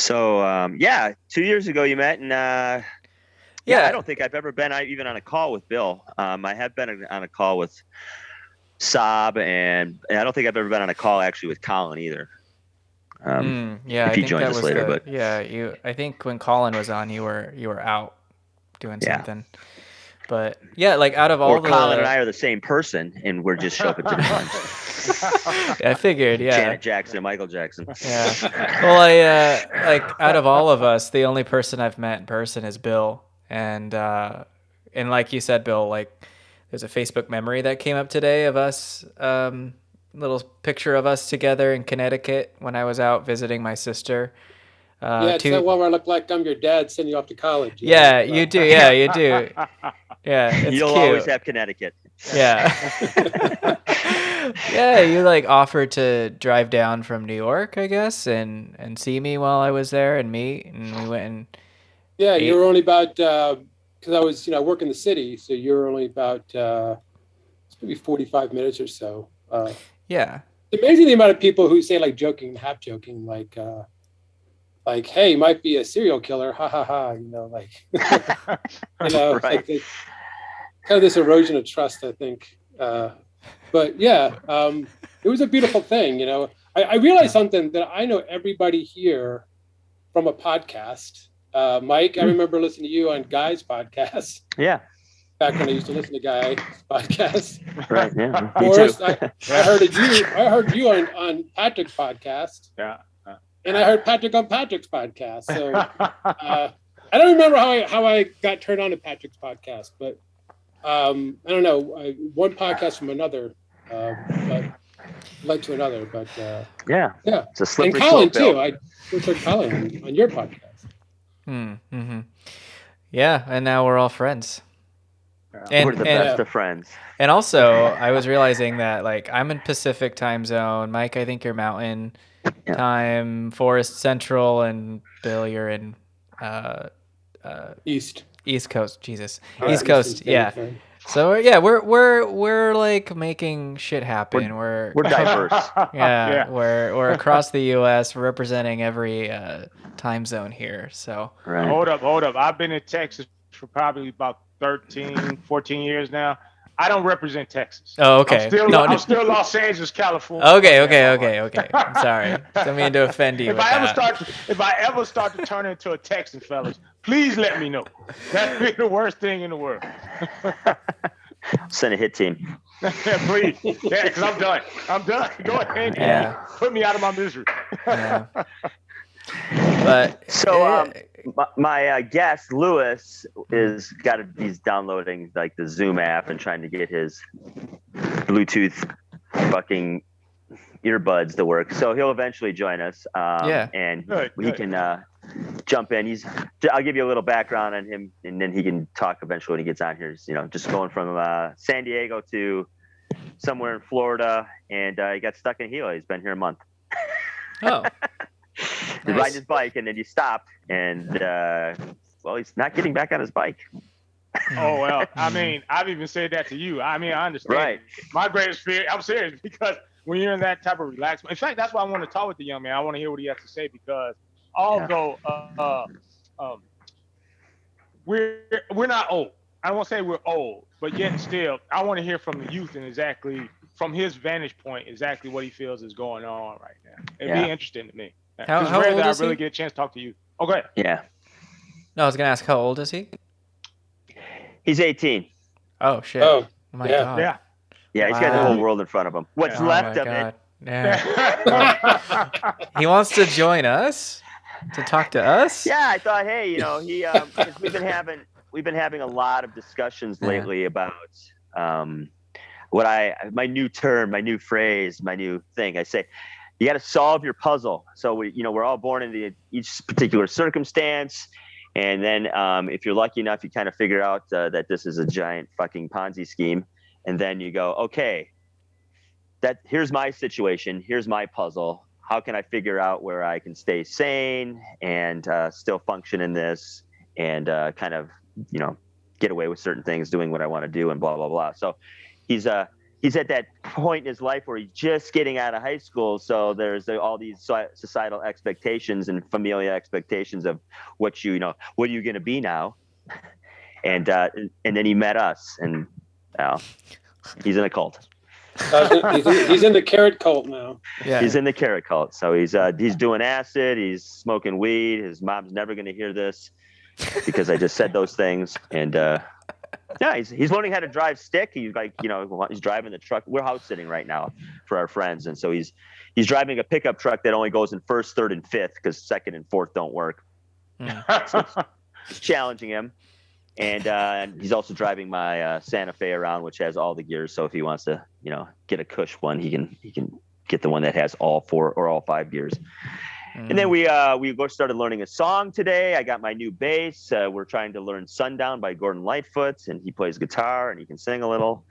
So, 2 years ago you met, and I Yeah. don't think I've ever been even on a call with Bill. I have been on a call with Saab, and I don't think I've ever been on a call actually with Colin either. Yeah, If I he think that joins us was later, but I think when Colin was on, you were out doing yeah. something. But yeah, like out of Or all Colin and the I are the same person, and we're just show up at different times. I figured, yeah. Janet Jackson, Michael Jackson. Yeah. Well, I like out of all of us, the only person I've met in person is Bill, and like you said, Bill, like there's a Facebook memory that came up today of us, little picture of us together in Connecticut when I was out visiting my sister. Yeah, it's that Two, one where I look like I'm your dad sending you off to college. Yeah, yeah, you do, yeah, you do, yeah, it's You'll always cute. have Connecticut. Yeah. Yeah, you like offered to drive down from New York, I guess, and see me while I was there and meet, and we went and yeah, you're ate. only about because I was, I work in the city, so you're only about it's maybe 45 minutes or so. Yeah. It's amazing the amount of people who say like joking, half joking, like, hey, might be a serial killer, ha ha ha, like it's Right. like kind of this erosion of trust, I think. But yeah, it was a beautiful thing. I realized something that I know everybody here from a podcast. Mike, I remember listening to you on Guy's podcast Yeah. back when I used to listen to Guy's podcast. Right. Yeah. Me Forrest, too. I heard you on Patrick's podcast. Yeah. And I heard Patrick on Patrick's podcast. So I don't remember how I got turned on to Patrick's podcast, but I don't know, one podcast from another, but led to another. But Yeah. yeah, It's a slippery and Colin slope, Bill. too. I first heard Colin on your podcast. Mm-hmm. Yeah, and now we're all friends. We're the best Yeah. of friends. And also, I was realizing that like I'm in Pacific time zone. Mike, I think you're Mountain Yeah. time. Forrest Central, and Bill, you're in East. East Coast. Jesus, Yeah, East Coast. Eastern Yeah. Standard Time. So yeah, we're like making shit happen. We're diverse. yeah, we're across the U.S. representing every time zone here. So Right. Hold up. I've been in Texas for probably about 13, 14 years now. I don't represent Texas. oh, okay. I'm still Los Angeles, California. Okay. I'm sorry. Don't mean to offend you. If with I that. ever start to turn into a Texan, fellas, please let me know. That'd be the worst thing in the world. Send a hit team. Please. Yeah, because I'm done. Go ahead. Yeah. Put me out of my misery. Yeah. But So my guest Louis he's downloading like the Zoom app and trying to get his Bluetooth fucking earbuds to work. So he'll eventually join us. And he can jump in. I'll give you a little background on him, and then he can talk eventually when he gets on here. Just going from San Diego to somewhere in Florida, and he got stuck in Gila. He's been here a month. oh, He's riding his bike, and then he stopped, and he's not getting back on his bike. Oh, well, I mean, I've even said that to you. I mean, I understand. Right. My greatest fear, I'm serious, because when you're in that type of relaxed, in fact, that's why I want to talk with the young man. I want to hear what he has to say, because although we're not old, I don't want to say we're old, but yet still, I want to hear from the youth and exactly from his vantage point, exactly what he feels is going on right now. It'd be interesting to me. How rare old that I is he? really get a chance to talk to you. Okay. Yeah. No, I was gonna ask how old is he? He's 18. Oh shit! Oh, my yeah. god! Yeah. Yeah, he's got the Wow. whole world in front of him. What's Oh left my of god! it? Yeah. He wants to join us to talk to us. Yeah, I thought, hey, because we've been having a lot of discussions lately about my new term, my new phrase, my new thing. I say, you got to solve your puzzle. So we're all born into each particular circumstance, and then if you're lucky enough, you kind of figure out that this is a giant fucking Ponzi scheme, and then you go, okay, here's my situation, here's my puzzle. How can I figure out where I can stay sane and still function in this, and kind of get away with certain things, doing what I want to do, and blah blah blah. So he's he's at that point in his life where he's just getting out of high school. So there's all these societal expectations and familial expectations of what what are you going to be now? And then he met us, and he's in a cult. He's in the carrot cult now. Yeah. He's in the carrot cult. So he's doing acid. He's smoking weed. His mom's never going to hear this because I just said those things. And he's learning how to drive stick. He's he's driving the truck. We're house sitting right now for our friends, and so he's driving a pickup truck that only goes in first, third, and fifth because second and fourth don't work. So it's challenging him. And he's also driving my Santa Fe around, which has all the gears. So if he wants to, get a cush one, he can get the one that has all 4 or all 5 gears. And then we started learning a song today. I got my new bass. We're trying to learn Sundown by Gordon Lightfoot, and he plays guitar and he can sing a little.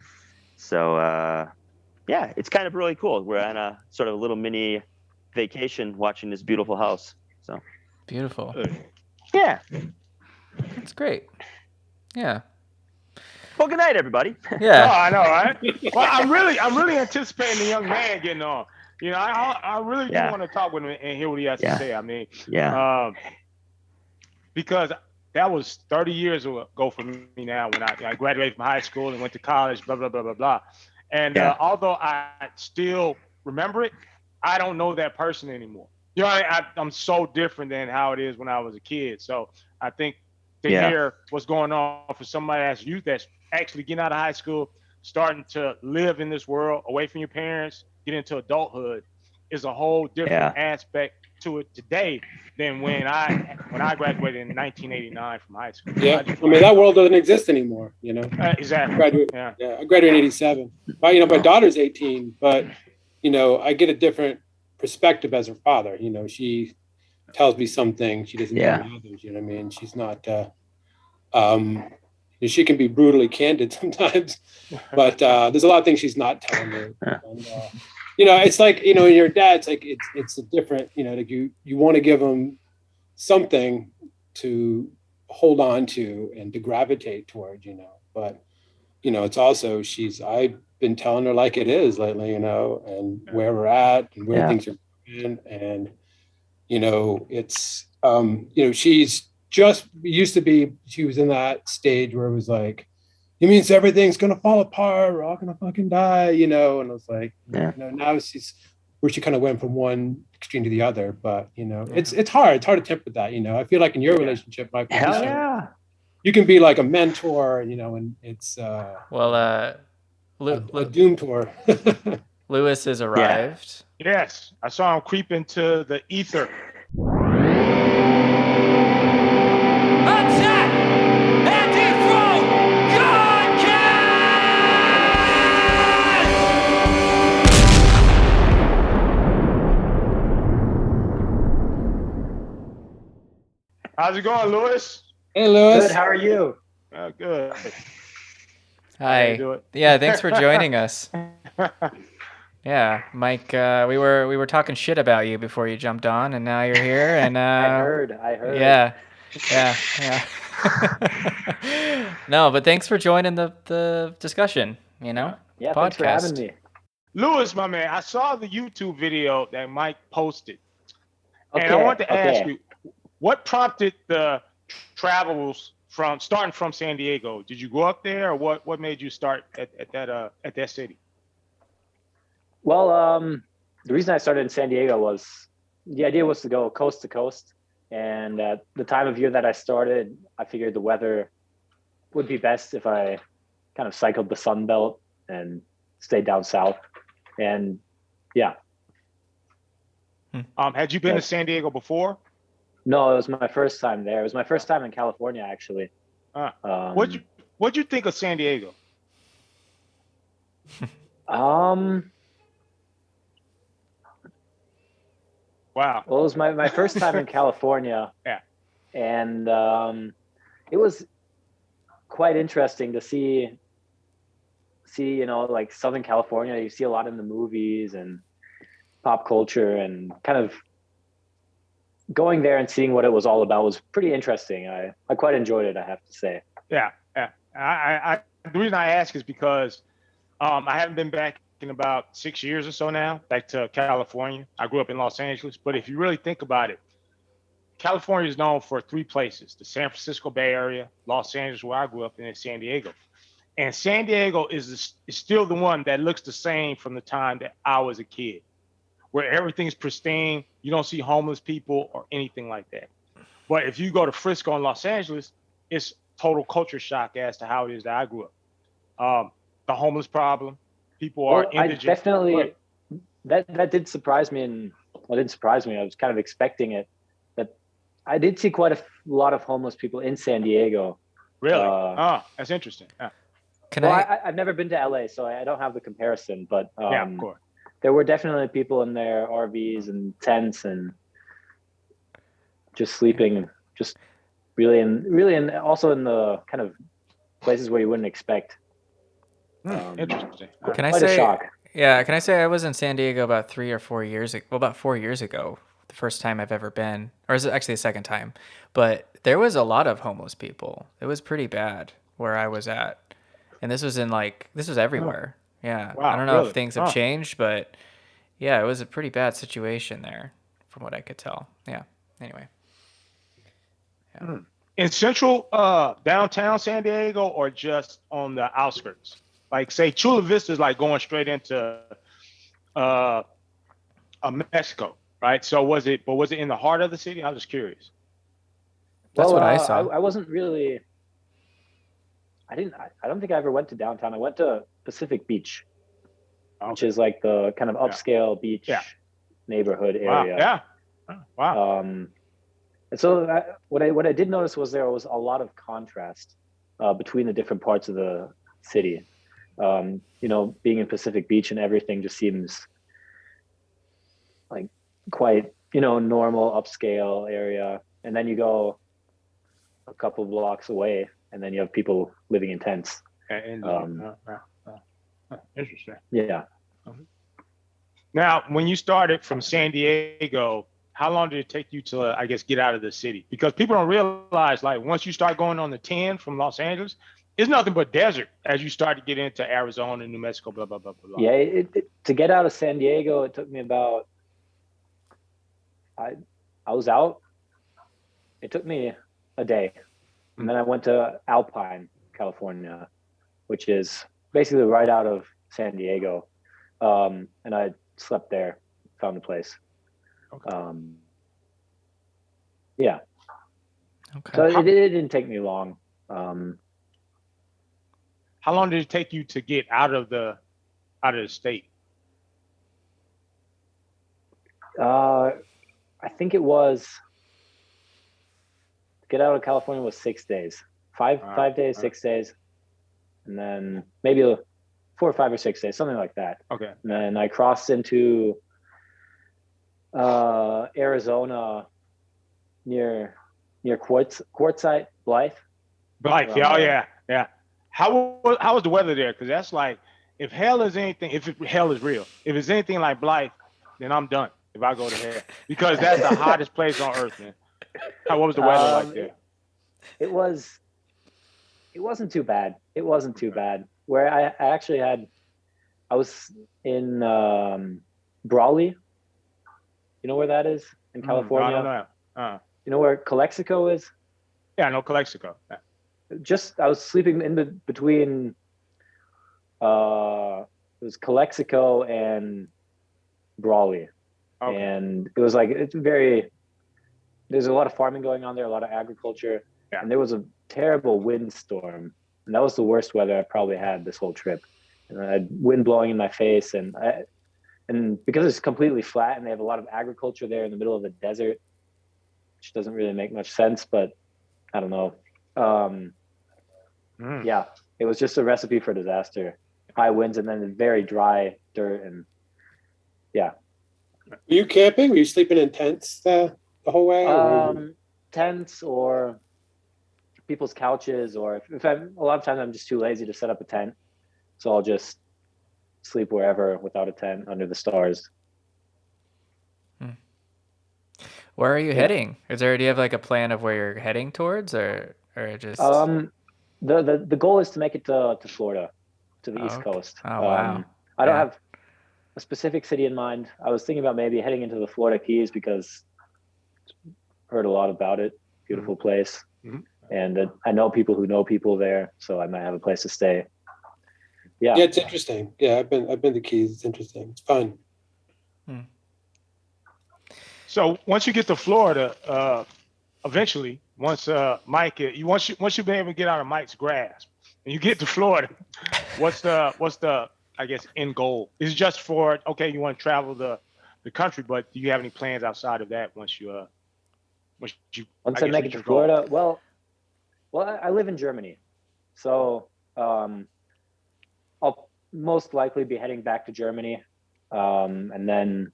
So it's kind of really cool. We're on a sort of a little mini vacation watching this beautiful house. So Beautiful. yeah. That's great. Yeah. Well, good night, everybody. Yeah. Oh, I know, right? Well, I'm really anticipating the young man getting on. I really do want to talk with him and hear what he has to say. I mean, because that was 30 years ago for me now when I graduated from high school and went to college, blah, blah, blah, blah, blah. And although I still remember it, I don't know that person anymore. I'm so different than how it is when I was a kid. So I think to hear what's going on for somebody as youth that's actually getting out of high school, starting to live in this world away from your parents, get into adulthood, is a whole different aspect to it today than when I graduated in 1989 from high school. Yeah, I mean that world doesn't exist anymore. Exactly. I graduated in '87. But my daughter's 18, but I get a different perspective as her father. She tells me something she doesn't tell me others. You know what I mean? She's not. She can be brutally candid sometimes, but there's a lot of things she's not telling me. And, it's like your dad's like it's a different. Like you want to give them something to hold on to and to gravitate toward. But it's also I've been telling her like it is lately. And where we're at and where things are going and. It's she's just used to be. She was in that stage where it was like, it means everything's gonna fall apart. We're all gonna fucking die. And I was like, now she's where she kind of went from one extreme to the other. But it's hard. It's hard to temper that. I feel like in your relationship, Mike, you can be like a mentor. And it's a doom tour. Lewis has arrived. Yes, I saw him creep into the ether. Attack! Anti-throw! How's it going, Louis? Hey, Louis. Good. How are you? Good. Hi. Yeah, thanks for joining us. Yeah, Mike, we were talking shit about you before you jumped on, and now you're here. And I heard. Yeah. No, but thanks for joining the discussion. Yeah, podcast. Thanks for having me. Louis, my man, I saw the YouTube video that Mike posted, and I want to ask you, what prompted the travels starting from San Diego? Did you go up there, or what made you start at that city? Well, the reason I started in San Diego was the idea was to go coast to coast. And at the time of year that I started, I figured the weather would be best if I kind of cycled the sunbelt and stayed down south. And Had you been to San Diego before? No, it was my first time there. It was my first time in California, actually. What'd you think of San Diego? Wow. Well, it was my first time in California. Yeah. And it was quite interesting to see, like Southern California. You see a lot in the movies and pop culture, and kind of going there and seeing what it was all about was pretty interesting. I quite enjoyed it, I have to say. Yeah. The reason I ask is because I haven't been back in about 6 years or so now, back to California. I grew up in Los Angeles, but if you really think about it, California is known for three places: the San Francisco Bay Area, Los Angeles, where I grew up, and then San Diego. And San Diego is still the one that looks the same from the time that I was a kid, where everything's pristine. You don't see homeless people or anything like that. But if you go to Frisco and Los Angeles, it's total culture shock as to how it is that I grew up. The homeless problem, people are I indigent. definitely that did surprise me, and well, it didn't surprise me. I was kind of expecting it. That I did see quite a lot of homeless people in San Diego. Really? That's interesting. I've never been to LA, so I don't have the comparison. But yeah, of course. There were definitely people in their RVs and tents and just sleeping, just really, and also in the kind of places where you wouldn't expect. Interesting. Can I quite say? A shock. Yeah, can I say I was in San Diego about 3 or 4 years ago? Well, about 4 years ago, the first time I've ever been, or is it actually the second time? But there was a lot of homeless people. It was pretty bad where I was at, and this was everywhere. Yeah, Wow, I don't know really? if things have changed, but yeah, it was a pretty bad situation there, from what I could tell. Yeah. Anyway. Yeah. In central downtown San Diego, or just on the outskirts? Like, say, Chula Vista is like going straight into Mexico, right? So was it in the heart of the city? I'm just curious. That's what I saw. I wasn't really. I don't think I ever went to downtown. I went to Pacific Beach, which is like the kind of upscale beach neighborhood area. Wow. Yeah. Wow. And so what I did notice was there was a lot of contrast between the different parts of the city. Being in Pacific Beach and everything just seems like quite, normal upscale area. And then you go a couple blocks away and then you have people living in tents. Interesting. Yeah. Now, when you started from San Diego, how long did it take you to, I guess, get out of the city? Because people don't realize, like, once you start going on the 10 from Los Angeles, it's nothing but desert as you start to get into Arizona, New Mexico, blah, blah, blah, blah, blah. Yeah, to get out of San Diego, it took me about, I was out, it took me a day. And then I went to Alpine, California, which is basically right out of San Diego. And I slept there, found a place. Okay. Yeah. Okay. So it didn't take me long. How long did it take you to get out of the state? I think it was, to get out of California was 6 days. Five days, 6 days. And then maybe 4 or 5 or 6 days, something like that. Okay. And then I crossed into Arizona near Quartzsite, Blythe. Yeah. How was the weather there? Because that's like, if hell is anything, hell is real, if it's anything like Blythe, then I'm done if I go to hell, because that's the hottest place on earth, man. What was the weather like there? It wasn't too bad. It wasn't too bad. Where I actually I was in Brawley. You know where that is in California? I don't know. You know where Calexico is? Yeah, I know Calexico. Yeah. I was sleeping in between. It was Calexico and Brawley, and it was like there's a lot of farming going on there, a lot of agriculture, and there was a terrible windstorm, and that was the worst weather I probably had this whole trip. And I had wind blowing in my face, and because it's completely flat and they have a lot of agriculture there in the middle of the desert, which doesn't really make much sense, but I don't know. Yeah, it was just a recipe for disaster. High winds and then very dry dirt, and yeah. Were you camping? Were you sleeping in tents the whole way? Tents or people's couches, or if a lot of times I'm just too lazy to set up a tent, so I'll just sleep wherever without a tent under the stars. Where are you heading? Do you have like a plan of where you're heading towards, or just? The goal is to make it to Florida. to the East Okay. Coast. Oh, wow. I don't Yeah. have a specific city in mind. I was thinking about maybe heading into the Florida Keys because heard a lot about it. Beautiful place. Mhm. And I know people who know people there, so I might have a place to stay. Yeah. Yeah, it's interesting. Yeah, I've been to Keys. It's interesting. It's fun. So once you get to Florida, eventually, once once you've been able to get out of Mike's grasp and you get to Florida, what's the I guess end goal? Is it just for okay, you want to travel the country, but do you have any plans outside of that once you Once I I guess make it reach to your goal? Florida, well, I live in Germany, so I'll most likely be heading back to Germany, and then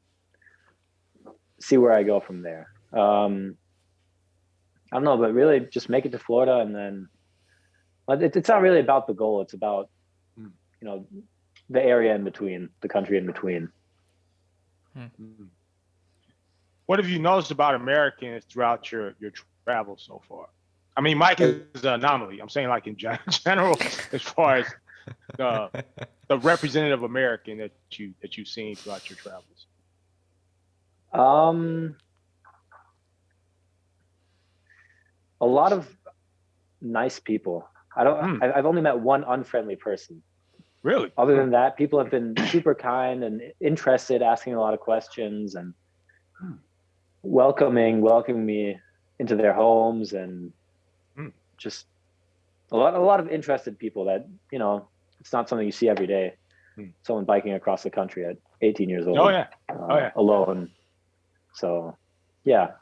see where I go from there. I don't know, but really just make it to Florida, and then it's not really about the goal. It's about the area in between, the country in between. What have you noticed about Americans throughout your travel so far? I mean, Mike is an anomaly. I'm saying like in general, as far as the representative American that you've seen throughout your travels. A lot of nice people. I've only met one unfriendly person. Really? Other than that, people have been super kind and interested, asking a lot of questions and welcoming me into their homes, and just a lot of interested people that, it's not something you see every day. Someone biking across the country at 18 years old. Oh yeah. Alone. So yeah.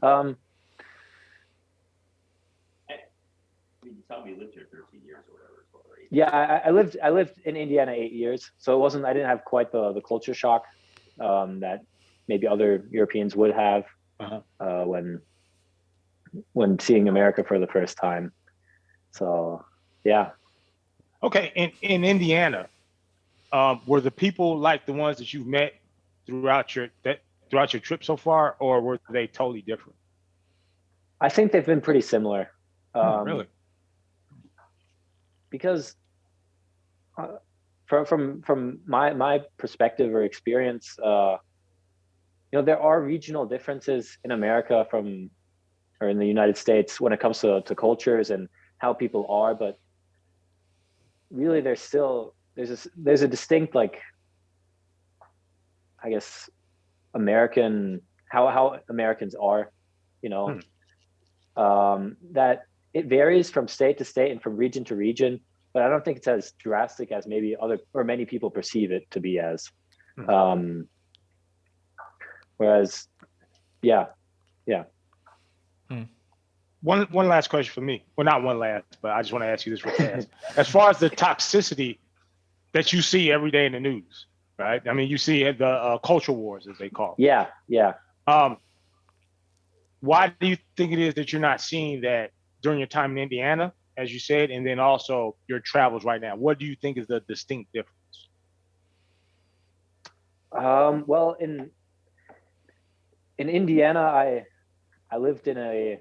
You tell me you lived here 13 years or whatever. Yeah, I lived in Indiana 8 years, so I didn't have quite the culture shock that maybe other Europeans would have when seeing America for the first time. So yeah. Okay, in Indiana, were the people like the ones that you've met throughout your trip so far, or were they totally different? I think they've been pretty similar. Really? Because from my perspective or experience, there are regional differences in America or in the United States when it comes to cultures and how people are, but really there's a distinct, like, I guess, American, how Americans are, that it varies from state to state and from region to region, but I don't think it's as drastic as maybe many people perceive it to be as. Whereas, yeah. One last question for me. Well, not one last, but I just want to ask you this real fast. As far as the toxicity that you see every day in the news, right? I mean, you see the culture wars, as they call it. Yeah. Why do you think it is that you're not seeing that during your time in Indiana, as you said, and then also your travels right now? What do you think is the distinct difference? Well, in Indiana, I lived in a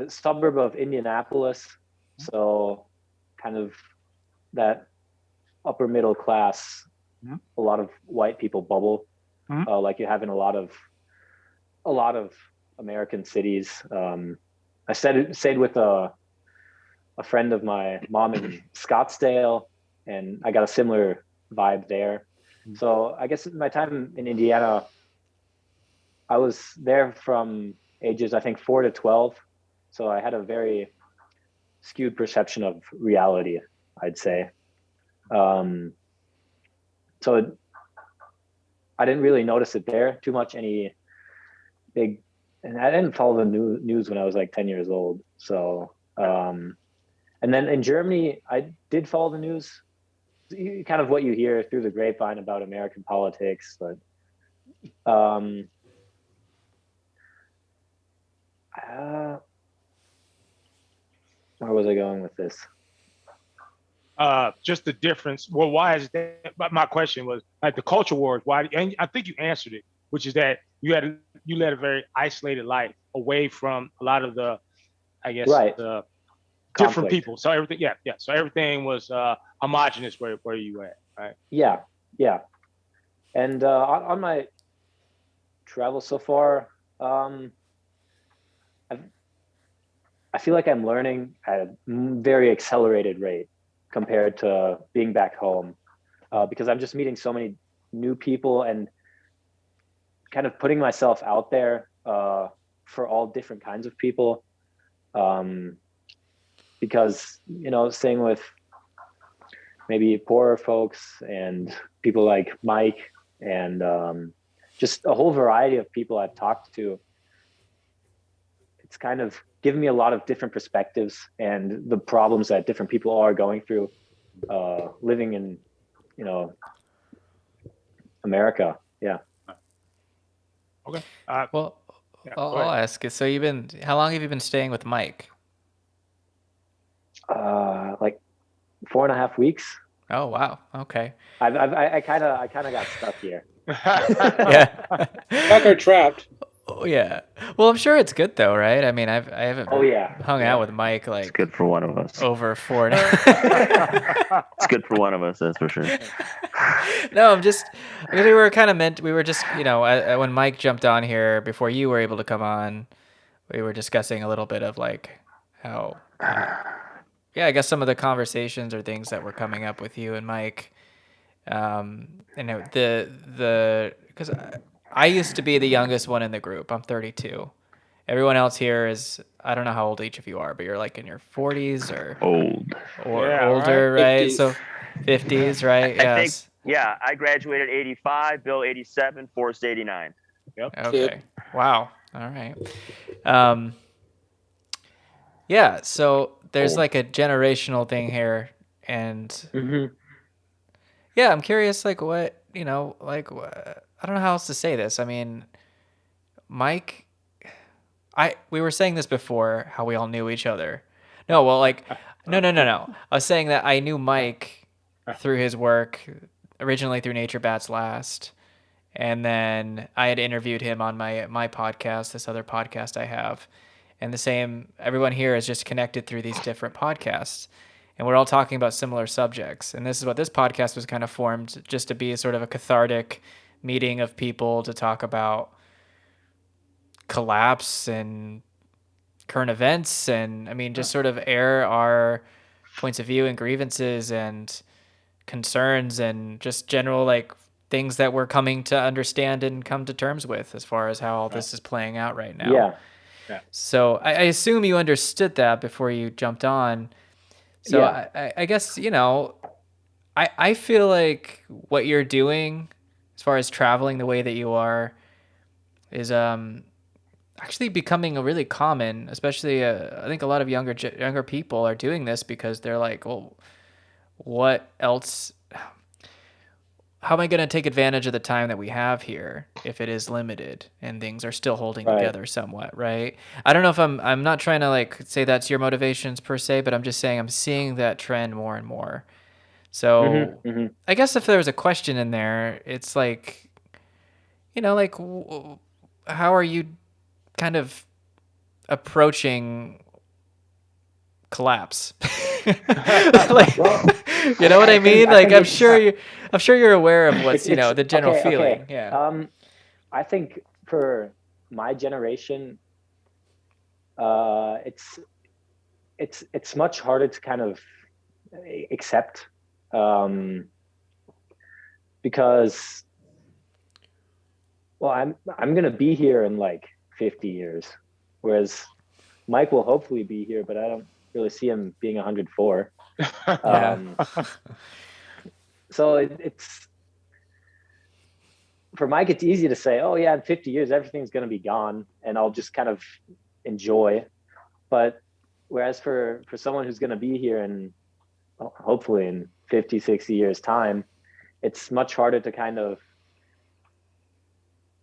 suburb of Indianapolis, so kind of that upper middle class, a lot of white people bubble, like you have in a lot of American cities. I stayed with a friend of my mom in Scottsdale, and I got a similar vibe there. So I guess my time in Indiana, I was there from ages, I think, 4 to 12. So I had a very skewed perception of reality, I'd say. So I didn't really notice it there too much, and I didn't follow the news when I was like 10 years old. So, and then in Germany, I did follow the news, kind of what you hear through the grapevine about American politics, but where was I going with this? Just the difference. Well, why is that? But my question was like the culture wars. Why? And I think you answered it, which is that you led a very isolated life away from a lot of the, I guess, Right. the different conflict. people. So everything, So everything was homogenous where you at, right? Yeah. And on my travel so far, I feel like I'm learning at a very accelerated rate compared to being back home, because I'm just meeting so many new people and kind of putting myself out there for all different kinds of people. Because, staying with maybe poorer folks and people like Mike and just a whole variety of people I've talked to, it's kind of given me a lot of different perspectives and the problems that different people are going through living in, America. Yeah. Okay. Well, Yeah, I'll ask you. So how long have you been staying with Mike? Like 4.5 weeks. Oh, wow. Okay. I kind of got stuck here. Yeah. Stuck or trapped. Oh, yeah. Well, I'm sure it's good though, right? I mean, I haven't hung out with Mike It's like good for one of us. over 4. It's good for one of us, that's for sure. No, because we were kind of we were just, when Mike jumped on here before you were able to come on, we were discussing a little bit of like how, I guess some of the conversations or things that were coming up with you and Mike. Because I used to be the youngest one in the group. I'm 32. Everyone else here is, I don't know how old each of you are, but you're like in your 40s or Old. older, right? 50s. So 50s, right? I think, Yes. I graduated 85, Bill 87, Forrest 89. Yep. Okay. Wow. All right. Yeah. So there's Old. like a generational thing here, and Mm-hmm. yeah, I'm curious, like what I don't know how else to say this. I mean, Mike, we were saying this before, how we all knew each other. No, well, like, no. I was saying that I knew Mike through his work, originally through Nature Bats Last, and then I had interviewed him on my podcast, this other podcast I have, and the same. Everyone here is just connected through these different podcasts, and we're all talking about similar subjects. And this is what this podcast was kind of formed, just to be a sort of a cathartic meeting of people to talk about collapse and current events, and I mean just sort of air our points of view and grievances and concerns and just general like things that we're coming to understand and come to terms with as far as how all this is playing out right now. Yeah. So I assume you understood that before you jumped on. So Yeah. I guess, I feel like what you're doing as far as traveling the way that you are is actually becoming a really common, especially I think a lot of younger people are doing this because they're like, well, what else? How am I going to take advantage of the time that we have here if it is limited and things are still holding Right. together somewhat, right? I don't know if I'm not trying to like say that's your motivations per se, but I'm just saying I'm seeing that trend more and more. So Mm-hmm. I guess if there was a question in there, it's like, like how are you kind of approaching collapse? Like, you know what I mean? Like, I'm sure you're aware of what's, the general feeling. Okay. Yeah. I think for my generation, it's much harder to kind of accept, because, well, I'm gonna be here in like 50 years, whereas Mike will hopefully be here, but I don't really see him being 104. Yeah. So it's for Mike, it's easy to say, oh yeah, in 50 years, everything's going to be gone and I'll just kind of enjoy. But whereas for someone who's going to be here in hopefully in 50, 60 years time, it's much harder to kind of,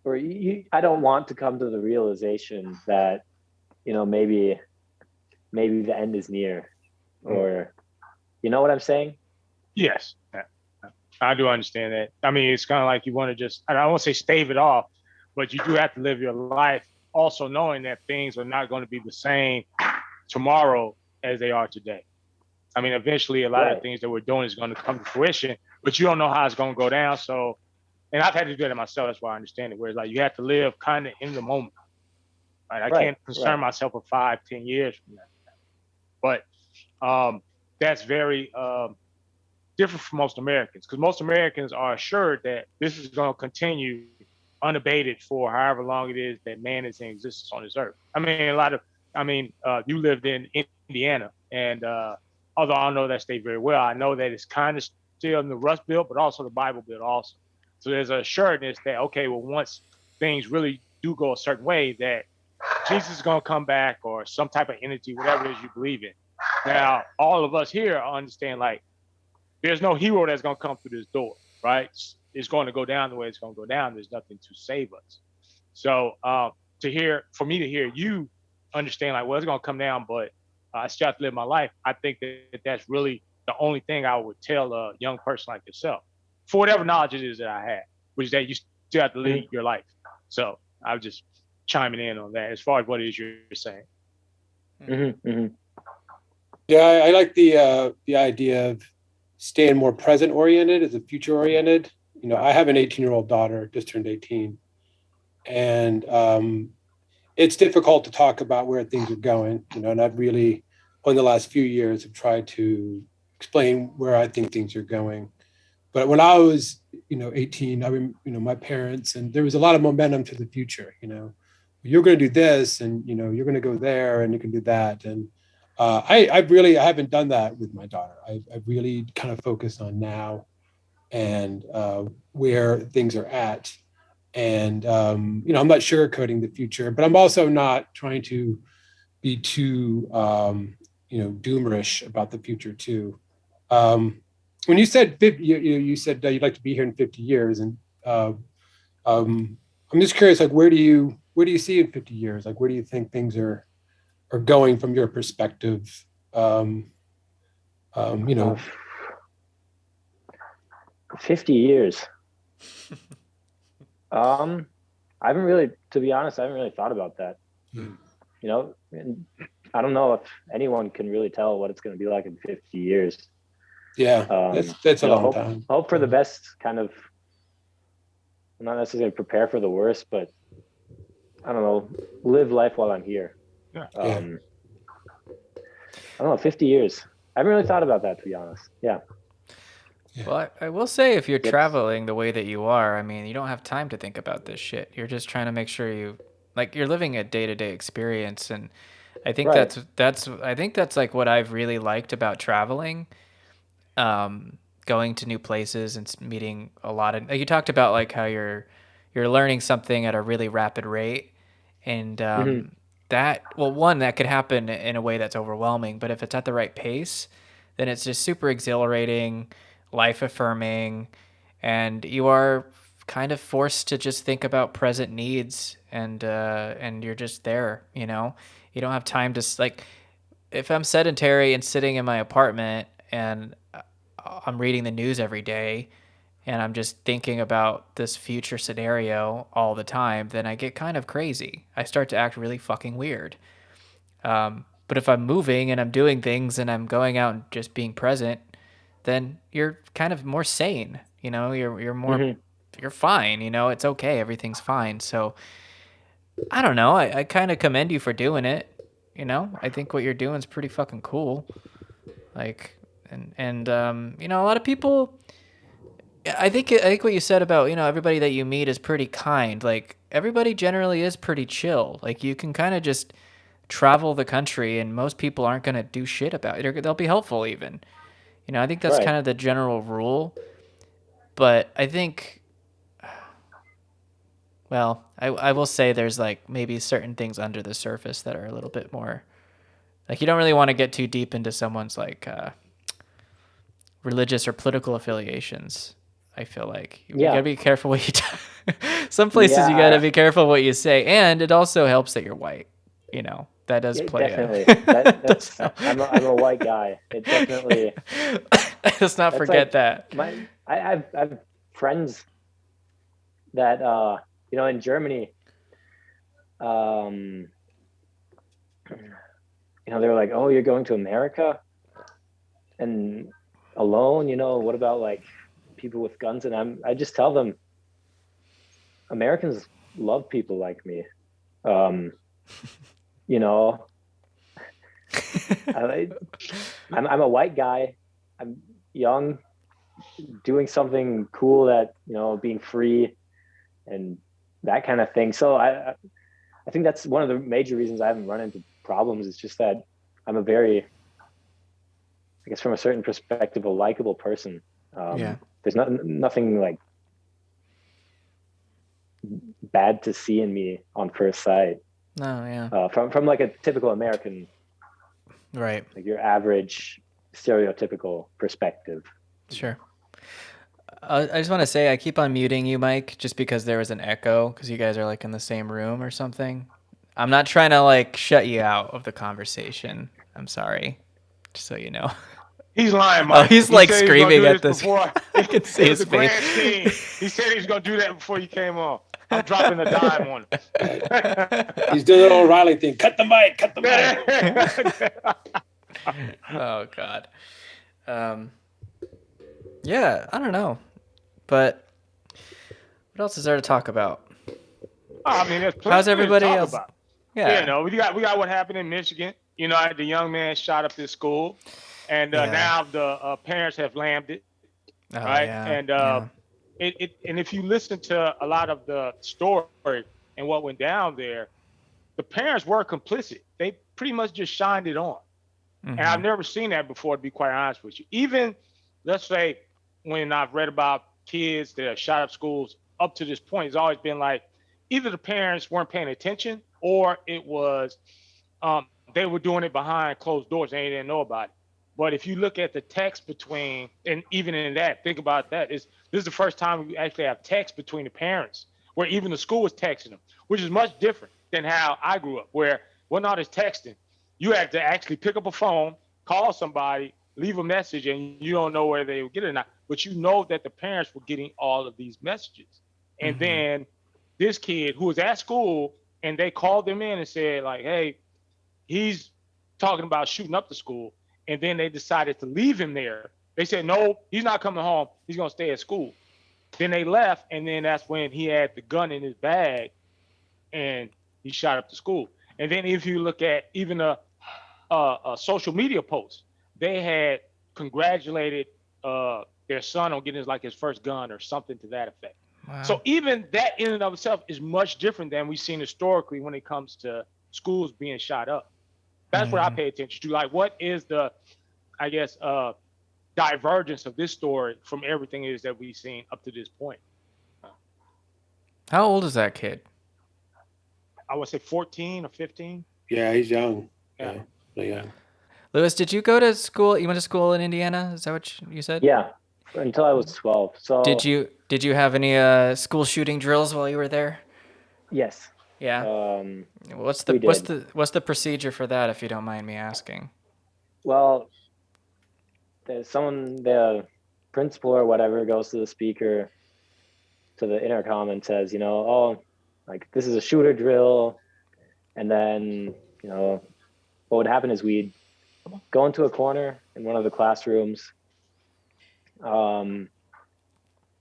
I don't want to come to the realization that, maybe the end is near, or, you know what I'm saying? Yes. Yeah. I do understand that. I mean, it's kind of like you want to just, I don't want to say stave it off, but you do have to live your life also knowing that things are not going to be the same tomorrow as they are today. I mean, eventually a lot of the things that we're doing is going to come to fruition, but you don't know how it's going to go down. So, and I've had to do that myself. That's why I understand it. Where it's like you have to live kind of in the moment. Right? I can't concern myself for 5-10 years from now. But that's very different from most Americans, because most Americans are assured that this is going to continue unabated for however long it is that man is in existence on this earth. I mean, you lived in Indiana, and although I don't know that state very well, I know that it's kind of still in the Rust Belt, but also the Bible Belt also. So there's a assuredness that, okay, well, once things really do go a certain way, that Jesus is going to come back, or some type of entity, whatever it is you believe in. Now, all of us here understand, like, there's no hero that's going to come through this door, right? It's going to go down the way it's going to go down. There's nothing to save us. So for me to hear you understand, like, well, it's going to come down, but I still have to live my life. I think that that's really the only thing I would tell a young person like yourself, for whatever knowledge it is that I have, which is that you still have to live your life. So I was just chiming in on that as far as what it is you're saying. Mm-hmm, mm-hmm. Yeah, I like the idea of staying more present oriented as a future oriented. You know, I have an 18-year-old daughter, just turned 18, and it's difficult to talk about where things are going. You know, and I've really, in the last few years, have tried to explain where I think things are going. But when I was, 18, I remember, my parents, and there was a lot of momentum to the future. You know, you're going to do this, and you're going to go there, and you can do that, and I haven't done that with my daughter. I really kind of focus on now and where things are at. And, I'm not sugarcoating the future, but I'm also not trying to be too, doomerish about the future too. When you said 50, you said you'd like to be here in 50 years. And I'm just curious, like, where do you see in 50 years? Like, where do you think things are going from your perspective? 50 years. I haven't really, to be honest, I haven't really thought about that. And I don't know if anyone can really tell what it's going to be like in 50 years. Yeah, that's a long time. Hope for the best, kind of, not necessarily prepare for the worst, but I don't know, live life while I'm here. Yeah. I don't know, 50 years. I haven't really thought about that, to be honest. Yeah. Well, I will say, if you're traveling the way that you are, I mean, you don't have time to think about this shit. You're just trying to make sure you're living a day-to-day experience. And I think that's like what I've really liked about traveling, going to new places and meeting a lot of, like, you talked about, like, how you're learning something at a really rapid rate. And, that could happen in a way that's overwhelming, but if it's at the right pace, then it's just super exhilarating, life affirming, and you are kind of forced to just think about present needs, and you're just there. You don't have time to, like, if I'm sedentary and sitting in my apartment and I'm reading the news every day and I'm just thinking about this future scenario all the time, then I get kind of crazy. I start to act really fucking weird. But if I'm moving and I'm doing things and I'm going out and just being present, then you're kind of more sane. You're more, you're fine. It's okay. Everything's fine. So I don't know. I kind of commend you for doing it. I think what you're doing is pretty fucking cool. Like, and a lot of people, I think what you said about, everybody that you meet is pretty kind. Like, everybody generally is pretty chill. Like, you can kind of just travel the country and most people aren't going to do shit about it. They'll be helpful even. I think that's kind of the general rule. But I think, well, I will say there's, like, maybe certain things under the surface that are a little bit more, like, you don't really want to get too deep into someone's, like, religious or political affiliations. I feel like you gotta be careful what you some places you gotta be careful what you say, and it also helps that you're white. That does play. Definitely. I'm a white guy. It definitely. Let's not forget that. I have friends that in Germany, they were like, "Oh, you're going to America and alone? What about like people with guns?" And I just tell them, Americans love people like me. You know, I'm a white guy. I'm young, doing something cool that, being free and that kind of thing. So I think that's one of the major reasons I haven't run into problems. It's just that I'm a very, I guess from a certain perspective, a likable person. There's nothing like bad to see in me on first sight. No, yeah. From like a typical American, right? Like your average stereotypical perspective. Sure. I just want to say I keep on muting you, Mike, just because there was an echo because you guys are like in the same room or something. I'm not trying to like shut you out of the conversation. I'm sorry, just so you know. He's lying, Mike. Oh, he's like screaming at this. I can see his face. He said he was gonna do that before you came on. I'm dropping a dime on him. He's doing the O'Reilly thing. Cut the mic. Cut the mic. Oh God. Yeah, I don't know, but what else is there to talk about? I mean, there's plenty. How's everybody to talk else? About. Yeah, we got what happened in Michigan. The young man shot up this school, and now the parents have lammed it, right? Yeah, and and if you listen to a lot of the story and what went down there, the parents were complicit. They pretty much just shined it on, and I've never seen that before, to be quite honest with you. Even let's say when I've read about kids that have shot up schools up to this point, it's always been like either the parents weren't paying attention or it was they were doing it behind closed doors and they didn't know about it. But if you look at the text between, and even in that, think about that, this is the first time we actually have text between the parents where even the school was texting them, which is much different than how I grew up, where we're not as texting. You have to actually pick up a phone, call somebody, leave a message, and you don't know whether they will get it or not, but you know that the parents were getting all of these messages. And then this kid who was at school, and they called them in and said like, hey, he's talking about shooting up the school. And then they decided to leave him there. They said, no, he's not coming home. He's going to stay at school. Then they left, and then that's when he had the gun in his bag, and he shot up the school. And then if you look at even a social media post, they had congratulated their son on getting his first gun or something to that effect. Wow. So even that in and of itself is much different than we've seen historically when it comes to schools being shot up. That's what I pay attention to. Like, what is the, I guess, divergence of this story from everything it is that we've seen up to this point? How old is that kid? I would say 14 or 15. Yeah, he's young. Yeah. Yeah. Louis, did you go to school? You went to school in Indiana? Is that what you said? Yeah, until I was 12. So did you have any school shooting drills while you were there? Yes. Yeah. What's the procedure for that, if you don't mind me asking? Well, the principal or whatever goes to the speaker, to the intercom, and says, like, this is a shooter drill. And then, what would happen is we'd go into a corner in one of the classrooms, and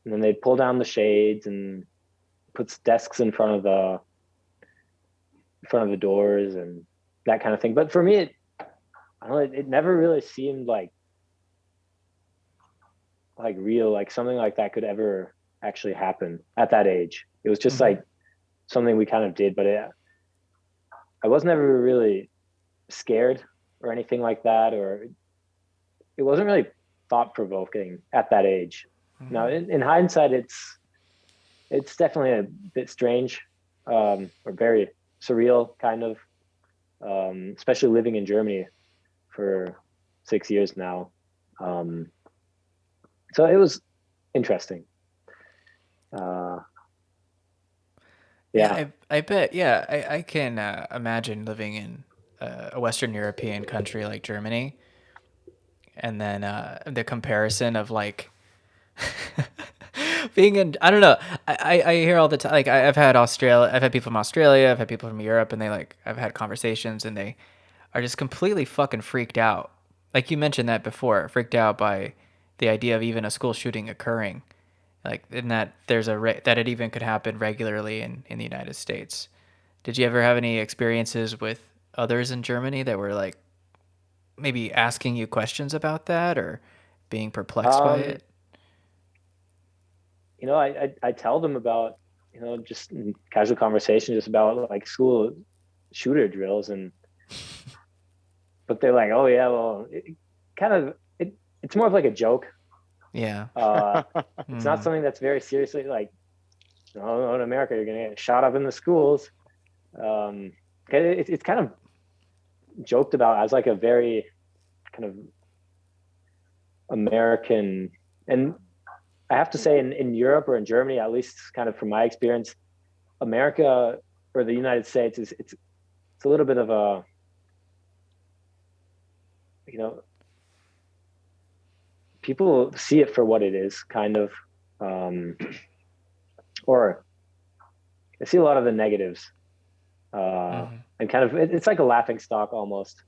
then they'd pull down the shades and put desks in front of the doors and that kind of thing. But for me, it never really seemed like real, like something like that could ever actually happen at that age. It was just like something we kind of did, but I was never really scared or anything like that, or it wasn't really thought-provoking at that age. Now, in hindsight, it's definitely a bit strange, or very surreal, kind of, especially living in Germany for 6 years now. So it was interesting. Yeah, I bet. Yeah, I can imagine living in a Western European country like Germany, and then the comparison of like being in, I don't know. I hear all the time, like I've had people from Australia, I've had people from Europe, and I've had conversations, and are just completely fucking freaked out. Like you mentioned that before, freaked out by the idea of even a school shooting occurring. Like in that there's that it even could happen regularly in the United States. Did you ever have any experiences with others in Germany that were like maybe asking you questions about that or being perplexed by Um, it? you know, I tell them about, you know, just in casual conversation, just about like school shooter drills, and but they're like, oh yeah, well, it's more of like a joke. Yeah. It's not something that's very seriously like, oh, in America you're gonna get shot up in the schools. It's kind of joked about as like a very kind of American, and I have to say in Europe or in Germany, at least kind of from my experience, America or the United States it's a little bit of a, you know, people see it for what it is, kind of, or I see a lot of the negatives, and kind of it's like a laughing stock almost.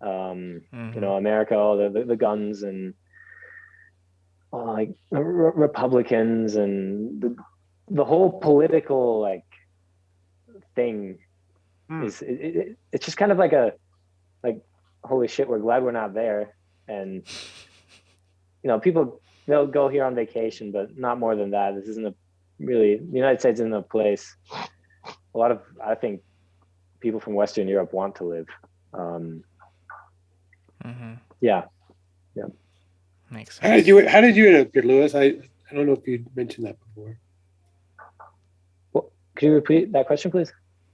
You know, America, all the guns and like Republicans and the whole political like thing is it's just kind of like a like, holy shit, we're glad we're not there. And you know, people, they'll go here on vacation, but not more than that. This isn't the United States isn't a place a lot of, I think, people from Western Europe want to live. Yeah. Makes sense. How did you end up here, Louis? I don't know if you mentioned that before. Well, could you repeat that question, please?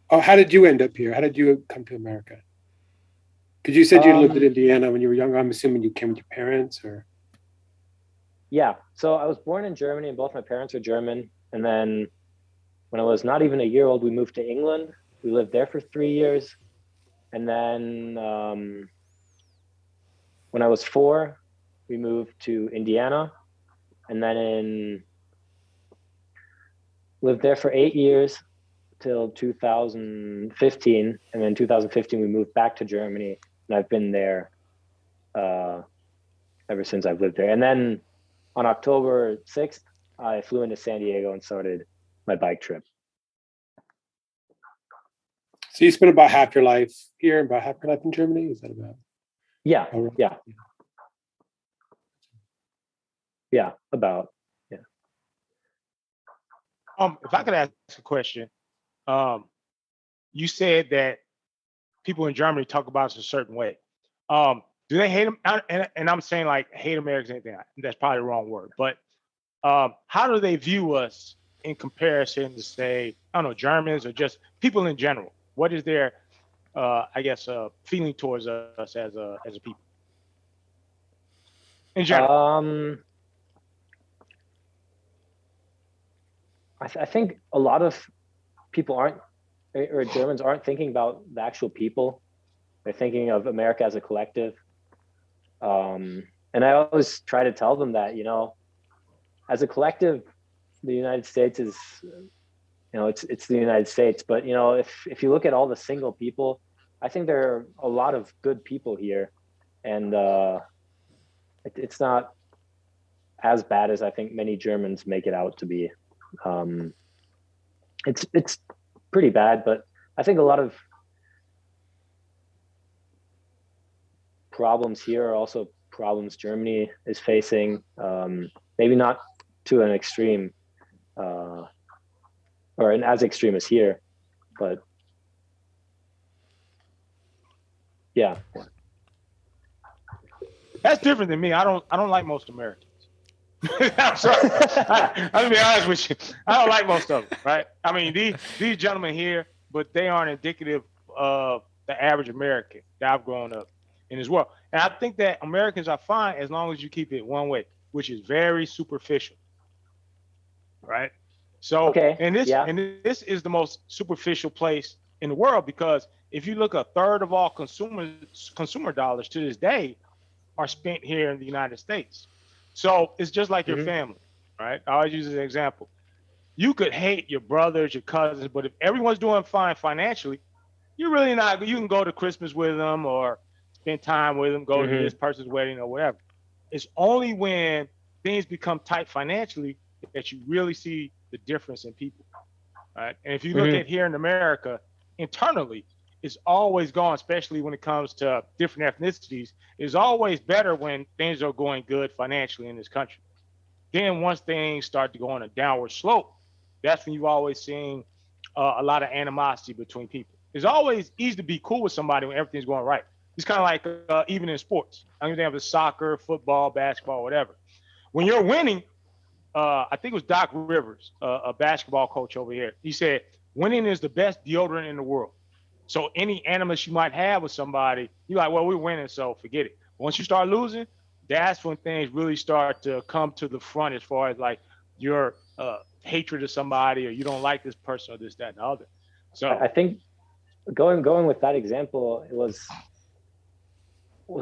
Oh, how did you end up here? How did you come to America? Because you said you lived in Indiana when you were younger. I'm assuming you came with your parents, or? Yeah. So I was born in Germany, and both my parents are German. And then when I was not even a year old, we moved to England. We lived there for 3 years. And then when I was 4, we moved to Indiana. And then lived there for 8 years till 2015. And then 2015, we moved back to Germany. And I've been there ever since I've lived there. And then on October 6th, I flew into San Diego and started my bike trip. So you spent about half your life here and about half your life in Germany? Is that about? Yeah, right? yeah. Yeah, about, yeah. If I could ask a question, you said that people in Germany talk about us a certain way. Do they hate them? And I'm saying like hate Americans, anything. That's probably the wrong word. But how do they view us in comparison to, say, I don't know, Germans or just people in general? What is their, I guess, feeling towards us as a people in general? I think a lot of people or Germans aren't thinking about the actual people. They're thinking of America as a collective. And I always try to tell them that, you know, as a collective, the United States is, you know, it's the United States. But, you know, if you look at all the single people, I think there are a lot of good people here. And it's not as bad as I think many Germans make it out to be. It's pretty bad, but I think a lot of problems here are also problems Germany is facing. Maybe not to an extreme, or as extreme as here, but yeah. That's different than me. I don't like most Americans. I'm sorry. I'm gonna be honest with you. I don't like most of them, right? I mean, these gentlemen here, but they aren't indicative of the average American that I've grown up in as well. And I think that Americans are fine as long as you keep it one way, which is very superficial, right? So, Okay. and this is the most superficial place in the world, because if you look, a third of all consumer dollars to this day are spent here in the United States. So it's just like your family, right? I always use as an example. You could hate your brothers, your cousins, but if everyone's doing fine financially, you're really not. You can go to Christmas with them or spend time with them, go to Mhm. this person's wedding or whatever. It's only when things become tight financially that you really see the difference in people. Right? And if you look Mhm. at here in America, internally, it's always gone, especially when it comes to different ethnicities, it's always better when things are going good financially in this country. Then once things start to go on a downward slope, that's when you've always seen a lot of animosity between people. It's always easy to be cool with somebody when everything's going right. It's kind of like even in sports. I don't even have the soccer, football, basketball, whatever. When you're winning, I think it was Doc Rivers, a basketball coach over here. He said, winning is the best deodorant in the world. So any animus you might have with somebody, you're like, well, we're winning, so forget it. Once you start losing, that's when things really start to come to the front as far as like your hatred of somebody or you don't like this person or this, that, and the other. So I think going with that example, it was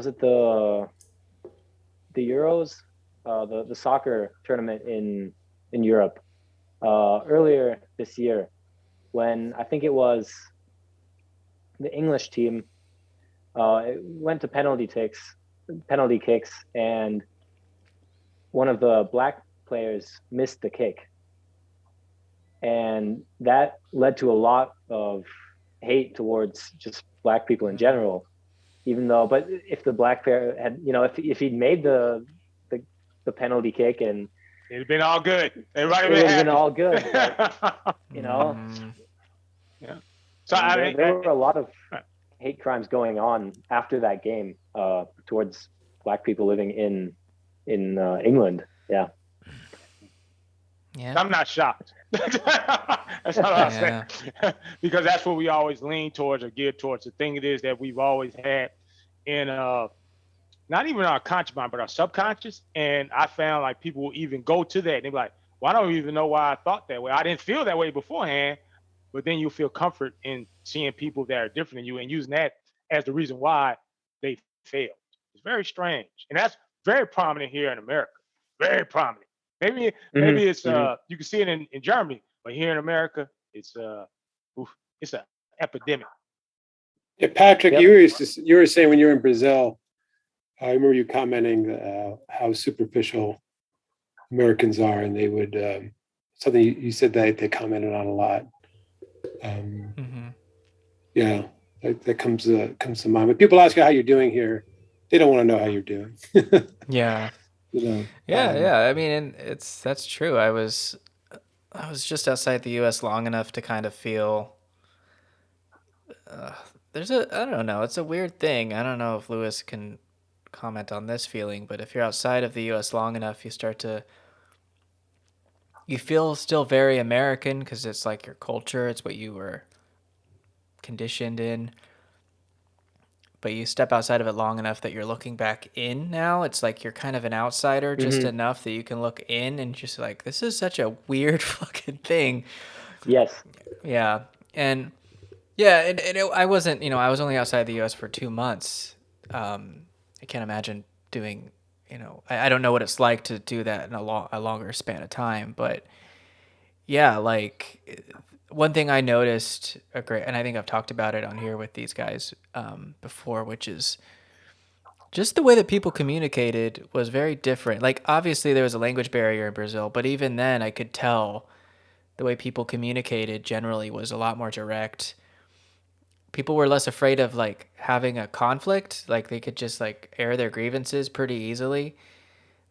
it the Euros, the soccer tournament in Europe earlier this year, when I think it was the English team. It went to penalty kicks, and one of the black players missed the kick, and that led to a lot of hate towards just black people in general. Even though, but if the black player had, if he'd made the penalty kick, and it'd been all good. Everybody it would would have have been been all good. But, Mm. yeah. So I mean, there were a lot of hate crimes going on after that game towards black people living in England. Yeah. Yeah. I'm not shocked. That's all I'll say. Because that's what we always lean towards or geared towards. The thing it is that we've always had in not even our conscious mind, but our subconscious. And I found like people will even go to that and they're like, well, I don't even know why I thought that way. I didn't feel that way beforehand. But then you feel comfort in seeing people that are different than you and using that as the reason why they failed. It's very strange. And that's very prominent here in America. Very prominent. Maybe it's you can see it in Germany, but here in America, it's it's an epidemic. Yeah, Patrick, Yep. you were saying when you were in Brazil, I remember you commenting how superficial Americans are, and they would something you said that they commented on a lot. Yeah, that comes to mind. When people ask you how you're doing here, they don't want to know how you're doing. Yeah. Yeah. I mean, and that's true. I was just outside the U.S. long enough to kind of feel. I don't know. It's a weird thing. I don't know if Louis can comment on this feeling, but if you're outside of the U.S. long enough, you feel still very American because it's like your culture. It's what you were conditioned in. But you step outside of it long enough that you're looking back in now. It's like you're kind of an outsider just enough that you can look in and just like, this is such a weird fucking thing. Yes. Yeah. And yeah, I wasn't, I was only outside the U.S. for 2 months. I can't imagine doing, I don't know what it's like to do that in a longer span of time. But yeah, like one thing I noticed, and I think I've talked about it on here with these guys before, which is just the way that people communicated was very different. Like obviously there was a language barrier in Brazil, but even then I could tell the way people communicated generally was a lot more direct. People were less afraid of like having a conflict. Like they could just like air their grievances pretty easily.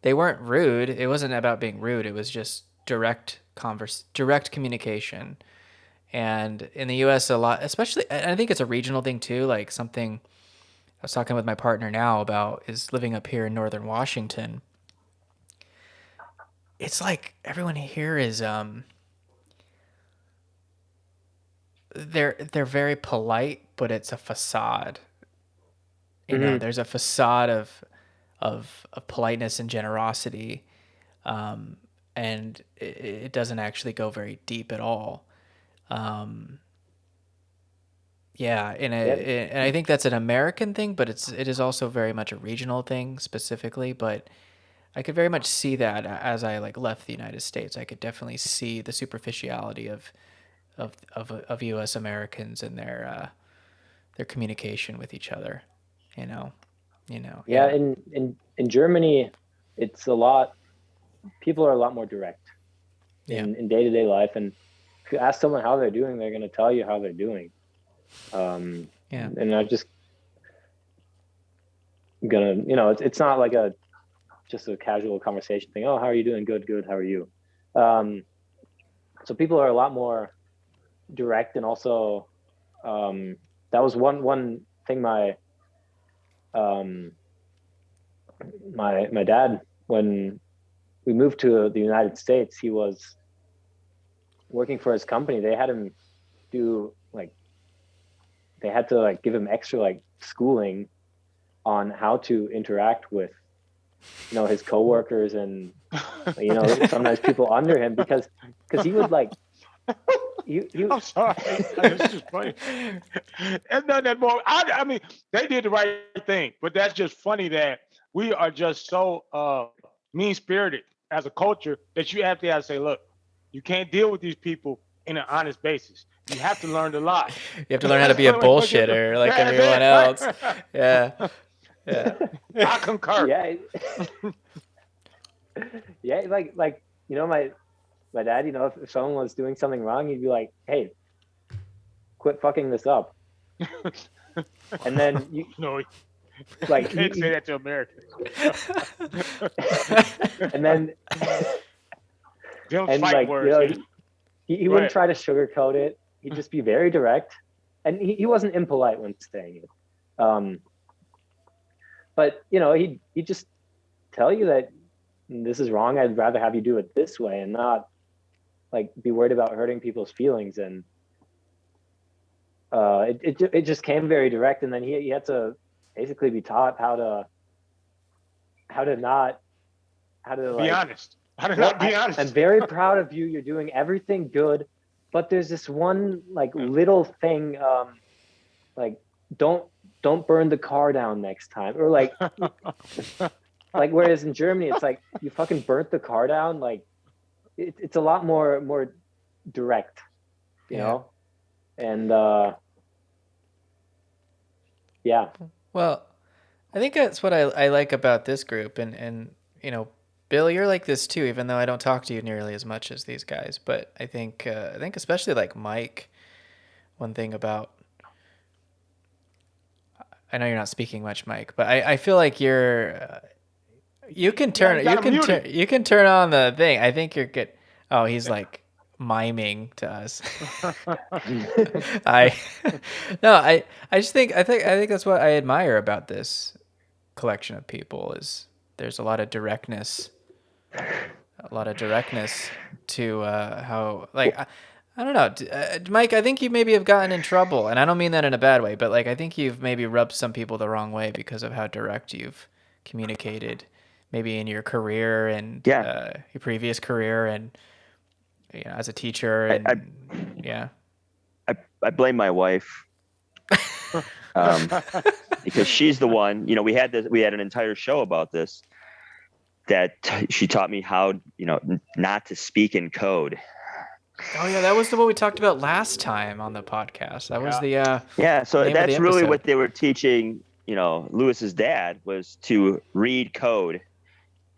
They weren't rude. It wasn't about being rude. It was just direct communication. And in the US a lot, especially, I think it's a regional thing too. Like something I was talking with my partner now about is living up here in Northern Washington. It's like everyone here is they're very polite, but it's a facade. There's a facade of politeness and generosity, and it doesn't actually go very deep at all. Yeah, and I think that's an American thing, but it is also very much a regional thing specifically. But I could very much see that as I like left the United States. I could definitely see the superficiality of U.S. Americans and their their communication with each other, you know. Yeah, in Germany, it's a lot. People are a lot more direct in day-to-day life, and if you ask someone how they're doing, they're going to tell you how they're doing. And I just gonna, it's not like just a casual conversation thing. Oh, how are you doing? Good, good. How are you? So people are a lot more direct, and also that was one thing my dad, when we moved to the United States, he was working for his company. They had him do they had to give him extra schooling on how to interact with his coworkers and sometimes people under him, because he would I'm sorry. It's just funny. It's not that more. I mean, they did the right thing, but that's just funny that we are just so mean-spirited as a culture that you have to say, look, you can't deal with these people in an honest basis. You have to learn to lie. You have to learn how to be a bullshitter like everyone else. Yeah. I concur. Yeah, my dad, if someone was doing something wrong, he'd be like, hey, quit fucking this up. And then you can't say that to Americans. And then fight words. He wouldn't try to sugarcoat it. He'd just be very direct, and he wasn't impolite when saying it. But he'd just tell you that this is wrong. I'd rather have you do it this way, and not be worried about hurting people's feelings. And it just came very direct. And then he had to basically be taught how to be honest. How to not be honest. I'm very proud of you. You're doing everything good, but there's this one little thing, don't burn the car down next time, or whereas in Germany it's you fucking burnt the car down. It's a lot more direct, you know. And well, I think that's what I like about this group, and Bill, you're like this too, even though I don't talk to you nearly as much as these guys. But I think especially Mike, one thing about, I know you're not speaking much, Mike, but I feel like you can turn on the thing. I think you're good. Oh, he's miming to us. I just think that's what I admire about this collection of people, is there's a lot of directness to how I don't know, Mike, I think you maybe have gotten in trouble, and I don't mean that in a bad way, but I think you've maybe rubbed some people the wrong way because of how direct you've communicated, maybe in your career and your previous career, and as a teacher. And I blame my wife. Because she's the one, we had an entire show about this, that she taught me how, not to speak in code. Oh yeah, that was what we talked about last time on the podcast. That was the so name that's of the really episode. what they were teaching, Louis's dad, was to read code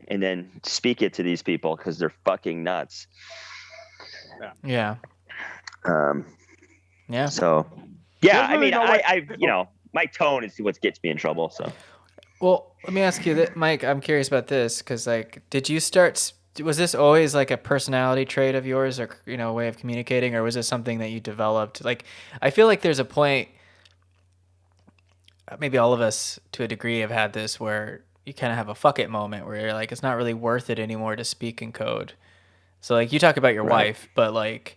and then speak it to these people, because they're fucking nuts. Yeah. So I mean, I my tone is what gets me in trouble. So, well, let me ask you that, Mike. I'm curious about this, because did you start? Was this always a personality trait of yours, or a way of communicating, or was this something that you developed? I feel like there's a point. Maybe all of us, to a degree, have had this, where you kind of have a fuck it moment, where you're it's not really worth it anymore to speak in code. So you talk about your wife, but we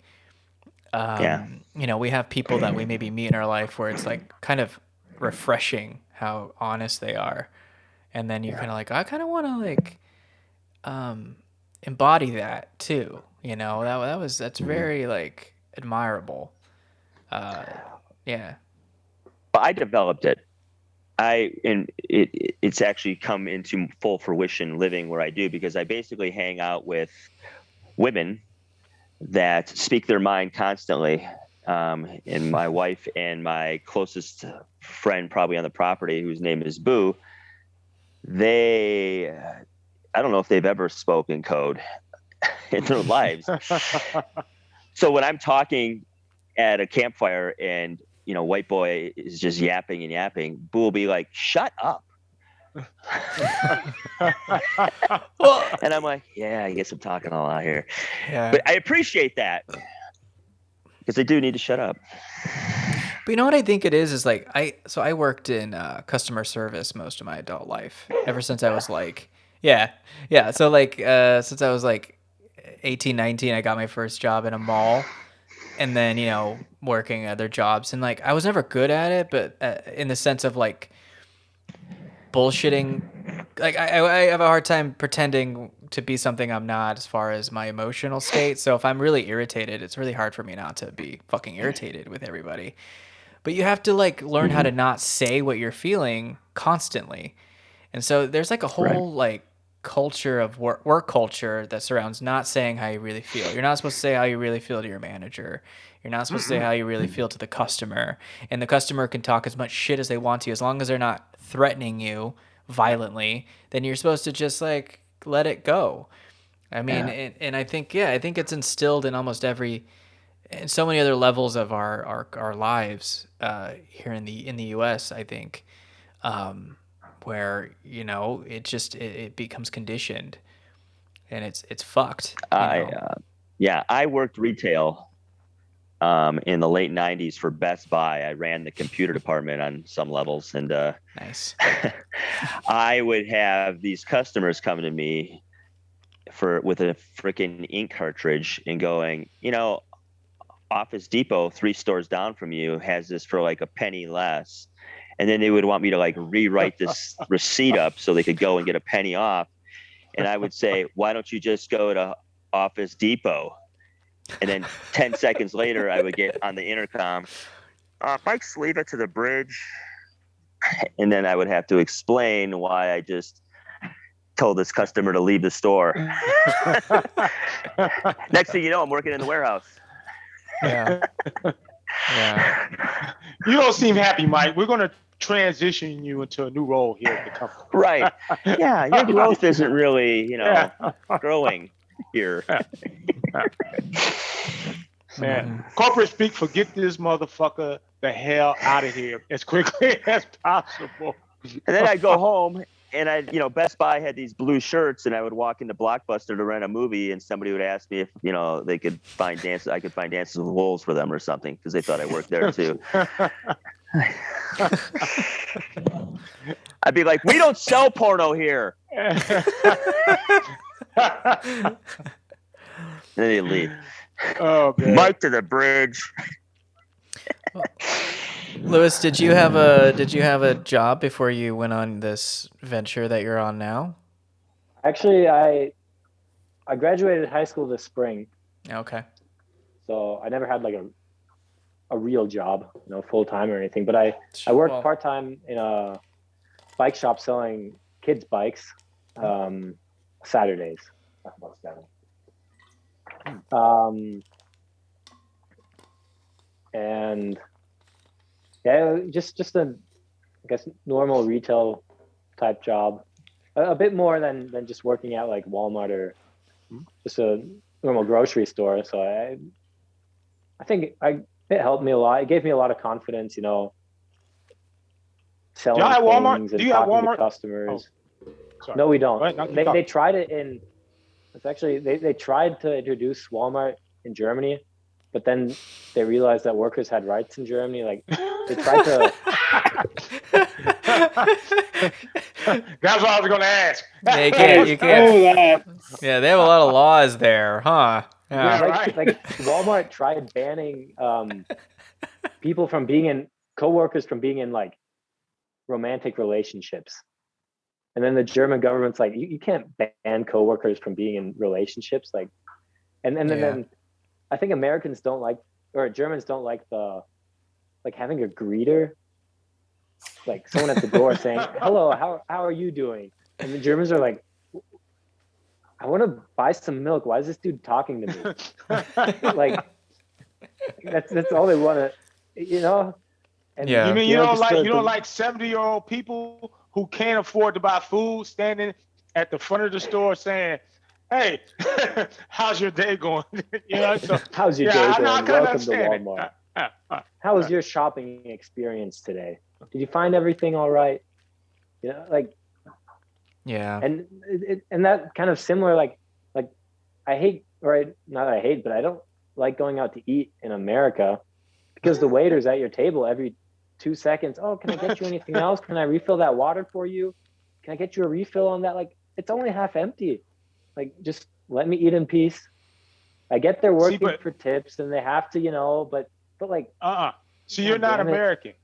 have people that we maybe meet in our life where it's kind of refreshing how honest they are, and then you're kind of I kind of want to embody that too. That's very admirable. But I developed it. It's actually come into full fruition living where I do, because I basically hang out with women that speak their mind constantly, and my wife and my closest friend probably on the property, whose name is Boo, I don't know if they've ever spoken code in their lives. So when I'm talking at a campfire and, white boy is just yapping and yapping, Boo will be like, shut up. Well, And I'm like, yeah, I guess I'm talking a lot here. yeah. But I appreciate that because they do need to shut up. But you know what I think it is like I worked in customer service most of my adult life, ever since I was like, yeah. So like since I was like 18, 19, I got my first job in a mall, and then working other jobs, and like I was never good at it, but in the sense of like bullshitting. Like I have a hard time pretending to be something I'm not as far as my emotional state. So if I'm really irritated, it's really hard for me not to be fucking irritated with everybody. But you have to like learn how to not say what you're feeling constantly. And so there's like a whole like culture of work culture that surrounds not saying how you really feel. You're not supposed to say how you really feel to your manager. You're not supposed to say how you really feel to the customer. And the customer can talk as much shit as they want to, as long as they're not threatening you violently, then you're supposed to just like let it go. I mean, and I think it's instilled in almost every, and so many other levels of our lives here in the U.S. I think, where it becomes conditioned, and it's fucked. I worked retail in the late 90s for Best Buy. I ran the computer department on some levels, and nice. I would have these customers come to me with a freaking ink cartridge and going, Office Depot 3 stores down from you has this for like a penny less. And then they would want me to like rewrite this receipt up so they could go and get a penny off. And I would say, why don't you just go to Office Depot? And then 10 seconds later, I would get on the intercom, Mike's leave it to the bridge. And then I would have to explain why I just told this customer to leave the store. Next thing you know, I'm working in the warehouse. Yeah. You don't seem happy, Mike. We're going to transition you into a new role here at the company. Right. Yeah, your growth isn't really, growing here. Man, corporate speak, forget this motherfucker the hell out of here as quickly as possible. And then I'd go home and Best Buy had these blue shirts, and I would walk into Blockbuster to rent a movie, and somebody would ask me if, they could find dances. I could find Dances with Wolves for them or something, because they thought I worked there too. I'd be like, we don't sell porno here. And then they'd leave. Oh, man. Mike to the bridge. Louis, did you have a job before you went on this venture that you're on now? Actually, I graduated high school this spring. Okay. So I never had like a real job, full time or anything. But I worked part time in a bike shop selling kids bikes, Saturdays. And yeah, just a, I guess, normal retail type job, a bit more than just working at like Walmart or just a normal grocery store. So I think it helped me a lot. It gave me a lot of confidence, selling Do you have Walmart? things and Do you have talking Walmart? to customers. Oh, no, we don't. Right, They tried it in. It's actually they tried to introduce Walmart in Germany, but then they realized that workers had rights in Germany. Like they tried to. That's what I was going to ask. Yeah, you can't. Yeah, they have a lot of laws there, huh? Yeah. Like Walmart tried banning people from being in coworkers from being in like romantic relationships. And then the German government's like, you can't ban coworkers from being in relationships. Like, and then I think Americans don't like, or Germans don't like having a greeter, like someone at the door saying, hello, how are you doing? And the Germans are like, I want to buy some milk. Why is this dude talking to me? Like, That's all they want to, you know. And Yeah. You mean you know, just you don't like 70-year-old people who can't afford to buy food standing at the front of the store saying, "Hey, how's your day going?" You know, so how's your yeah, day I know I going? kind of Welcome to understand it. Walmart. How was your shopping experience today? Did you find everything all right? You know, like, Yeah. and and that kind of similar, like I hate, or not that I hate, but I don't like going out to eat in America because the waiter's at your table every 2 seconds. Oh, can I get you anything else? Can I refill that water for you? Can I get you a refill on that? Like, it's only half empty. Like, just let me eat in peace. I get they're See, working but for tips and they have to, you know, but like, See, God you're not damn it. American.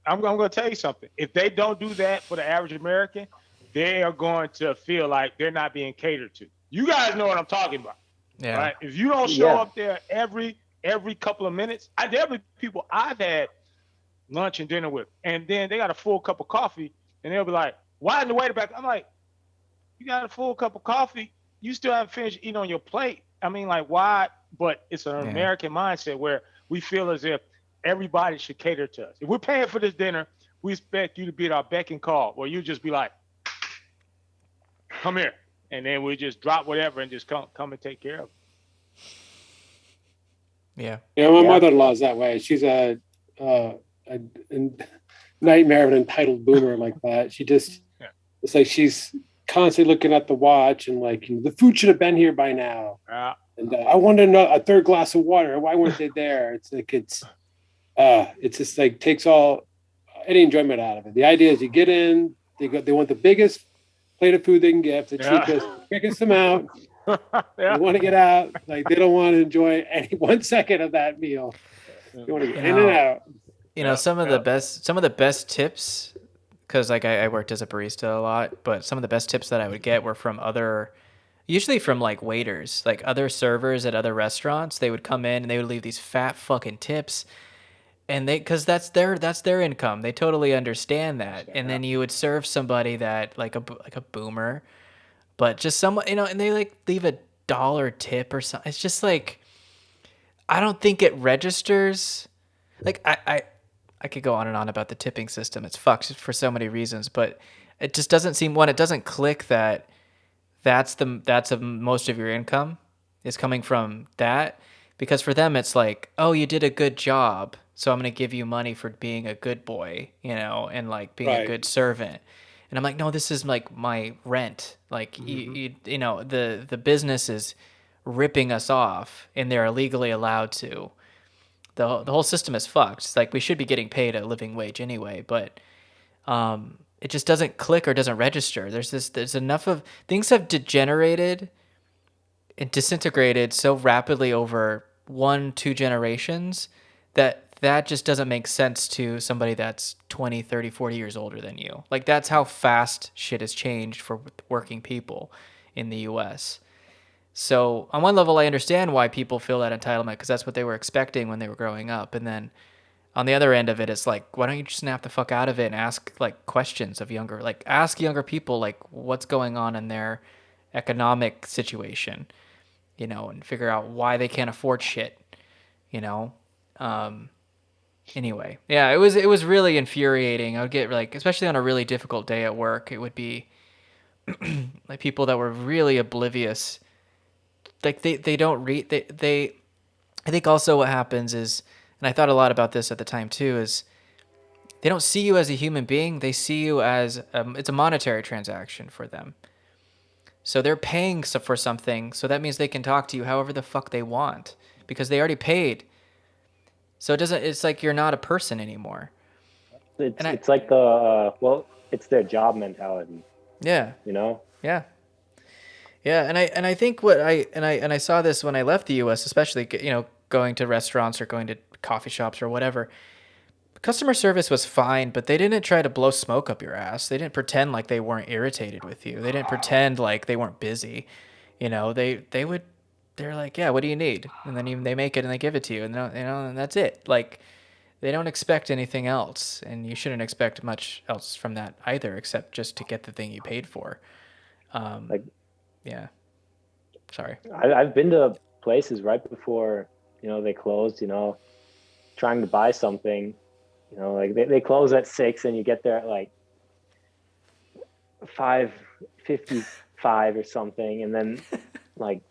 I'm going to tell you something. If they don't do that for the average American, they are going to feel like they're not being catered to. You guys know what I'm talking about, Yeah. right? If you don't show up there every couple of minutes, there be people I've had lunch and dinner with, and then they got a full cup of coffee, and they'll be like, "Why in the waiter back?" I'm like, "You got a full cup of coffee. You still haven't finished eating on your plate. I mean, like, why?" But it's an American mindset where we feel as if everybody should cater to us. If we're paying for this dinner, we expect you to be at our beck and call, where you just be like, "Come here," and then we just drop whatever and just come and take care of it. Yeah. Yeah, my mother-in-law's that way. She's a nightmare of an entitled boomer like that. She just, it's like she's constantly looking at the watch and like, the food should have been here by now. And I wanted a third glass of water. Why weren't they there? It's like it's just like takes all any enjoyment out of it. The idea is you get in, they want the biggest plate of food they can get, the cheapest, biggest amount. They want to get out, like they don't want to enjoy any 1 second of that meal. They want to get in and out. You know, some of the best tips, because like I worked as a barista a lot, but some of the best tips that I would get were from usually from like waiters, like other servers at other restaurants. They would come in and they would leave these fat fucking tips, and because that's their income. They totally understand that. And then you would serve somebody that like a boomer, but just someone, you know, and they like leave $1 tip or something. It's just like, I don't think it registers. Like I could go on and on about the tipping system. It's fucked for so many reasons, but it just doesn't seem, it doesn't click that that's most of your income is coming from that, because for them it's like, oh, you did a good job, so I'm going to give you money for being a good boy, you know, and like being a good servant. And I'm like, no, this is like my rent. Like you know, the business is ripping us off and they're illegally allowed to. The whole system is fucked. It's like we should be getting paid a living wage anyway, but it just doesn't click or doesn't register. There's enough of things have degenerated and disintegrated so rapidly over 1-2 generations that just doesn't make sense to somebody that's 20, 30, 40 years older than you. Like, that's how fast shit has changed for working people in the US. So on one level, I understand why people feel that entitlement, because that's what they were expecting when they were growing up. And then on the other end of it, it's like, why don't you just snap the fuck out of it and ask like questions of ask younger people like what's going on in their economic situation, you know, and figure out why they can't afford shit, you know. Anyway, yeah, it was really infuriating. I would get like, especially on a really difficult day at work, it would be like people that were really oblivious. Like they don't read they I think also what happens is, and I thought a lot about this at the time too, is they don't see you as a human being. They see you as it's a monetary transaction for them. So they're paying for something, so that means they can talk to you however the fuck they want because they already paid. So it's like you're not a person anymore. It's like it's their job mentality. Yeah. You know? Yeah. Yeah, and I think I saw this when I left the US, especially, you know, going to restaurants or going to coffee shops or whatever. Customer service was fine, but they didn't try to blow smoke up your ass. They didn't pretend like they weren't irritated with you. They didn't pretend like they weren't busy. You know, they're like, yeah, what do you need? And then they make it and they give it to you, and you know, and that's it. Like, they don't expect anything else, and you shouldn't expect much else from that either, except just to get the thing you paid for. Yeah. Sorry. I've been to places right before they closed, trying to buy something, like they close at 6 and you get there at like 5:55 or something. And then like,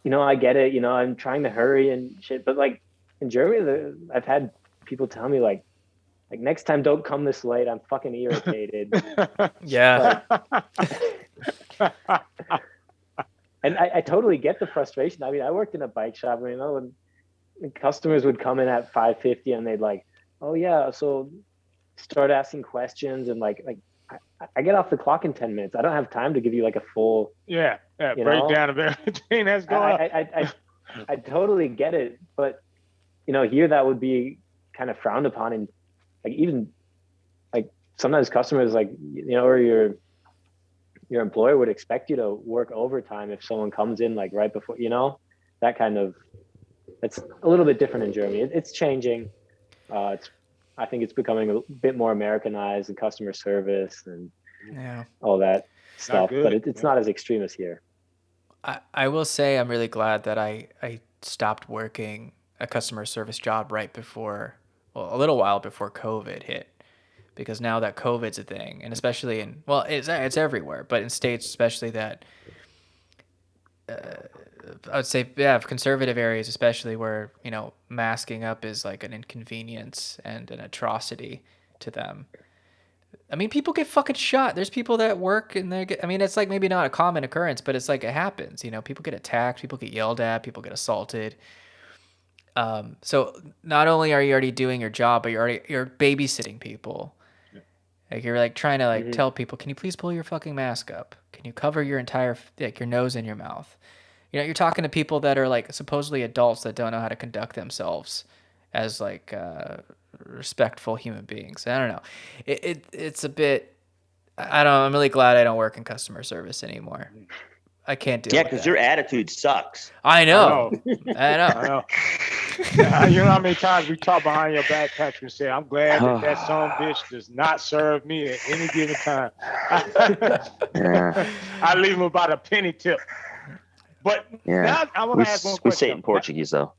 I get it, I'm trying to hurry and shit. But like in Germany, I've had people tell me like next time don't come this late. I'm fucking irritated. Yeah. And I totally get the frustration. I mean, I worked in a bike shop, when customers would come in at 5:50 and they'd like, oh yeah, so start asking questions and like I get off the clock in 10 minutes. I don't have time to give you like a full breakdown of everything that's going on. I totally get it, but here that would be kind of frowned upon, and like even like sometimes customers like or your employer would expect you to work overtime if someone comes in like right before, that kind of. It's a little bit different in Germany. It's changing. I think it's becoming a bit more Americanized and customer service and all that stuff, but it's not as extreme as here. I will say I'm really glad that I stopped working a customer service job right before, a little while before COVID hit, because now that COVID's a thing, and especially it's everywhere, but in states especially that I would say, conservative areas, especially where, masking up is like an inconvenience and an atrocity to them. I mean, people get fucking shot. There's people that work and it's like maybe not a common occurrence, but it's like it happens. People get attacked, people get yelled at, people get assaulted. So not only are you already doing your job, but you're babysitting people. Like you're like trying to like tell people, can you please pull your fucking mask up? Can you cover your entire your nose and your mouth? You're talking to people that are like supposedly adults that don't know how to conduct themselves as like respectful human beings. I don't know. It's a bit. I'm really glad I don't work in customer service anymore. I can't do. Yeah, because your attitude sucks. I know. I know. You know how many times we talk behind your back, Patrick, and say, "I'm glad that son of a bitch does not serve me at any given time." I leave him about a penny tip. But now I want to ask one question. We say it in Portuguese, though.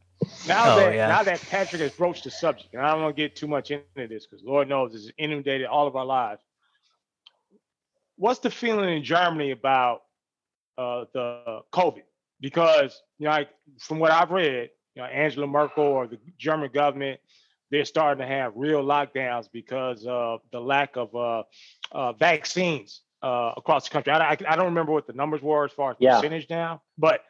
Now that Patrick has broached the subject, and I don't want to get too much into this because Lord knows this has inundated all of our lives. What's the feeling in Germany about the COVID? Because from what I've read, Angela Merkel or the German government, they're starting to have real lockdowns because of the lack of vaccines across the country. I don't remember what the numbers were as far as percentage now, but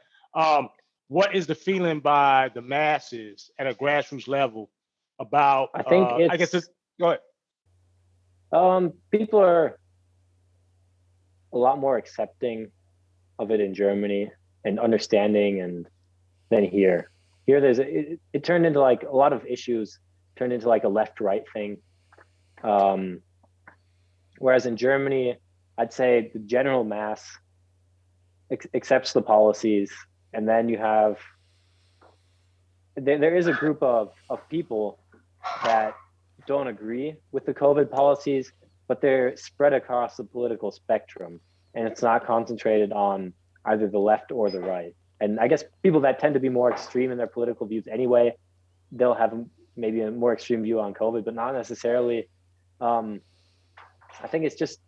what is the feeling by the masses at a grassroots level about? I think go ahead. People are a lot more accepting of it in Germany and understanding, and than here. Here, it turned into like a lot of issues turned into like a left-right thing. Whereas in Germany, I'd say the general mass accepts the policies, and then you have there is a group of people that don't agree with the COVID policies, but they're spread across the political spectrum, and it's not concentrated on either the left or the right. And I guess people that tend to be more extreme in their political views anyway, they'll have maybe a more extreme view on COVID, but not necessarily. I think it's just,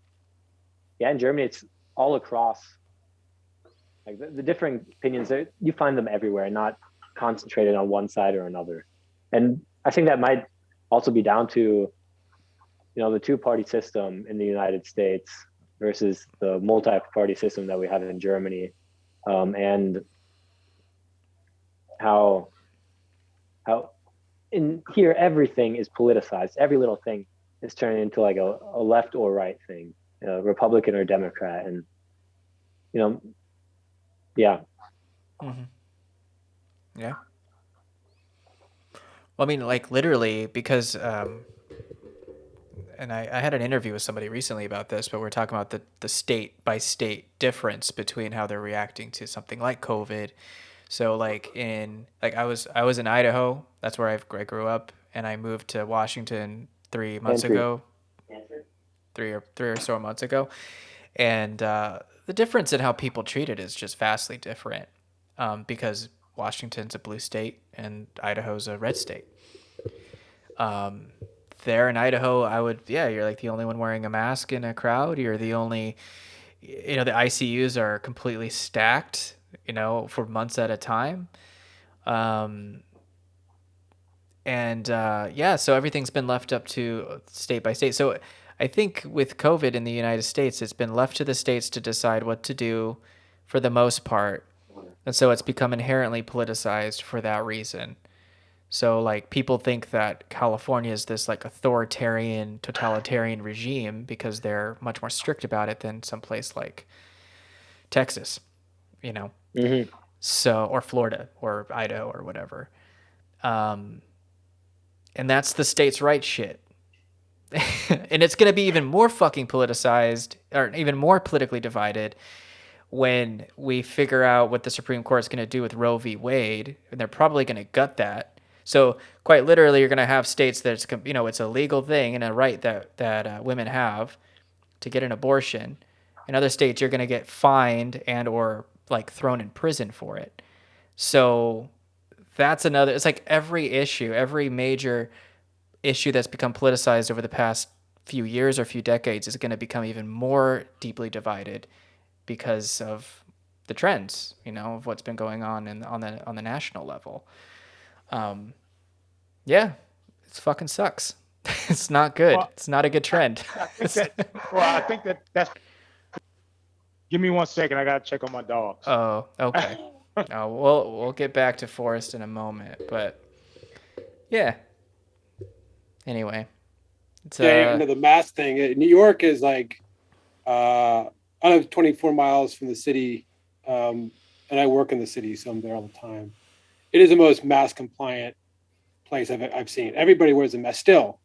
in Germany, it's all across. Like the differing opinions, you find them everywhere, not concentrated on one side or another. And I think that might also be down to, the two-party system in the United States versus the multi-party system that we have in Germany, and how in here everything is politicized. Every little thing is turning into like a left or right thing, Republican or Democrat, and Mm-hmm. Yeah. Well, I mean, like literally, because and I had an interview with somebody recently about this, but we're talking about the state by state difference between how they're reacting to something like COVID. So like I was in Idaho, that's where I grew up, and I moved to Washington 3 months ago, three or so months ago, and the difference in how people treat it is just vastly different, because Washington's a blue state and Idaho's a red state. There in Idaho, you're like the only one wearing a mask in a crowd. You're the only, the ICUs are completely stacked, for months at a time. So everything's been left up to state by state. So I think with COVID in the United States, it's been left to the states to decide what to do for the most part. And so it's become inherently politicized for that reason. So like people think that California is this like authoritarian, totalitarian regime because they're much more strict about it than someplace like Texas, Mm-hmm. So, or Florida or Idaho or whatever. And that's the states' right shit. And it's going to be even more fucking politicized or even more politically divided when we figure out what the Supreme Court is going to do with Roe v. Wade. And they're probably going to gut that. So quite literally, you're going to have states that it's a legal thing and a right that women have to get an abortion. In other states, you're going to get fined and or like thrown in prison for it. So that's another. It's like every major issue that's become politicized over the past few years or few decades is going to become even more deeply divided because of the trends, of what's been going on on the national level. Yeah, it fucking sucks. It's not good. Well, it's not a good trend. I think that's. Give me 1 second. I gotta check on my dogs. Oh, okay. We'll get back to Forrest in a moment, but yeah. Anyway, it's the mask thing. New York is like, I live 24 miles from the city, and I work in the city, so I'm there all the time. It is the most mask compliant place I've seen. Everybody wears a mask. Still,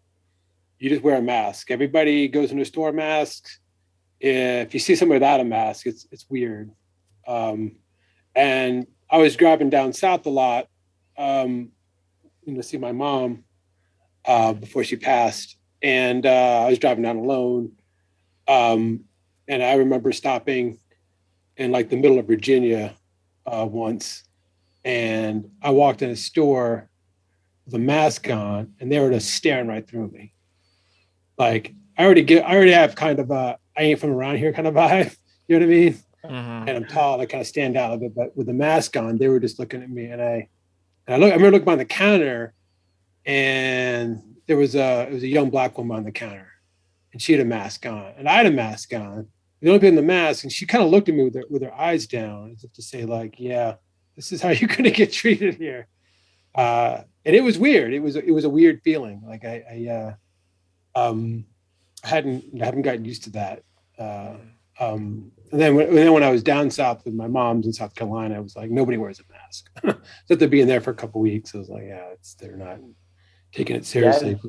you just wear a mask. Everybody goes into a store masks. If you see someone without a mask, it's weird. And I was driving down south a lot, to see my mom before she passed, and I was driving down alone. And I remember stopping in like the middle of Virginia once, and I walked in a store with a mask on, and they were just staring right through me. Like I already have kind of a I ain't from around here kind of vibe. You know what I mean? Mm-hmm. And I'm tall, I kind of stand out a bit, but with the mask on, they were just looking at me, and I remember looking behind the counter, and it was a young Black woman on the counter, and she had a mask on, and I had a mask on. The only thing in the mask, and she kind of looked at me with her eyes down, as if to say, like, "Yeah, this is how you're going to get treated here." And it was weird. It was a weird feeling. Like I hadn't gotten used to that. And then when I was down south with my mom's in South Carolina, I was like, nobody wears a mask. So after being there for a couple of weeks, I was like, yeah, they're not taking it seriously.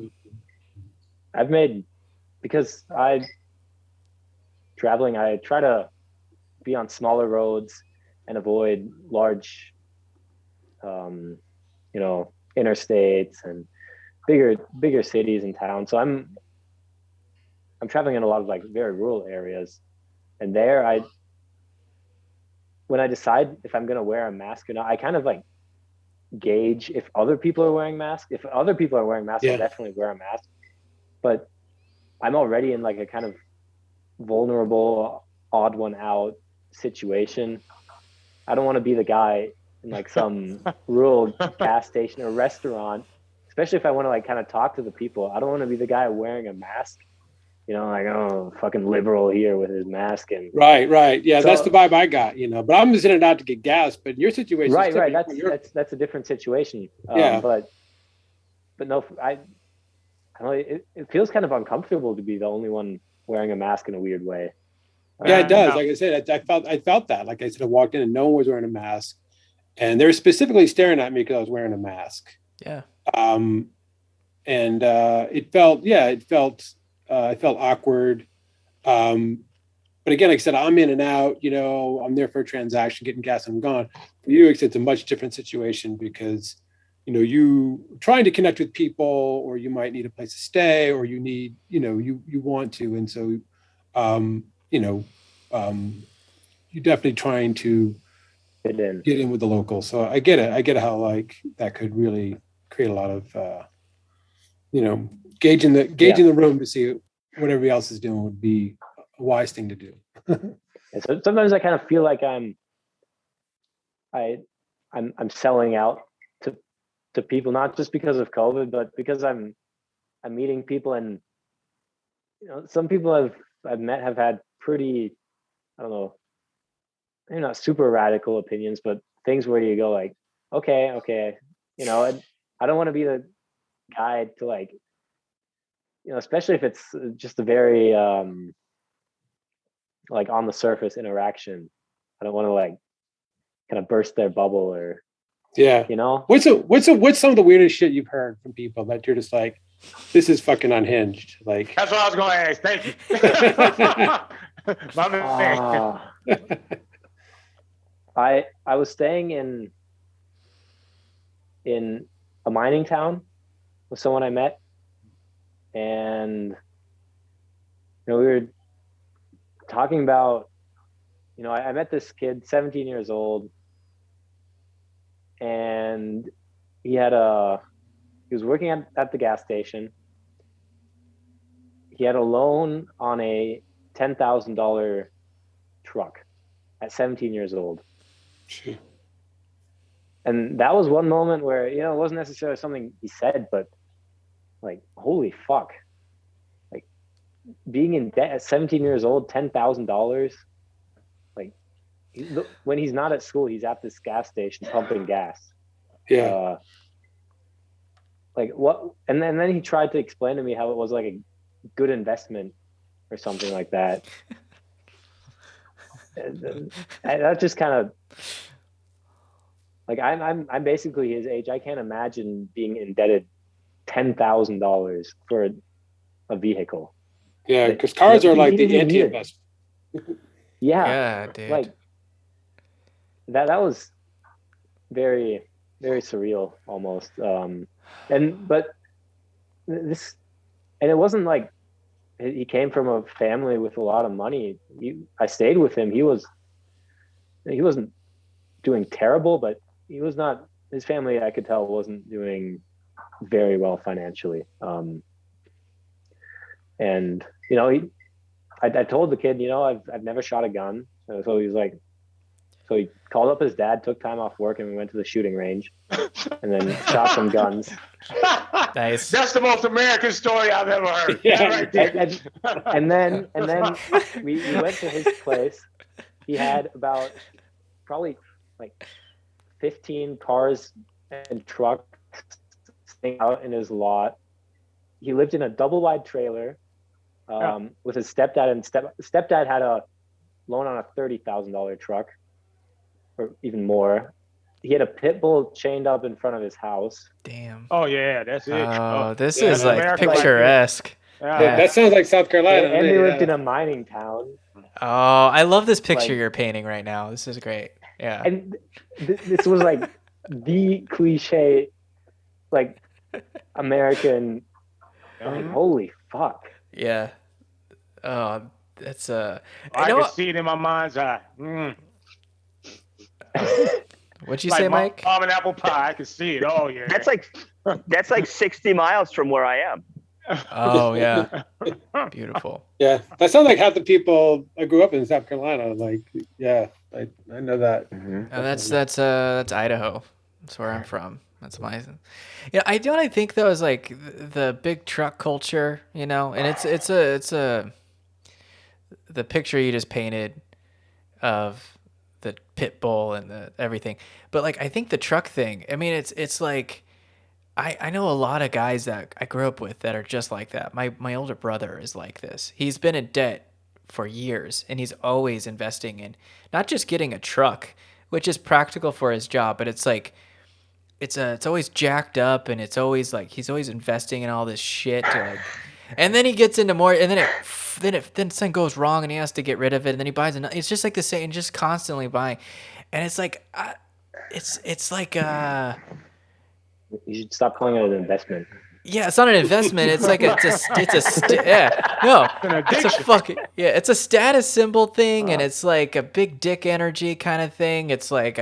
Yeah, because I try to be on smaller roads and avoid large, interstates and bigger cities and towns. So I'm traveling in a lot of like very rural areas, and there when I decide if I'm gonna wear a mask or not, I kind of like gauge if other people are wearing masks. If other people are wearing masks, I'll definitely wear a mask. But I'm already in like a kind of vulnerable, odd one out situation. I don't want to be the guy in like some rural gas station or restaurant, especially if I want to like kind of talk to the people. I don't want to be the guy wearing a mask, like, oh, fucking liberal here with his mask. And right. Yeah, so, that's the vibe I got, but I'm just in and out to get gas. But your situation, right. That's a different situation. Yeah. But no, I don't know. It feels kind of uncomfortable to be the only one wearing a mask in a weird way. Yeah, it does. Like I said, I felt that. Like I said, I walked in and no one was wearing a mask, and they were specifically staring at me because I was wearing a mask. Yeah. And it felt awkward. But again, like I said, I'm in and out. I'm there for a transaction, getting gas, and I'm gone. For you, it's a much different situation because you trying to connect with people, or you might need a place to stay, or you need, you want to. And so, you're definitely trying to fit in. Get in with the locals. So I get it. I get how like that could really create a lot of gauging the room to see what everybody else is doing would be a wise thing to do. And so sometimes I kind of feel like I'm selling out to people, not just because of COVID, but because I'm meeting people, and some people I've met have had pretty, I don't know, they're not super radical opinions, but things where you go like, okay, and I don't want to be the guy to like, especially if it's just a very like on the surface interaction. I don't want to like kind of burst their bubble or What's some of the weirdest shit you've heard from people that you're just like, this is fucking unhinged? Like that's what I was going to ask. Thank you. My man. I was staying in a mining town with someone I met, and we were talking about, I met this kid, 17 years old, and he was working at the gas station. He had a loan on a $10,000 truck at 17 years old. And that was one moment where, it wasn't necessarily something he said, but like, holy fuck. Like being in debt at 17 years old, $10,000. Like when he's not at school, he's at this gas station pumping gas. Yeah. Like what? And then he tried to explain to me how it was like a good investment or something like that. And that just kind of like I'm basically his age. I can't imagine being indebted $10,000 for a vehicle. Yeah, because cars are like the anti-investment. Yeah, dude. Like that was very, very surreal almost. But it wasn't like he came from a family with a lot of money. I stayed with him. He wasn't doing terrible, but he was not. His family, I could tell, wasn't doing very well financially. And I told the kid, I've never shot a gun. So he's like, so he called up his dad, took time off work, and we went to the shooting range, and then shot some guns. Nice. That's the most American story I've ever heard. Yeah, right there. And then we went to his place. He had about probably like 15 cars and trucks sitting out in his lot. He lived in a double wide trailer with his stepdad, and stepdad had a loan on a $30,000 truck, or even more. He had a pit bull chained up in front of his house. Damn. Oh yeah, that's it. Oh, this is like America picturesque. Yeah. That sounds like South Carolina. And he lived in a mining town. Oh, I love this picture Like- you're painting right now. This is great. Yeah. And this was like the cliche, like American, like, holy fuck. Yeah. Oh, that's I can see it in my mind's eye. What'd you Like say, Mike? mom and apple pie. I can see it. Oh yeah. That's like 60 miles from where I am. Oh yeah. Beautiful. Yeah, that sounds like half the people I grew up in South Carolina. Like, yeah, I know that. Oh, that's Idaho. That's where I'm from. That's my. Yeah, I think though is like the big truck culture, and it's a the picture you just painted of the pit bull and the everything, but like I think the truck thing. I mean, it's like I know a lot of guys that I grew up with that are just like that. My older brother is like this. He's been in debt for years, and he's always investing in not just getting a truck, which is practical for his job, but it's like it's always jacked up, and it's always like he's always investing in all this shit to like, and then he gets into more, and then something goes wrong, and he has to get rid of it, and then he buys another. It's just like the same, just constantly buying, and it's like it's like You should stop calling it an investment. Yeah, it's not an investment. It's like it's a fucking it's a status symbol thing, and it's like a big dick energy kind of thing. It's like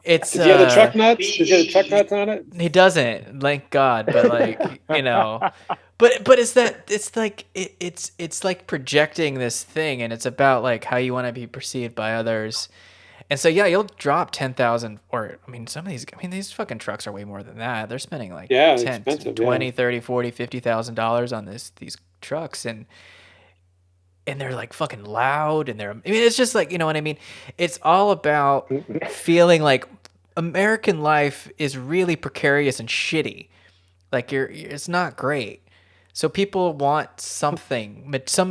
it's. Does he have the truck nuts? Does he have the truck nuts on it? He doesn't, thank God. But like but it's like projecting this thing, and it's about like how you want to be perceived by others. And so, yeah, you'll drop 10,000 or, I mean, these fucking trucks are way more than that. They're spending like 10, 20, 30, 40, $50,000 on these trucks. And they're like fucking loud. And it's just like, you know what I mean? It's all about feeling like American life is really precarious and shitty. Like it's not great. So people want some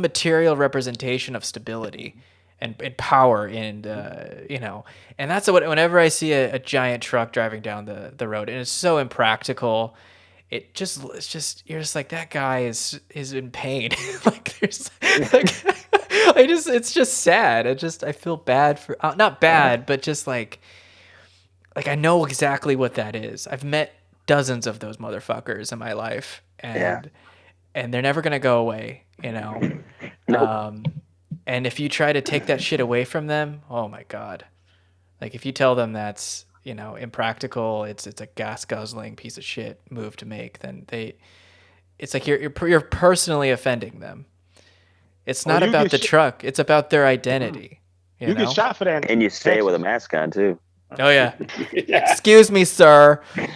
material representation of stability. And power and and that's what whenever I see a giant truck driving down the road and it's so impractical, it's just you're just like that guy is in pain. Like there's like it's just sad. I feel bad for not bad but just like I know exactly what that is. I've met dozens of those motherfuckers in my life and they're never gonna go away. Nope. And if you try to take that shit away from them, oh my God. Like if you tell them that's, impractical, it's a gas guzzling piece of shit move to make, then it's like you're personally offending them. It's not about the truck, it's about their identity. You get shot for that. And you stay with a mask on too. Oh yeah. Excuse me, sir. You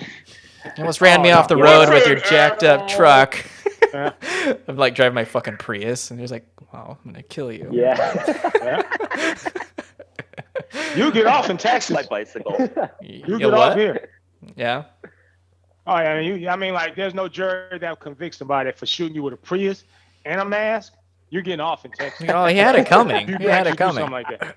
almost ran me off the road with your jacked up truck. I'm like driving my fucking Prius, and he's like, "Wow, I'm gonna kill you." Yeah. You get off in Texas. My bicycle. You get off here. Yeah. Oh yeah, I mean, like, there's no jury that will convict somebody for shooting you with a Prius and a mask. You're getting off in Texas. Oh, he had it coming. He had it coming. Something like that.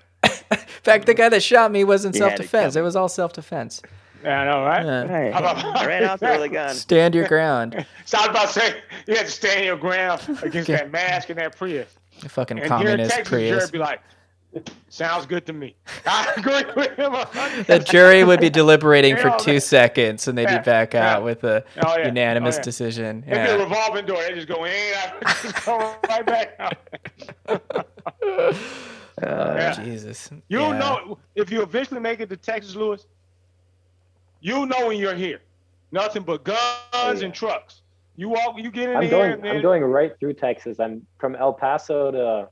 In fact, the guy that shot me was in self-defense. It was all self-defense. Yeah, I know, right? Yeah. I ran out there with a gun. Stand your ground. So I was about to say, you had to stand your ground against that mask and that Prius. The fucking and communist here in Texas, Prius. The jury be like, sounds good to me. I agree with him. The jury would be deliberating for 2 seconds, and they'd be back out with a unanimous decision. It'd be a revolving door. They just go in, just go right back out. Jesus. You know, if you eventually make it to Texas, Louis, you know when you're here. Nothing but guns and trucks. You get in there. I'm going right through Texas. I'm from El Paso to.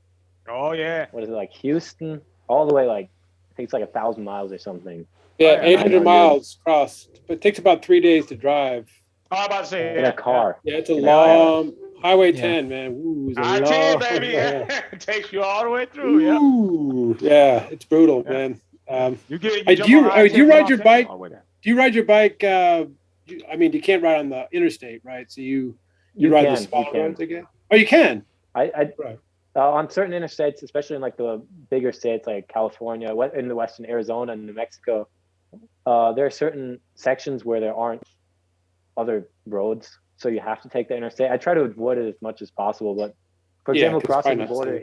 Oh yeah. What is it, like Houston? All the way, like I think it's like 1,000 miles or something. Yeah, 800 miles across. But it takes about 3 days to drive. Oh, I'm about to say in a car. Yeah, it's a long Highway 10, man. Ooh, it's a I-10, baby. It takes you all the way through. Ooh, yeah, it's brutal, man. Do you ride your bike? Do you ride your bike? I mean, you can't ride on the interstate, right? So you ride the smaller ones again? Oh, you can? Right. On certain interstates, especially in like the bigger states like California, in the western Arizona and New Mexico, there are certain sections where there aren't other roads, so you have to take the interstate. I try to avoid it as much as possible, but for example, crossing the border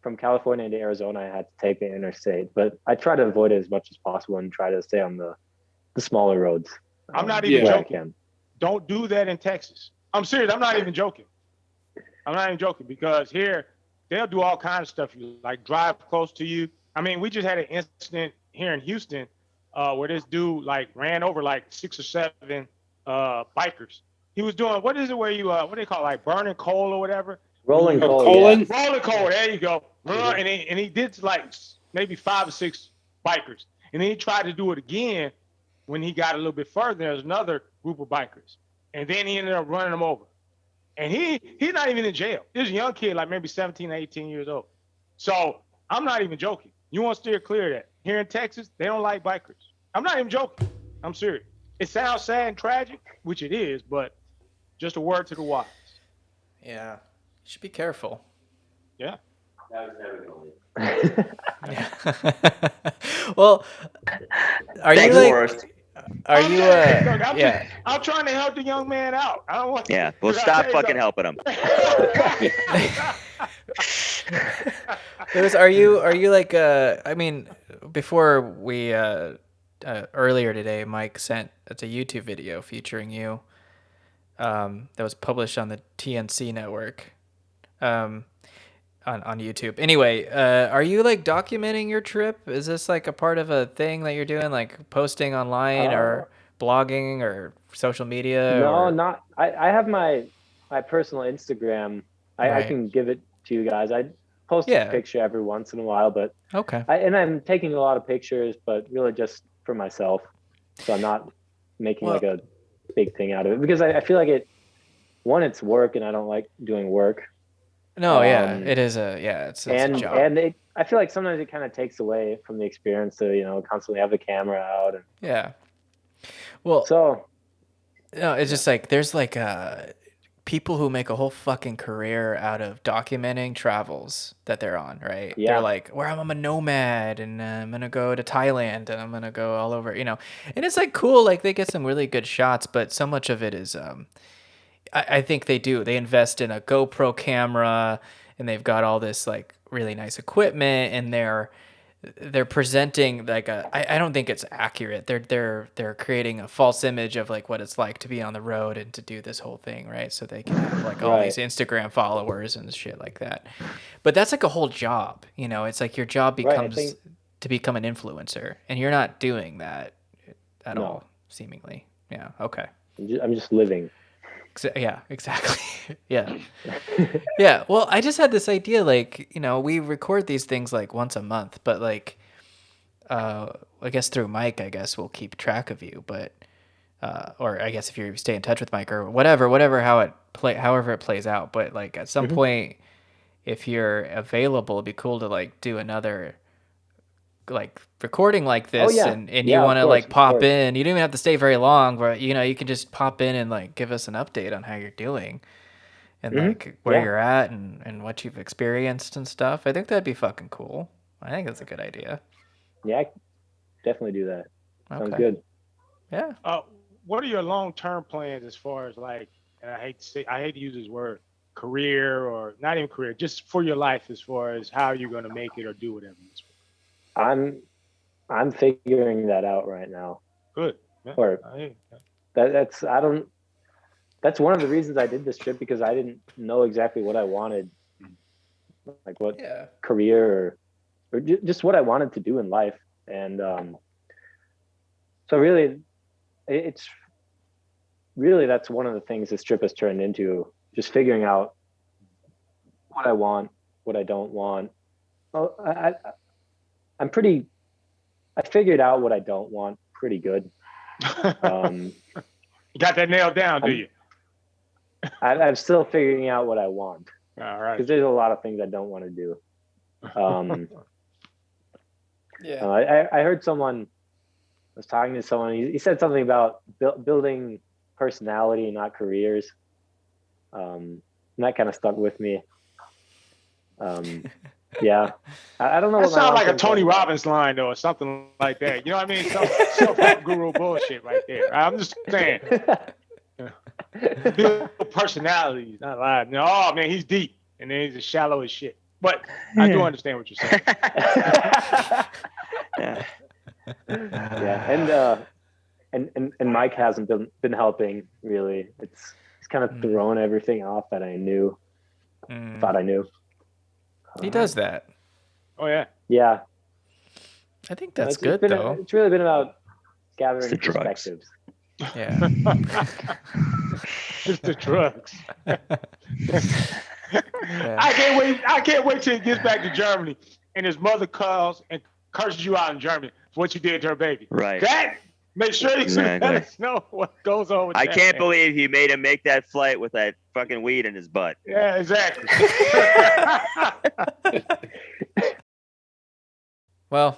from California into Arizona, I had to take the interstate, but I try to avoid it as much as possible and try to stay on the smaller roads. I'm not even joking. Don't do that in Texas. I'm serious. I'm not even joking. Because here they'll do all kinds of stuff. You like drive close to you. I mean, we just had an incident here in Houston where this dude like ran over like 6 or 7 bikers. He was doing, what is it where you what do they call it, like burning coal or whatever? Rolling coal. Rolling coal. There you go. And he did like maybe 5 or 6 bikers. And then he tried to do it again when he got a little bit further. There's another group of bikers. And then he ended up running them over. And he's not even in jail. He's a young kid, like maybe 17 or 18 years old. So I'm not even joking. You want to steer clear of that. Here in Texas, they don't like bikers. I'm not even joking. I'm serious. It sounds sad and tragic, which it is, but just a word to the wise. Yeah. You should be careful. Yeah. Well, are Thanks, you like... Forrest. Are you I'm trying to help the young man out. I don't want to. Yeah, well, stop fucking helping him. Are you like I mean, before we earlier today Mike sent a YouTube video featuring you. that was published on the TNC network. On YouTube. Anyway, are you like documenting your trip? Is this like a part of a thing that you're doing, like posting online or blogging or social media? No, or... not. I have my personal Instagram. I can give it to you guys. I post a picture every once in a while, but okay. I'm taking a lot of pictures, but really just for myself. So I'm not making like a big thing out of it because I feel like it's work and I don't like doing work. No, it is it's a job. And I feel like sometimes it kind of takes away from the experience to, constantly have the camera out. And, well, so no, it's just like, there's like, people who make a whole fucking career out of documenting travels that they're on, right? Yeah. They're like, I'm a nomad and I'm going to go to Thailand and I'm going to go all over, and it's like cool. Like they get some really good shots, but so much of it is, I think they invest in a GoPro camera and they've got all this like really nice equipment and they're presenting like I don't think it's accurate. They're creating a false image of like what it's like to be on the road and to do this whole thing, right? So they can have like all these Instagram followers and shit like that. But that's like a whole job, It's like your job becomes to become an influencer, and you're not doing that at all, seemingly. Yeah. Okay. I'm just living. Yeah, exactly. Yeah. Yeah. Well, I just had this idea, like, we record these things like once a month, but like, I guess through Mike, I guess we'll keep track of you, but, or I guess if you stay in touch with Mike or whatever, however it plays out. But like at some point, if you're available, it'd be cool to like do another like recording like this and you want to like pop in. You don't even have to stay very long, but you can just pop in and like give us an update on how you're doing and like where you're at and what you've experienced and stuff. I think that'd be fucking cool. I think that's a good idea. Yeah, I definitely do that. Sounds Okay. good. Yeah. What are your long-term plans as far as like, and I hate to use this word, career, or not even career, just for your life, as far as how you're going to make it or do whatever you want? I'm figuring that out right now. Good. Yeah. Or that's one of the reasons I did this trip, because I didn't know exactly what I wanted, like what career or just what I wanted to do in life. And so really, that's one of the things this trip has turned into, just figuring out what I want, what I don't want. Oh, I figured out what I don't want pretty good. You got that nailed down, do you? I'm still figuring out what I want. All right. Because there's a lot of things I don't want to do. I heard someone, I was talking to someone, he said something about building personality, not careers. And that kind of stuck with me. Yeah, I don't know. That sounds like a Tony Robbins line, though, or something like that. You know what I mean? Some self-help guru bullshit right there. I'm just saying. Build personality, not lying. No, oh man, he's deep, and then he's as shallow as shit. But I do understand what you're saying. Yeah, and Mike hasn't been helping really. He's kind of thrown everything off that I knew, thought I knew. He does that. Oh yeah. Yeah. I think that's good though. It's really been about gathering perspectives. Yeah. It's the drugs. I can't wait till he gets back to Germany and his mother calls and curses you out in Germany for what you did to her baby. Right. Make sure you let us know what goes on with I that. Can't believe you made him make that flight with that fucking weed in his butt. Yeah, exactly. Well,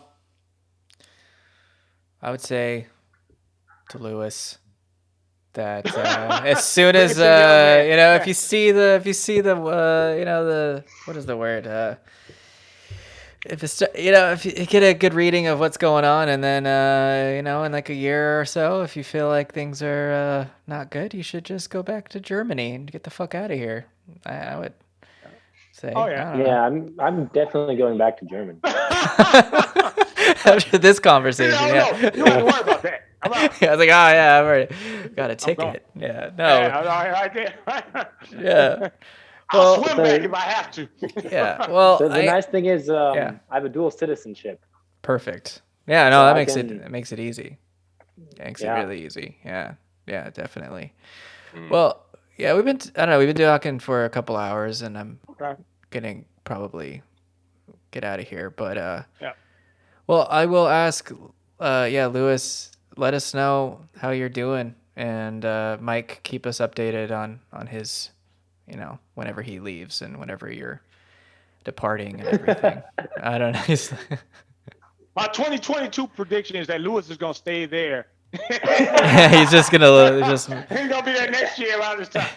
I would say to Louis that as soon as if you see the what is the word, if you get a good reading of what's going on, and then in like a year or so, if you feel like things are not good, you should just go back to Germany and get the fuck out of here. I would say. Oh yeah. Yeah, I'm definitely going back to Germany. After this conversation, You don't have to worry about that. I'm out. Yeah, I was like, oh yeah, I've already got a ticket. Yeah, no, Yeah, right there. yeah. I'll Well, swim back if I have to. yeah. Well, The nice thing is, yeah. I have a dual citizenship. Perfect. Yeah, no, So that I makes can- it makes it easy. It makes it Yeah. really easy. Yeah, yeah, definitely. Well, yeah, we've been talking for a couple hours, and I'm getting probably get out of here. But Yeah. well, I will ask. Yeah, Louis, let us know how you're doing, and Mike, keep us updated on his, whenever he leaves and whenever you're departing and everything. I don't know. My 2022 prediction is that Lewis is gonna stay there. He's just gonna He's gonna be there next year around this time.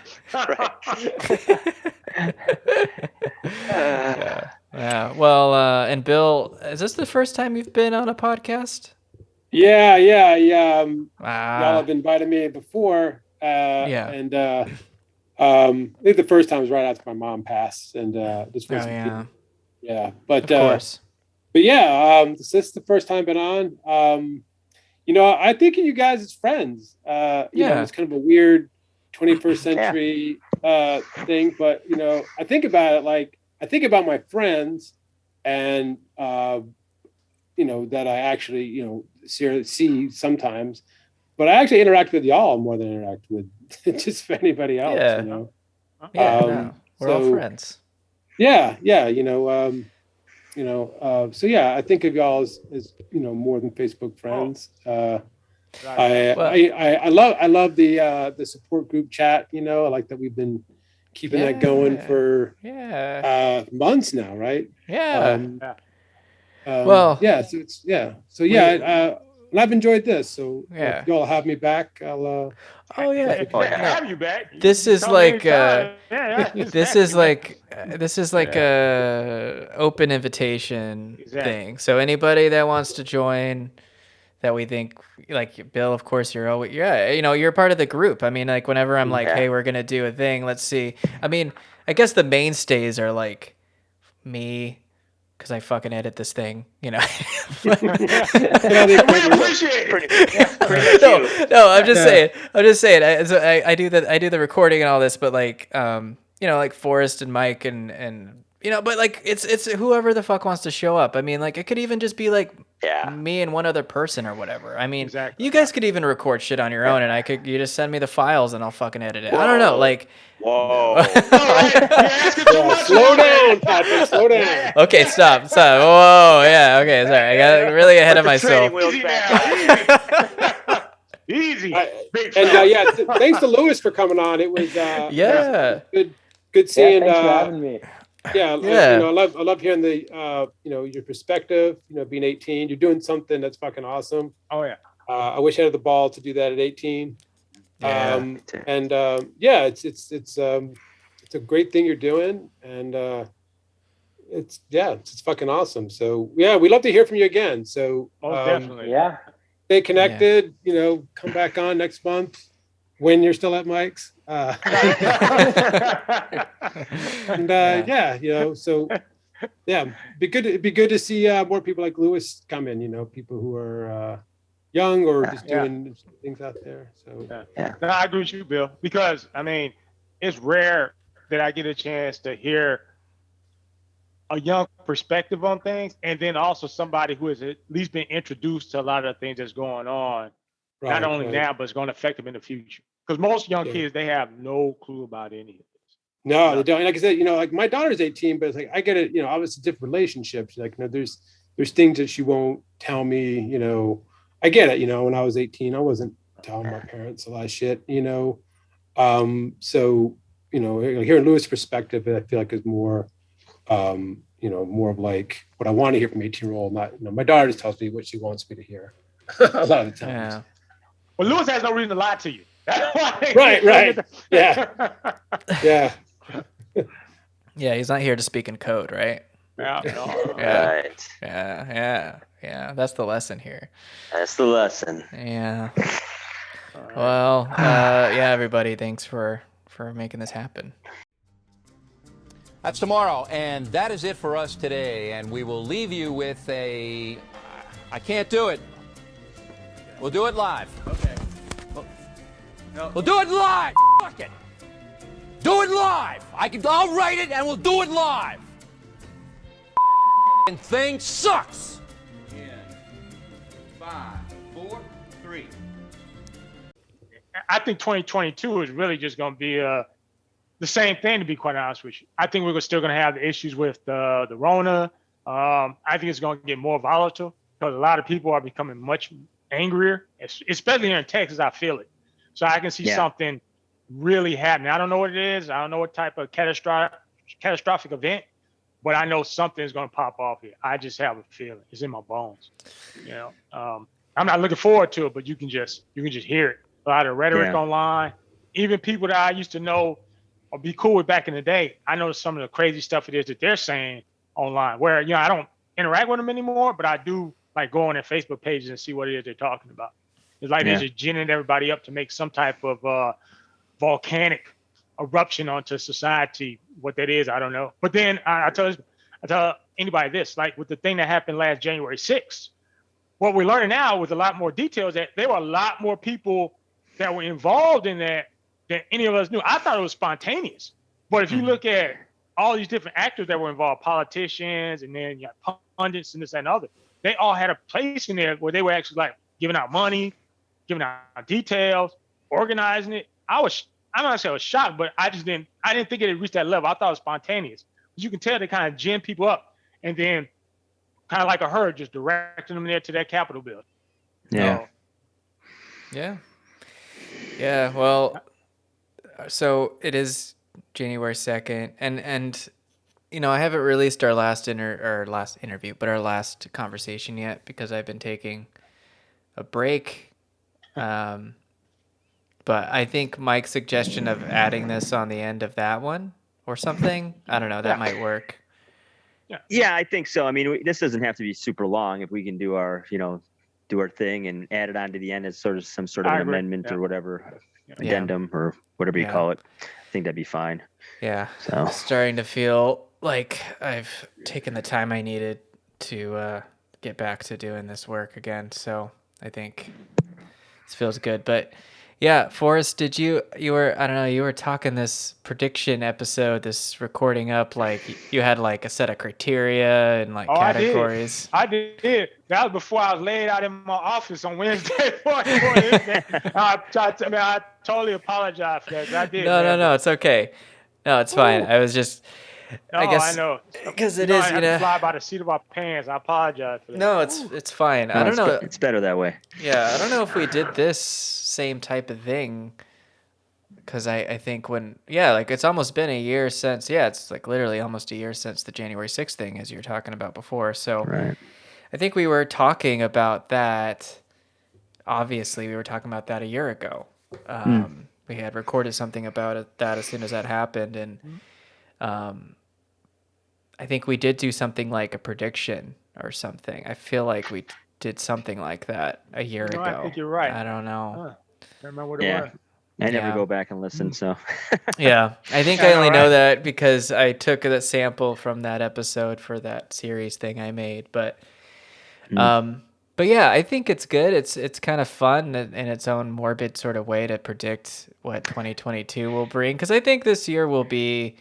Yeah. Yeah. Well, and Bill, is this the first time you've been on a podcast? Yeah. Y'all Ah, have invited me before. Yeah. And I think the first time was right after my mom passed, and this was yeah. But Of course. but yeah, this is the first time I've been on. I think of you guys as friends. It's kind of a weird 21st century thing, but I think about it like I think about my friends, and that I actually see sometimes, but I actually interact with y'all more than I interact with just anybody else. Yeah. Yeah. No, we're all friends. Yeah. So yeah, I think of y'all as more than Facebook friends. I love the support group chat. I like that we've been keeping that going for months now, right? Yeah. Well, yeah. And I've enjoyed this. So if y'all have me back, I'll. Oh yeah. Have you back? This is like this is like Yeah. a open invitation thing. So anybody that wants to join, that we think, like Bill, of course you're always you're part of the group. I mean, like whenever I'm like, hey, we're gonna do a thing, let's see. I mean, I guess the mainstays are like me, because I fucking edit this thing, We appreciate it. No, I'm just saying. I do the recording and all this, but like like Forrest and Mike and but like it's whoever the fuck wants to show up. I mean, like it could even just be like me and one other person or whatever. I mean, you guys could even record shit on your own, and you just send me the files and I'll fucking edit it. I don't know, like. Whoa. Slow down, Patrick. Slow down. Okay, stop. Whoa, yeah, okay, sorry. I got really ahead of myself. Easy. And thanks to Louis for coming on. It was good seeing. Thanks for having me. I love hearing the your perspective. Being 18, you're doing something that's fucking awesome. Oh yeah. I wish I had the ball to do that at 18. It's a great thing you're doing, and it's fucking awesome. So we'd love to hear from you again. So definitely. Stay connected. Come back on next month when you're still at Mike's. Be good to see more people like Louis come in. People who are young or just doing things out there. So No, I agree with you, Bill, because I mean, it's rare that I get a chance to hear a young perspective on things, and then also somebody who has at least been introduced to a lot of the things that's going on, not only now, but it's going to affect them in the future. Because most young kids, they have no clue about any of this. No, they don't. Like I said, like my daughter's 18, but it's like I get it. Obviously different relationships. Like there's things that she won't tell me. I get it. When I was 18, I wasn't telling my parents a lot of shit. So hearing Louis' perspective, I feel like is more, more of like what I want to hear from 18-year-old. Not, my daughter just tells me what she wants me to hear a lot of the times. Yeah. Well, Louis has no reason to lie to you. Right. Yeah. Yeah, he's not here to speak in code, right? Yeah. Right. Yeah. That's the lesson here. That's the lesson. Yeah. Well, everybody, thanks for making this happen. That's tomorrow, and that is it for us today. And we will leave you with I can't do it. We'll do it live. Okay. We'll do it live. Fuck it. Do it live. I'll write it and we'll do it live. And thing sucks. In 5, 4, 3. I think 2022 is really just going to be the same thing, to be quite honest with you. I think we're still going to have the issues with the Rona. I think it's going to get more volatile because a lot of people are becoming much angrier, especially here in Texas. I feel it. So I can see something really happening. I don't know what it is. I don't know what type of catastrophic event, but I know something is going to pop off here. I just have a feeling. It's in my bones. I'm not looking forward to it, but you can just hear it. A lot of rhetoric online. Even people that I used to know or be cool with back in the day, I know some of the crazy stuff it is that they're saying online. Where I don't interact with them anymore, but I do like go on their Facebook pages and see what it is they're talking about. It's like they're just ginning everybody up to make some type of volcanic eruption onto society. What that is, I don't know. But then I tell anybody this, like with the thing that happened last January 6th, what we're learning now with a lot more details that there were a lot more people that were involved in that than any of us knew. I thought it was spontaneous. But if you look at all these different actors that were involved, politicians, and then you got pundits and this and other, they all had a place in there where they were actually like giving out money, giving out details, organizing it. I'm not gonna say I was shocked, but I didn't think it had reached that level. I thought it was spontaneous. You can tell they kind of gin people up and then kind of like a herd, just directing them there to that Capitol building. Yeah. Yeah. Yeah. Well, so it is January 2nd, and I haven't released our last interview, but our last conversation yet because I've been taking a break. But I think Mike's suggestion of adding this on the end of that one or something, I don't know, that might work. Yeah, I think so. I mean, this doesn't have to be super long. If we can do our thing and add it on to the end as sort of some sort of an amendment or whatever, addendum or whatever you call it, I think that'd be fine. Yeah. So I'm starting to feel like I've taken the time I needed to get back to doing this work again. So I think this feels good. But yeah, Forrest, you were talking this prediction episode, this recording up, like you had like a set of criteria and like categories. I did. That was before I was laid out in my office on Wednesday. I totally apologize for that. I did. No, it's okay. No, it's fine. I was just, I guess, I know. because I had to fly by the seat of my pants. I apologize for that. No, it's fine. No, I don't know. It's better that way. Yeah, I don't know if we did this same type of thing, because I think it's almost been a year since. Yeah, it's like literally almost a year since the January 6th thing, as you were talking about before. So right. I think we were talking about that. Obviously, we were talking about that a year ago. We had recorded something about that as soon as that happened, and I think we did do something like a prediction or something. I feel like we did something like that a year ago. I think you're right. I don't know. I remember what it was. I never go back and listen, so. Yeah, I think I only know that because I took a sample from that episode for that series thing I made. But yeah, I think it's good. It's kind of fun in its own morbid sort of way to predict what 2022 will bring. Because I think this year will be.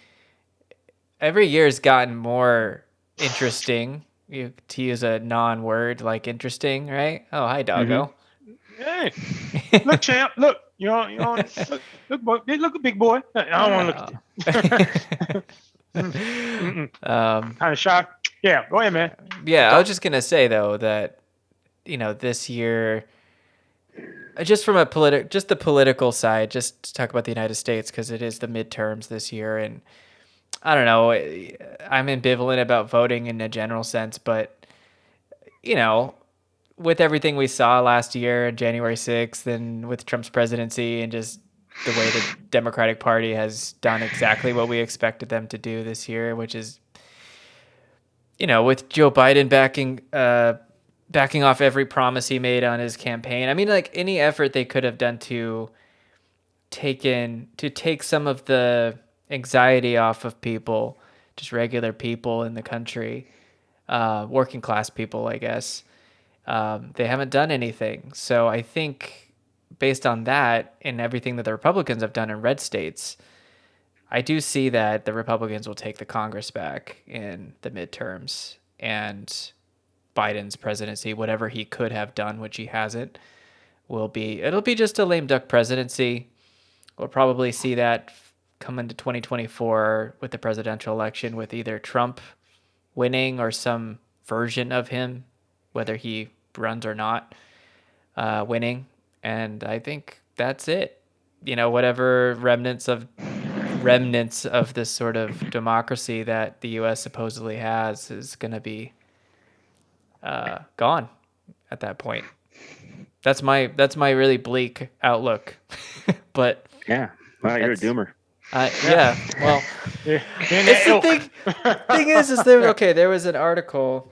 Every year's gotten more interesting. To use a non-word like interesting, right? Oh, hi, doggo. Hey, look, champ. Look, look, boy. Look, a big boy. I don't want to look at you. Kind of shocked. Yeah, go ahead, man. Yeah, I was just gonna say though that this year, just from the political side, just to talk about the United States because it is the midterms this year, and I don't know, I'm ambivalent about voting in a general sense, but with everything we saw last year, January 6th, and with Trump's presidency, and just the way the Democratic Party has done exactly what we expected them to do this year, which is, with Joe Biden backing off every promise he made on his campaign. I mean, like any effort they could have done to take some of the anxiety off of people, just regular people in the country, working class people, I guess. They haven't done anything. So I think based on that and everything that the Republicans have done in red states, I do see that the Republicans will take the Congress back in the midterms, and Biden's presidency, whatever he could have done, which he hasn't, it'll be just a lame duck presidency. We'll probably see that come into 2024 with the presidential election with either Trump winning or some version of him, whether he runs or not, winning. And I think that's it. Whatever remnants of this sort of democracy that the U.S. supposedly has is going to be gone at that point. That's my really bleak outlook. But Yeah, well, you're a doomer. Yeah. Well, Yeah. it's the thing is there was an article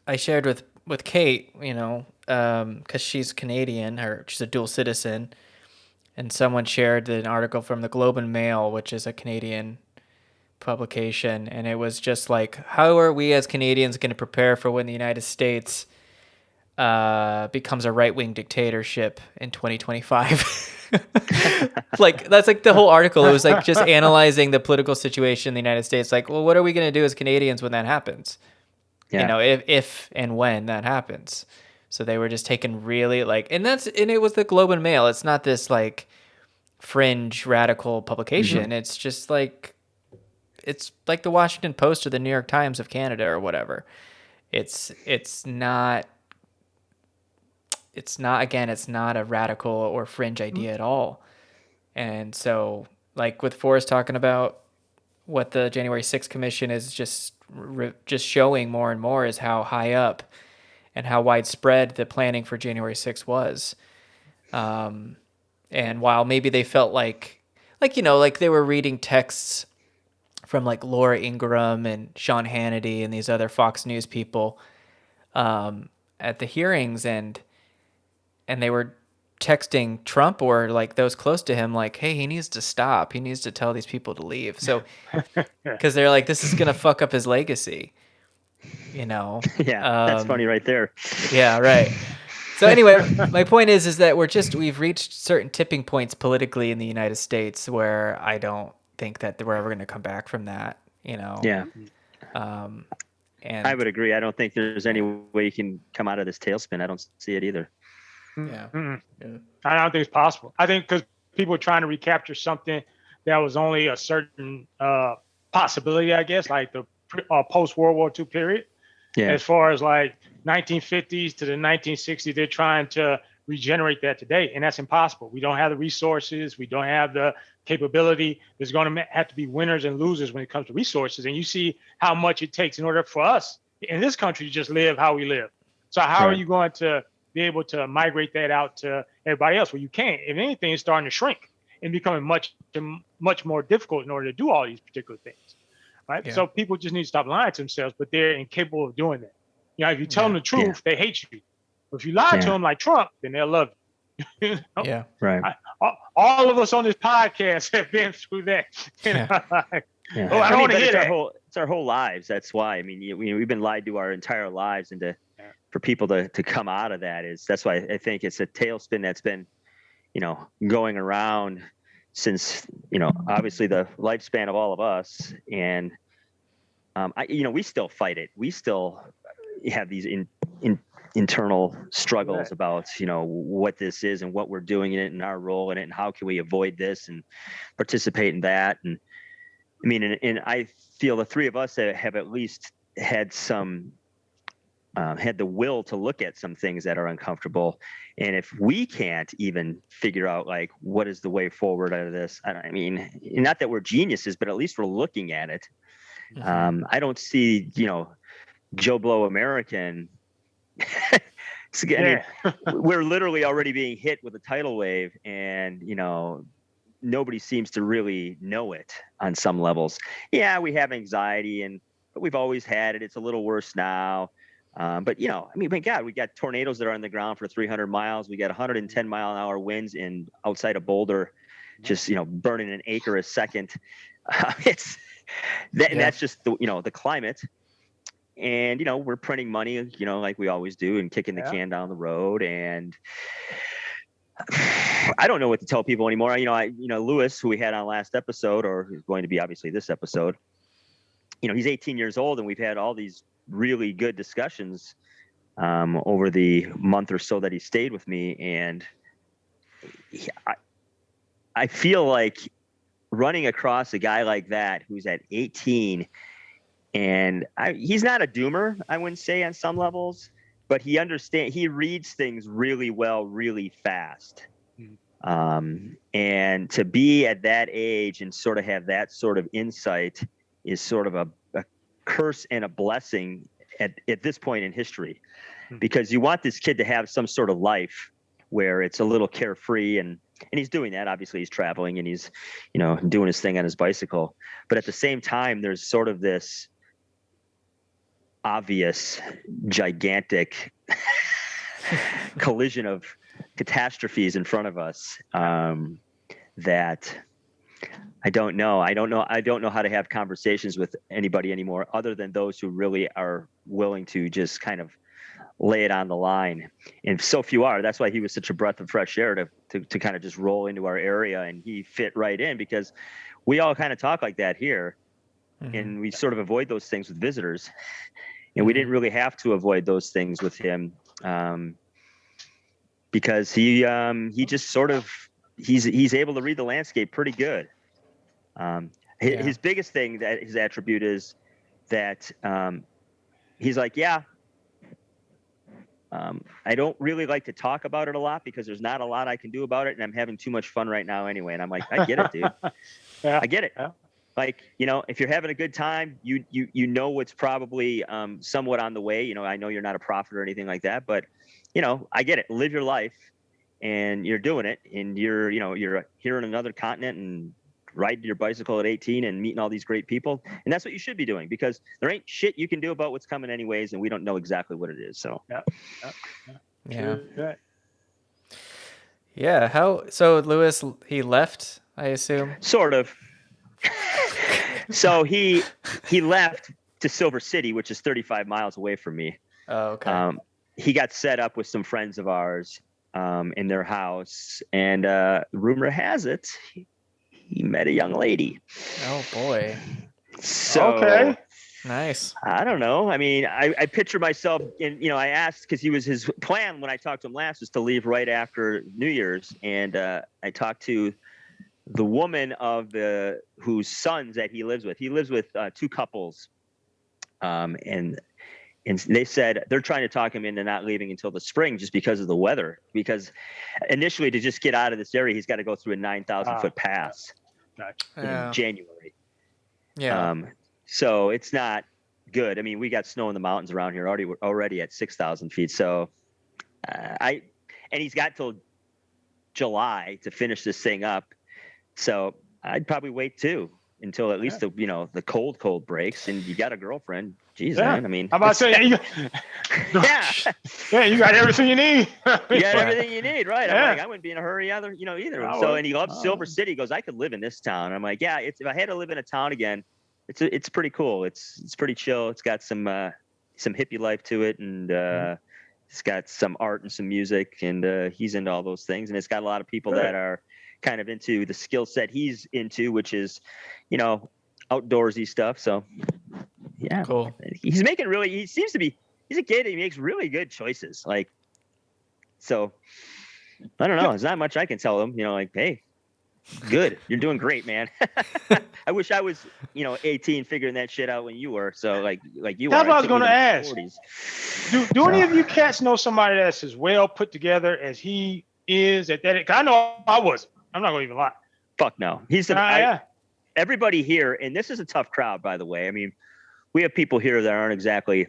I shared with Kate, because she's Canadian, or she's a dual citizen, and someone shared an article from the Globe and Mail, which is a Canadian publication, and it was just like, how are we as Canadians going to prepare for when the United States becomes a right-wing dictatorship in 2025? Like, that's like the whole article. It was like just analyzing the political situation in the United States. Like, well, what are we going to do as Canadians when that happens? Yeah. If and when that happens. So they were just taking really and it was the Globe and Mail. It's not this like fringe radical publication. Mm-hmm. It's just like, it's like the Washington Post or the New York Times of Canada or whatever. It's not a radical or fringe idea at all. And so, like with Forrest talking about what the January 6th Commission is just showing more and more is how high up and how widespread the planning for January 6th was. And while maybe they felt like they were reading texts from like Laura Ingraham and Sean Hannity and these other Fox News people at the hearings, and they were texting Trump or like those close to him, like, hey, he needs to stop. He needs to tell these people to leave. So, because they're like, this is going to fuck up his legacy, Yeah, that's funny right there. Yeah, right. So anyway, my point is that we've reached certain tipping points politically in the United States where I don't think that we're ever going to come back from that, Yeah. And I would agree. I don't think there's any way you can come out of this tailspin. I don't see it either. Yeah. Mm-hmm. I don't think it's possible. I think because people are trying to recapture something that was only a certain possibility, I guess, like the post-World War II period. Yeah. As far as like 1950s to the 1960s, they're trying to regenerate that today, and that's impossible. We don't have the resources. We don't have the capability. There's going to have to be winners and losers when it comes to resources. And you see how much it takes in order for us in this country to just live how we live. So how are you going to be able to migrate that out to everybody else? Well, you can't. If anything, it's starting to shrink and becoming much more difficult in order to do all these particular things, right? Yeah. So people just need to stop lying to themselves, but they're incapable of doing that. If you tell them the truth, they hate you. But if you lie to them like Trump, then they'll love you. Yeah, right. All of us on this podcast have been through that. Yeah. Oh, I don't want to hear that. It's our whole lives. That's why. I mean, we've been lied to our entire lives, and for people to come out of that's why I think it's a tailspin that's been, going around since, obviously the lifespan of all of us. And, we still fight it. We still have these internal struggles about, what this is and what we're doing in it and our role in it and how can we avoid this and participate in that. And I mean, and I feel the three of us have at least had had the will to look at some things that are uncomfortable. And if we can't even figure out like what is the way forward out of this, I mean, not that we're geniuses, but at least we're looking at it. Mm-hmm. I don't see, Joe Blow American. We're literally already being hit with a tidal wave, and nobody seems to really know it on some levels. Yeah, we have anxiety, but we've always had it. It's a little worse now. But my God, we got tornadoes that are on the ground for 300 miles. We got 110 mile an hour winds outside of Boulder, just burning an acre a second. And that's just the climate. and we're printing money, like we always do, and kicking the can down the road. And I don't know what to tell people anymore. Louis, who we had on last episode, or who's going to be obviously this episode, he's 18 years old, and we've had all these really good discussions over the month or so that he stayed with me. And I feel like running across a guy like that who's at 18, and he's not a doomer, I wouldn't say, on some levels, but he reads things really well, really fast. And to be at that age and sort of have that sort of insight is sort of a curse and a blessing at this point in history, because you want this kid to have some sort of life where it's a little carefree, and he's doing that. Obviously he's traveling and he's, doing his thing on his bicycle, but at the same time, there's sort of this obvious, gigantic collision of catastrophes in front of us that I don't know. I don't know how to have conversations with anybody anymore, other than those who really are willing to just kind of lay it on the line. And so few are. That's why he was such a breath of fresh air to kind of just roll into our area, and he fit right in, because we all kind of talk like that here. And we sort of avoid those things with visitors. And we didn't really have to avoid those things with him, because he just sort of, he's able to read the landscape pretty good. His biggest thing, that his attribute is that he's like, I don't really like to talk about it a lot because there's not a lot I can do about it, and I'm having too much fun right now anyway. And I'm like, I get it, dude. I get it. Yeah. Like, if you're having a good time, you what's probably somewhat on the way. I know you're not a prophet or anything like that, but I get it. Live your life, and you're doing it, and you're here in another continent and riding your bicycle at 18 and meeting all these great people, and that's what you should be doing, because there ain't shit you can do about what's coming anyways, and we don't know exactly what it is. So So Louis, he left, I assume. Sort of. So he left to Silver City, which is 35 miles away from me. Oh, okay. He got set up with some friends of ours in their house, and rumor has it he met a young lady. Oh boy. So okay. Nice. I don't know. I mean, I picture myself in, I asked, because his plan when I talked to him last was to leave right after New Year's. And I talked to the woman whose sons that he lives with. He lives with two couples. And they said they're trying to talk him into not leaving until the spring, just because of the weather. Because initially, to just get out of this area, he's got to go through a 9,000-foot pass in January. Yeah. So it's not good. I mean, we got snow in the mountains around here already at 6,000 feet. So and he's got till July to finish this thing up. So I'd probably wait too until at least the cold breaks, and you got a girlfriend. Jeez, man. I mean, I'm about to say, you got everything you need. You got everything you need, right? I'm like, I wouldn't be in a hurry either. And he loves Silver City. He goes, I could live in this town. I'm like, yeah. If I had to live in a town again, it's pretty cool. It's pretty chill. It's got some hippie life to it, and it's got some art and some music, and he's into all those things. And it's got a lot of people that are kind of into the skill set he's into, which is, outdoorsy stuff. So yeah, cool. He's a kid. He makes really good choices. Like, so I don't know. There's not much I can tell him, like, hey, good. You're doing great, man. I wish I was, 18 figuring that shit out when you were. So like you That's are. what I was going to ask. 40s. Do any of you cats know somebody that's as well put together as he is at that? Cause I know I wasn't. I'm not going to even lie. Fuck no. He's everybody here, and this is a tough crowd, by the way. I mean, we have people here that aren't exactly,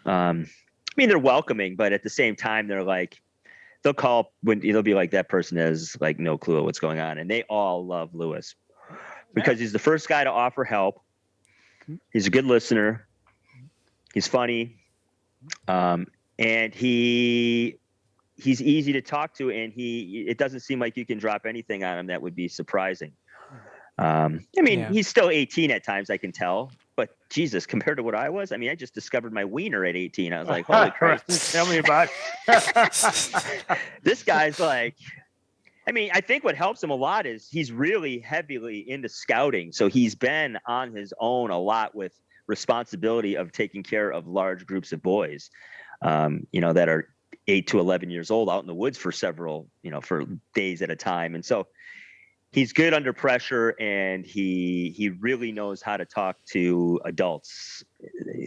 they're welcoming, but at the same time, they're like, they'll call when they'll be like, that person has like no clue what's going on. And they all love Louis because he's the first guy to offer help. He's a good listener. He's funny. And he's easy to talk to, and it doesn't seem like you can drop anything on him that would be surprising. He's still 18 at times, I can tell, but Jesus, compared to what I was, I mean, I just discovered my wiener at 18. I was like, holy Christ. Tell me about it. This guy's like, I mean, I think what helps him a lot is he's really heavily into scouting. So he's been on his own a lot with responsibility of taking care of large groups of boys, that are 8 to 11 years old out in the woods for several, for days at a time. And so he's good under pressure, and he really knows how to talk to adults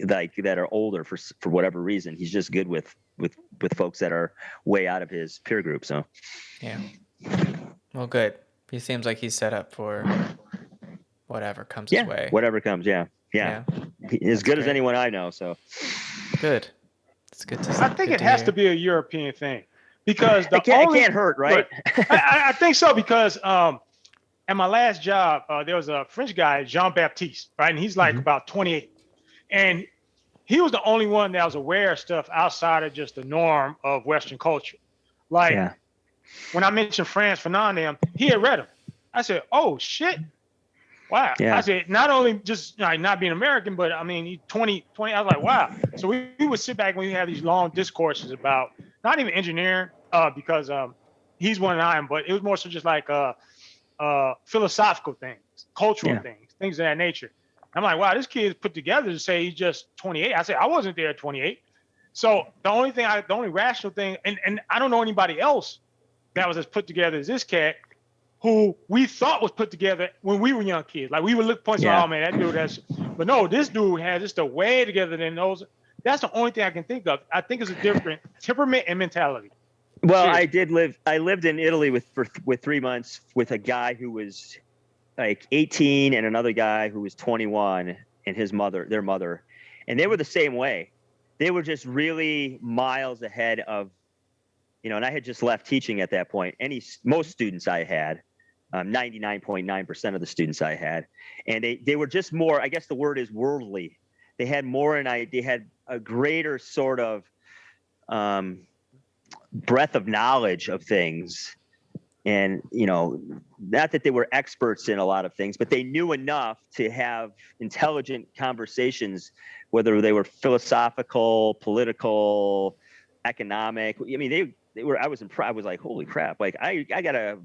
like that are older for whatever reason. He's just good with folks that are way out of his peer group. So, yeah. Well, good. He seems like he's set up for whatever comes his way. Whatever comes. Yeah. As good as anyone I know. So good. It's good to see. I think it has to be a European thing, because it can't hurt, right? I think so, because at my last job, there was a French guy, Jean-Baptiste, right? And he's like about 28. And he was the only one that was aware of stuff outside of just the norm of Western culture. Like, when I mentioned Franz Fanon, he had read them. I said, oh, shit. Wow. Yeah. I said, not only just not being American, but I mean, he's 20. I was like, wow. So we would sit back when we have these long discourses about not even engineering, because he's one and I am, but it was more so just like philosophical things, cultural things of that nature. I'm like, wow, this kid is put together to say he's just 28. I said, I wasn't there at 28. So the only rational thing, and I don't know anybody else that was as put together as this cat, who we thought was put together when we were young kids. Like, we would look points, oh man, that dude has, but no, this dude has just a way together than those. That's the only thing I can think of. I think it's a different temperament and mentality. Well, I lived in Italy with 3 months with a guy who was like 18 and another guy who was 21, and their mother, and they were the same way. They were just really miles ahead of, and I had just left teaching at that point. Most students I had, 99.9% of the students I had, and they were just more, I guess the word is worldly. They had more, they had a greater sort of breadth of knowledge of things. And, not that they were experts in a lot of things, but they knew enough to have intelligent conversations, whether they were philosophical, political, economic. I mean, they were, I was like, holy crap. Like, I gotta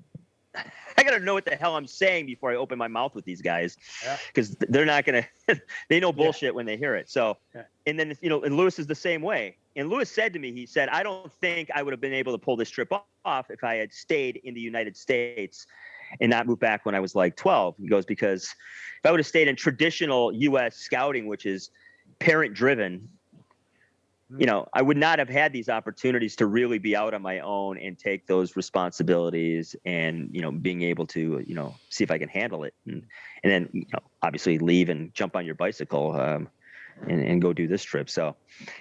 know what the hell I'm saying before I open my mouth with these guys, because they're not going to, they know bullshit when they hear it. So, and then, and Louis is the same way. And Louis said to me, he said, I don't think I would have been able to pull this trip off if I had stayed in the United States and not moved back when I was like 12. He goes, because if I would have stayed in traditional U.S. scouting, which is parent driven, I would not have had these opportunities to really be out on my own and take those responsibilities and, being able to, see if I can handle it. And then, obviously leave and jump on your bicycle and go do this trip. So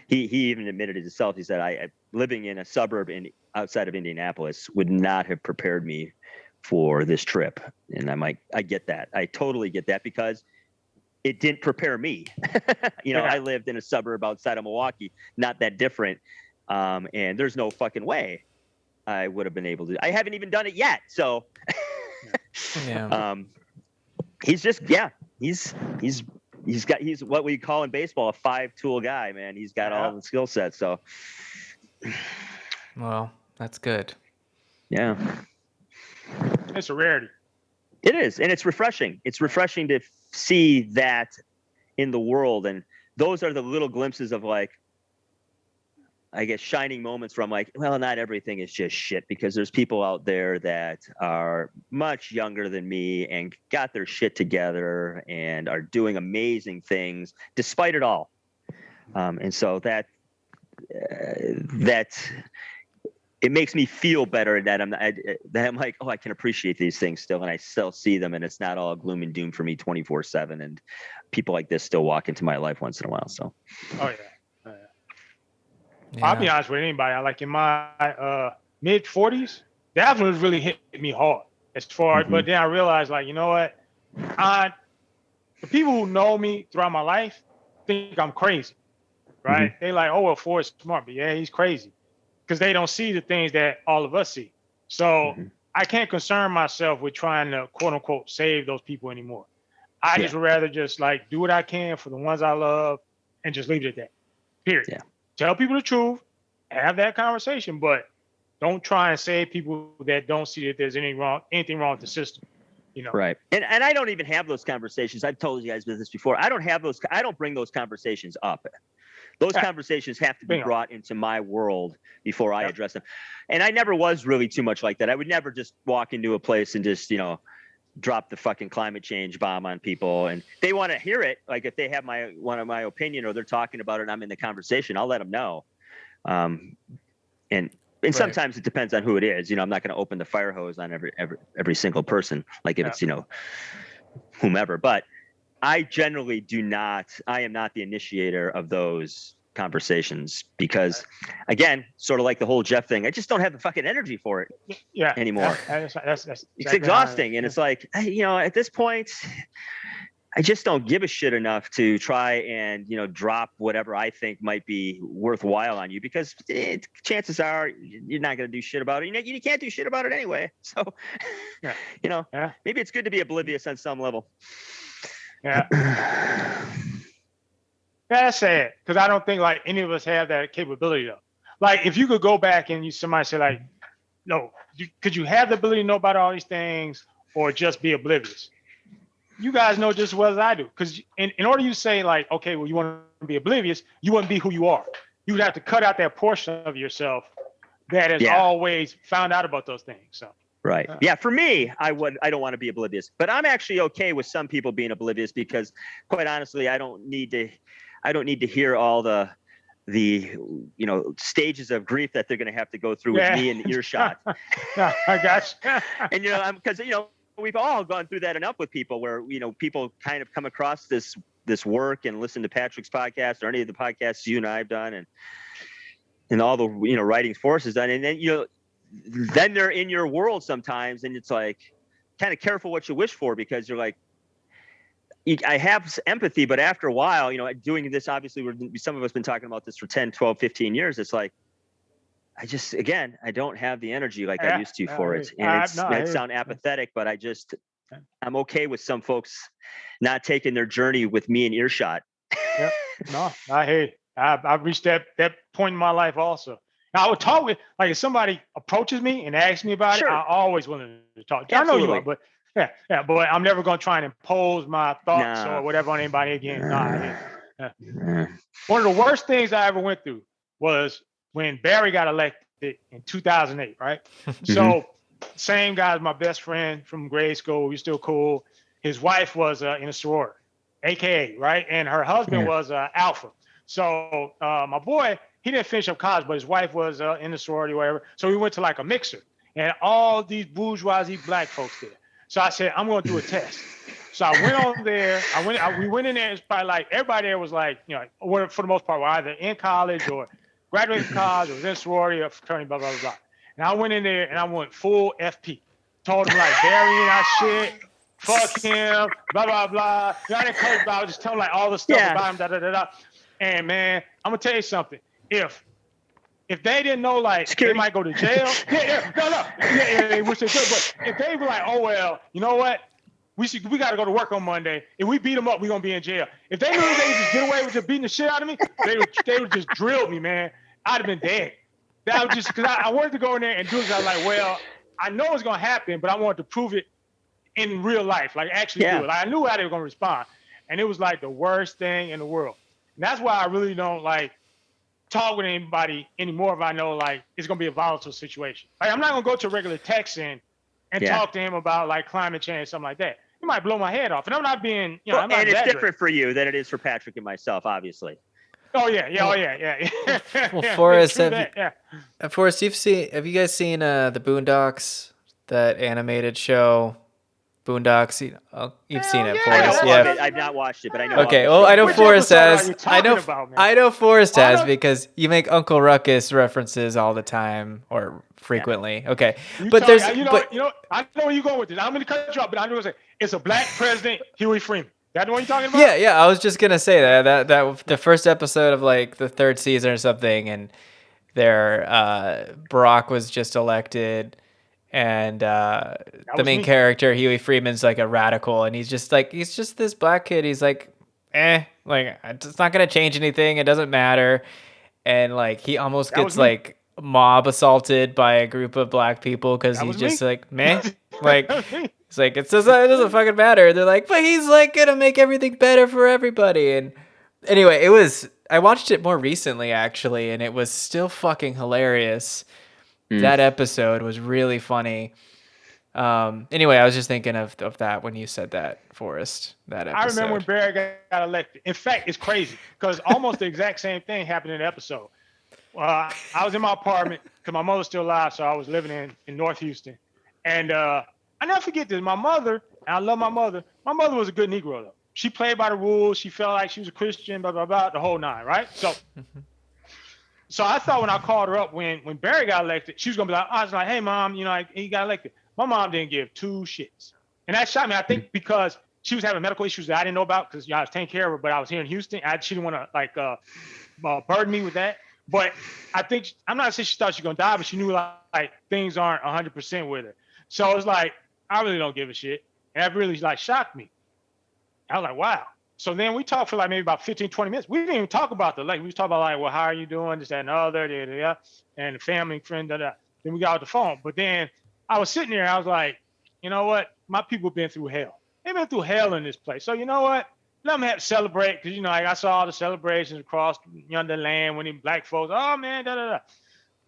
he even admitted it himself. He said, I living in a suburb outside of Indianapolis would not have prepared me for this trip. And I'm like, I get that. I totally get that, because it didn't prepare me. I lived in a suburb outside of Milwaukee, not that different. And there's no fucking way I would have been able to. I haven't even done it yet. So he's just, he's what we call in baseball a 5-tool guy, man. He's got all the skill sets. So, well, that's good. Yeah. It's a rarity. It is. And it's refreshing. It's refreshing to see that in the world. And those are the little glimpses of, like, I guess, shining moments from, like, well, not everything is just shit, because there's people out there that are much younger than me and got their shit together and are doing amazing things despite it all. And so that it makes me feel better that I'm like, oh, I can appreciate these things still, and I still see them, and it's not all gloom and doom for me 24/7. And people like this still walk into my life once in a while. So, I'll be honest with anybody. Like, in my mid 40s, that one was really hit me hard as far as, but then I realized, like, you know what? The people who know me throughout my life think I'm crazy, right? They like, oh, well, Forrest is smart, but yeah, he's crazy. Because they don't see the things that all of us see. So I can't concern myself with trying to, quote unquote, save those people anymore. I just would rather just like do what I can for the ones I love and just leave it at that. Period. Yeah. Tell people the truth, have that conversation, but don't try and save people that don't see that there's anything wrong with the system. You know. Right. And I don't even have those conversations. I've told you guys this before. I don't bring those conversations up. Those conversations have to be brought into my world before I address them. And I never was really too much like that. I would never just walk into a place and just, drop the fucking climate change bomb on people. And they want to hear it. Like if they have my opinion or they're talking about it and I'm in the conversation, I'll let them know. And sometimes it depends on who it is. I'm not going to open the fire hose on every single person, like if it's, whomever. But I generally I am not the initiator of those conversations because, again, sort of like the whole Jeff thing, I just don't have the fucking energy for it anymore. That's it's exhausting. And it's like, at this point, I just don't give a shit enough to try and, drop whatever I think might be worthwhile on you because chances are you're not going to do shit about it. You can't do shit about it anyway. So, maybe it's good to be oblivious on some level. Yeah. That's sad because I don't think like any of us have that capability though. Like if you could go back and somebody say like, no, could you have the ability to know about all these things or just be oblivious? You guys know just as well as I do. Because in order you say like, okay, well, you want to be oblivious, you wouldn't be who you are. You would have to cut out that portion of yourself that has always found out about those things. So. Right. Yeah. For me, I don't want to be oblivious, but I'm actually okay with some people being oblivious because quite honestly, I don't need to hear all the stages of grief that they're going to have to go through with me in the earshot. I got you. And, because, we've all gone through that enough with people where, people kind of come across this work and listen to Patrick's podcast or any of the podcasts you and I have done and all the, writings Forrest has done. And then, then they're in your world sometimes. And it's like, kind of careful what you wish for because you're like, I have empathy, but after a while, doing this, obviously some of us been talking about this for 10, 12, 15 years. It's like, I don't have the energy like I used to for it. And it sound apathetic, but I'm okay with some folks not taking their journey with me in earshot. Yeah. No, I hear you. I've reached that point in my life also. Now, I would talk with, like, if somebody approaches me and asks me about it, I'm always willing to talk. I know you are, but but I'm never going to try and impose my thoughts or whatever on anybody again. One of the worst things I ever went through was when Barry got elected in 2008, right? So same guy as my best friend from grade school. We're still cool. His wife was in a sorority, AKA, right? And her husband was Alpha. So my boy, he didn't finish up college, but his wife was in the sorority or whatever. So we went to like a mixer and all these bourgeoisie black folks there. So I said, I'm going to do a test. So I went on there. We went in there. It's probably like everybody there was like, for the most part, were either in college or graduated from college or was in sorority or fraternity, blah, blah, blah, blah. And I went in there and I went full FP. Told him like burying our shit, fuck him, blah, blah, blah. I didn't curse, but I was just telling like all the stuff about him, da, da, da, da. And man, I'm going to tell you something. If they didn't know, like, they might go to jail. Which they could, but if they were like, oh, well, you know what? We got to go to work on Monday. If we beat them up, we're going to be in jail. If they knew they could just get away with just beating the shit out of me, they would just drill me, man. I'd have been dead. That was just because I wanted to go in there and do it. I was like, well, I know it's going to happen, but I wanted to prove it in real life, like actually do it. Like, I knew how they were going to respond. And it was like the worst thing in the world. And that's why I really don't like talk with anybody anymore if I know like it's gonna be a volatile situation. Like I'm not gonna go to a regular Texan and talk to him about like climate change, something like that. He might blow my head off. And I'm not being, I'm not and it's different for you than it is for Patrick and myself, obviously. Oh yeah. Well, Forrest, Forrest, have you guys seen the Boondocks, that animated show? Boondocks, you've seen it, Forrest. I've not watched it, but I know. Okay, well, I know Forrest has. I know Forrest has because you make Uncle Ruckus references all the time or frequently. Okay, but there's. I know where you're going with this. I'm going to cut you off, but I'm going to say it's a black president, Huey Freeman. That the one you're talking about? Yeah. I was just gonna say that the first episode of like the third season or something, and Barack was just elected. And the was main me. character, Huey Freeman's like a radical, and he's just this black kid. He's like, like it's not gonna change anything. It doesn't matter. And like he almost That gets was me. like mob assaulted by a group of black people because That he's was just me. like meh. Like That was me. it's like it doesn't fucking matter. They're like, but he's like gonna make everything better for everybody. And anyway, I watched it more recently actually, and it was still fucking hilarious. That episode was really funny. Anyway, I was just thinking of that when you said that, Forrest. That episode. I remember when Barry got elected. In fact, it's crazy because almost the exact same thing happened in the episode. I was in my apartment because my mother's still alive, so I was living in North Houston. And I never forget this. My mother, and I love my mother. My mother was a good Negro, though. She played by the rules. She felt like she was a Christian, blah, blah, blah, the whole nine, right? So I thought when I called her up when Barry got elected, she was going to be like, I was like, hey, Mom, he got elected. My mom didn't give two shits. And that shocked me, I think, because she was having medical issues that I didn't know about because I was taking care of her, but I was here in Houston. She didn't want to, burden me with that. But I think, I'm not saying she thought she was going to die, but she knew, like things aren't 100% with her. So it's like, I really don't give a shit. And that really, shocked me. I was like, wow. So then we talked for maybe about 15, 20 minutes. We didn't even talk about the lake. We was talking about well, how are you doing? This, that, and the other, and the family, friend, da, da. Then we got off the phone. But then I was sitting there, I was like, you know what? My people have been through hell. They've been through hell in this place. So you know what? Let them have to celebrate because, I saw all the celebrations across the land when the black folks, oh, man, da, da, da.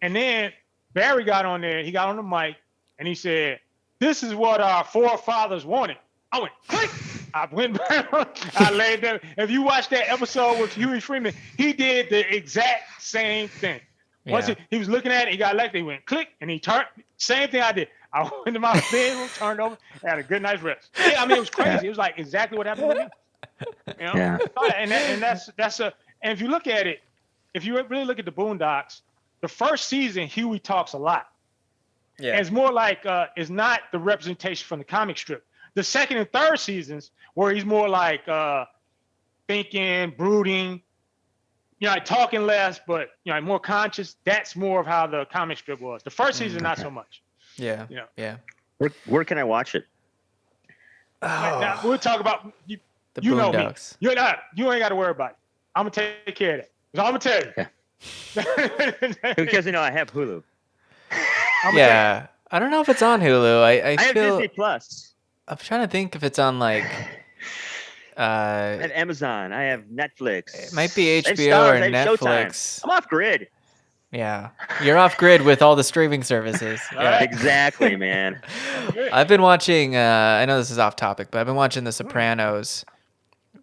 And then Barry got on there. He got on the mic, and he said, this is what our forefathers wanted. I went, click. I went back. I laid there. If you watch that episode with Huey Freeman, he did the exact same thing. Once he was looking at it, he got elected. He went click, and he turned. Same thing I did. I went to my bedroom, turned over, had a good night's rest. Yeah, I mean, it was crazy. It was like exactly what happened with me. Yeah. And that's and if you look at it, if you really look at the Boondocks, the first season Huey talks a lot. Yeah. And it's more like it's not the representation from the comic strip. The second and third seasons, where he's more like thinking, brooding, talking less, but more conscious. That's more of how the comic strip was. The first season, not so much. Yeah. Yeah. Where can I watch it? Now, we'll talk about you. The know me. Boondocks. You ain't got to worry about it. I'm gonna take care of that. That's all I'm gonna tell you. Because I have Hulu. Yeah. I don't know if it's on Hulu. I have feel Disney Plus. I'm trying to think if it's on At Amazon, I have Netflix. It might be I have HBO Stars, or I have Netflix. Showtime. I'm off grid. Yeah, you're off grid with all the streaming services. Yeah. Exactly, man. I've been watching. I know this is off topic, but I've been watching The Sopranos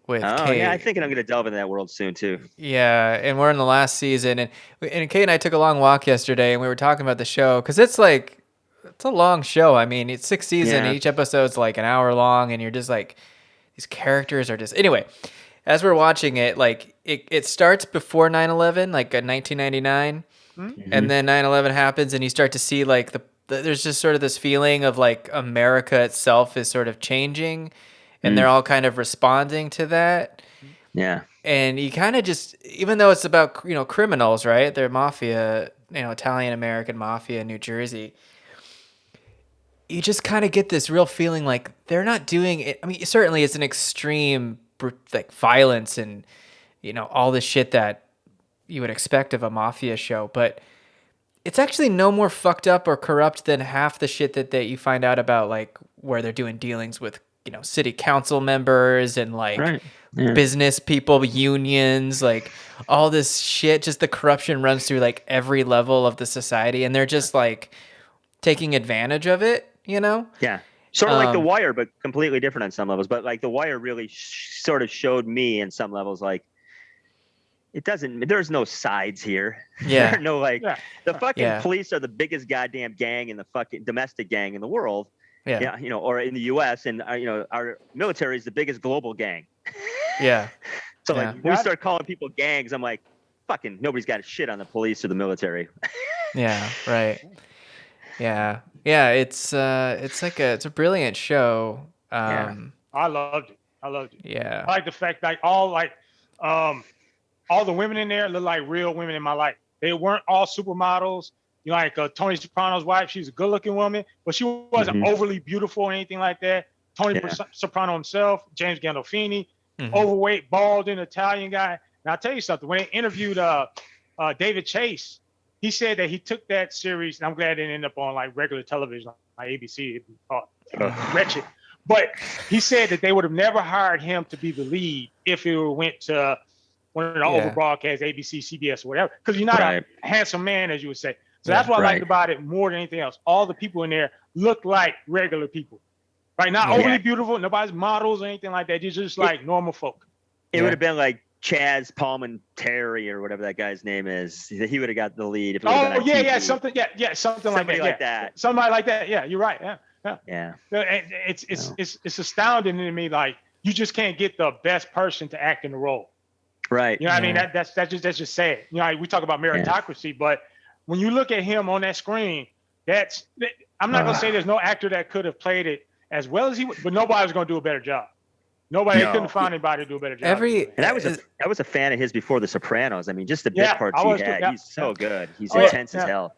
with Kate. Yeah, I think I'm gonna delve into that world soon too. Yeah, and we're in the last season, and Kate and I took a long walk yesterday, and we were talking about the show because it's a long show. I mean, it's 6 seasons. Yeah. Each episode's like an hour long, and you're just like, these characters are just anyway. As we're watching it, it starts before 9/11, like in 1999, and then 9/11 happens, and you start to see there's just sort of this feeling of America itself is sort of changing, and they're all kind of responding to that. Yeah. And you kind of just, even though it's about criminals, right? They're mafia, Italian American mafia in New Jersey. You just kind of get this real feeling like they're not doing it. I mean, certainly it's an extreme violence and all the shit that you would expect of a mafia show, but it's actually no more fucked up or corrupt than half the shit that you find out about where they're doing dealings with city council members and business people, unions, all this shit. Just the corruption runs through every level of the society, and they're just taking advantage of it. Yeah. Sort of like The Wire, but completely different on some levels. But The Wire really sort of showed me in some levels, there's no sides here. Yeah. There are no the fucking police are the biggest goddamn gang in the fucking domestic gang in the world. Yeah. Or in the US, and our military is the biggest global gang. Yeah. So when we start calling people gangs, I'm like, fucking nobody's got a shit on the police or the military. Yeah, right. Yeah. Yeah, it's a brilliant show. I loved it. Yeah. I like the fact all the women in there look like real women in my life. They weren't all supermodels. like Tony Soprano's wife. She's a good-looking woman, but she wasn't overly beautiful or anything like that. Tony Soprano himself, James Gandolfini, overweight, balding Italian guy. And I'll tell you something. When they interviewed David Chase, he said that he took that series, and I'm glad it didn't end up on like regular television, like ABC. It'd be wretched. But he said that they would have never hired him to be the lead if it went to one of the over broadcasts, ABC, CBS, or whatever. Because you're not a handsome man, as you would say. So that's what I liked about it more than anything else. All the people in there look like regular people, right? Not overly beautiful. Nobody's models or anything like that. You're just like normal folk. It would have been like Chaz Palminteri or whatever that guy's name is. He would have got the lead. If it something Somebody like that. Somebody like that. Yeah, you're right. Yeah. It's astounding to me. Like you just can't get the best person to act in the role. Right. You know what I mean? That's just sad. You know, we talk about meritocracy, but when you look at him on that screen, I'm not gonna say there's no actor that could have played it as well as he would, but nobody was gonna do a better job. Couldn't find anybody to do a better job. And I was a fan of his before The Sopranos. I mean, just the bit parts he had. He's so good. He's intense as hell.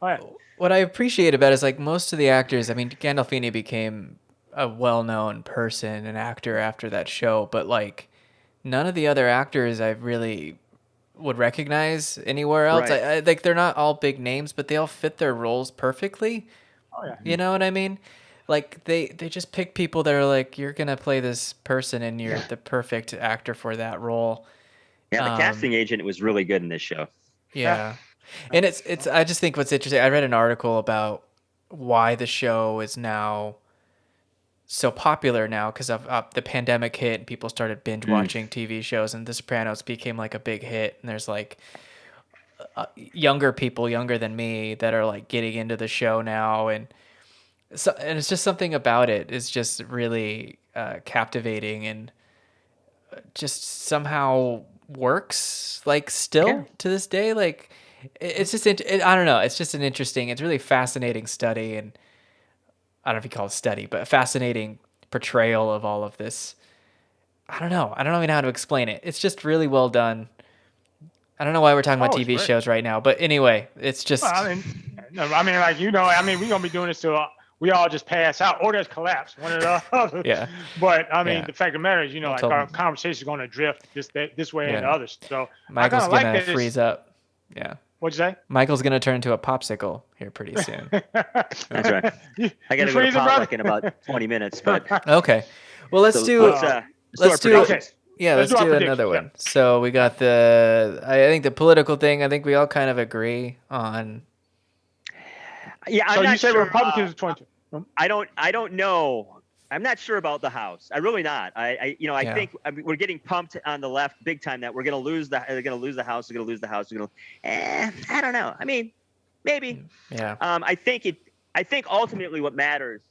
What I appreciate about it is like most of the actors. I mean, Gandolfini became a well-known person, an actor after that show, but like none of the other actors I really would recognize anywhere else. Right. Like they're not all big names, but they all fit their roles perfectly. Oh yeah. You know what I mean? Like they just pick people that are like, you're gonna play this person and you're the perfect actor for that role. Yeah, the casting agent was really good in this show. Yeah. And it's I just think what's interesting, I read an article about why the show is now so popular now because of the pandemic hit and people started binge watching TV shows, and The Sopranos became like a big hit, and there's like younger people younger than me that are like getting into the show now, and it's just something about it is just really captivating and just somehow works like still to this day. Like it's just I don't know, it's just it's really fascinating study, and I don't know if you call it study, but a fascinating portrayal of all of this. I don't even know how to explain it. It's just really well done. I don't know why we're talking about TV shows right now, but anyway, it's just. Well, I mean, like we're gonna be doing this till we all just pass out or there's collapse, one or the other. Yeah. But I mean, the fact of the matter is, like our conversation is gonna drift this way and the others. So Michael's gonna freeze up. Yeah. What'd you say? Michael's gonna turn into a popsicle here pretty soon. That's right. I gotta go to potluck in about 20 minutes, but okay. Well, let's do another one. So we got I think the political thing. I think we all kind of agree on. Yeah, I'm not sure. Republicans are 22. I don't know. I'm not sure about the House. I'm really not. I think we're getting pumped on the left big time that we're going to lose the House. We're going to lose the House. I don't know. I mean, maybe. Yeah. I think ultimately what matters,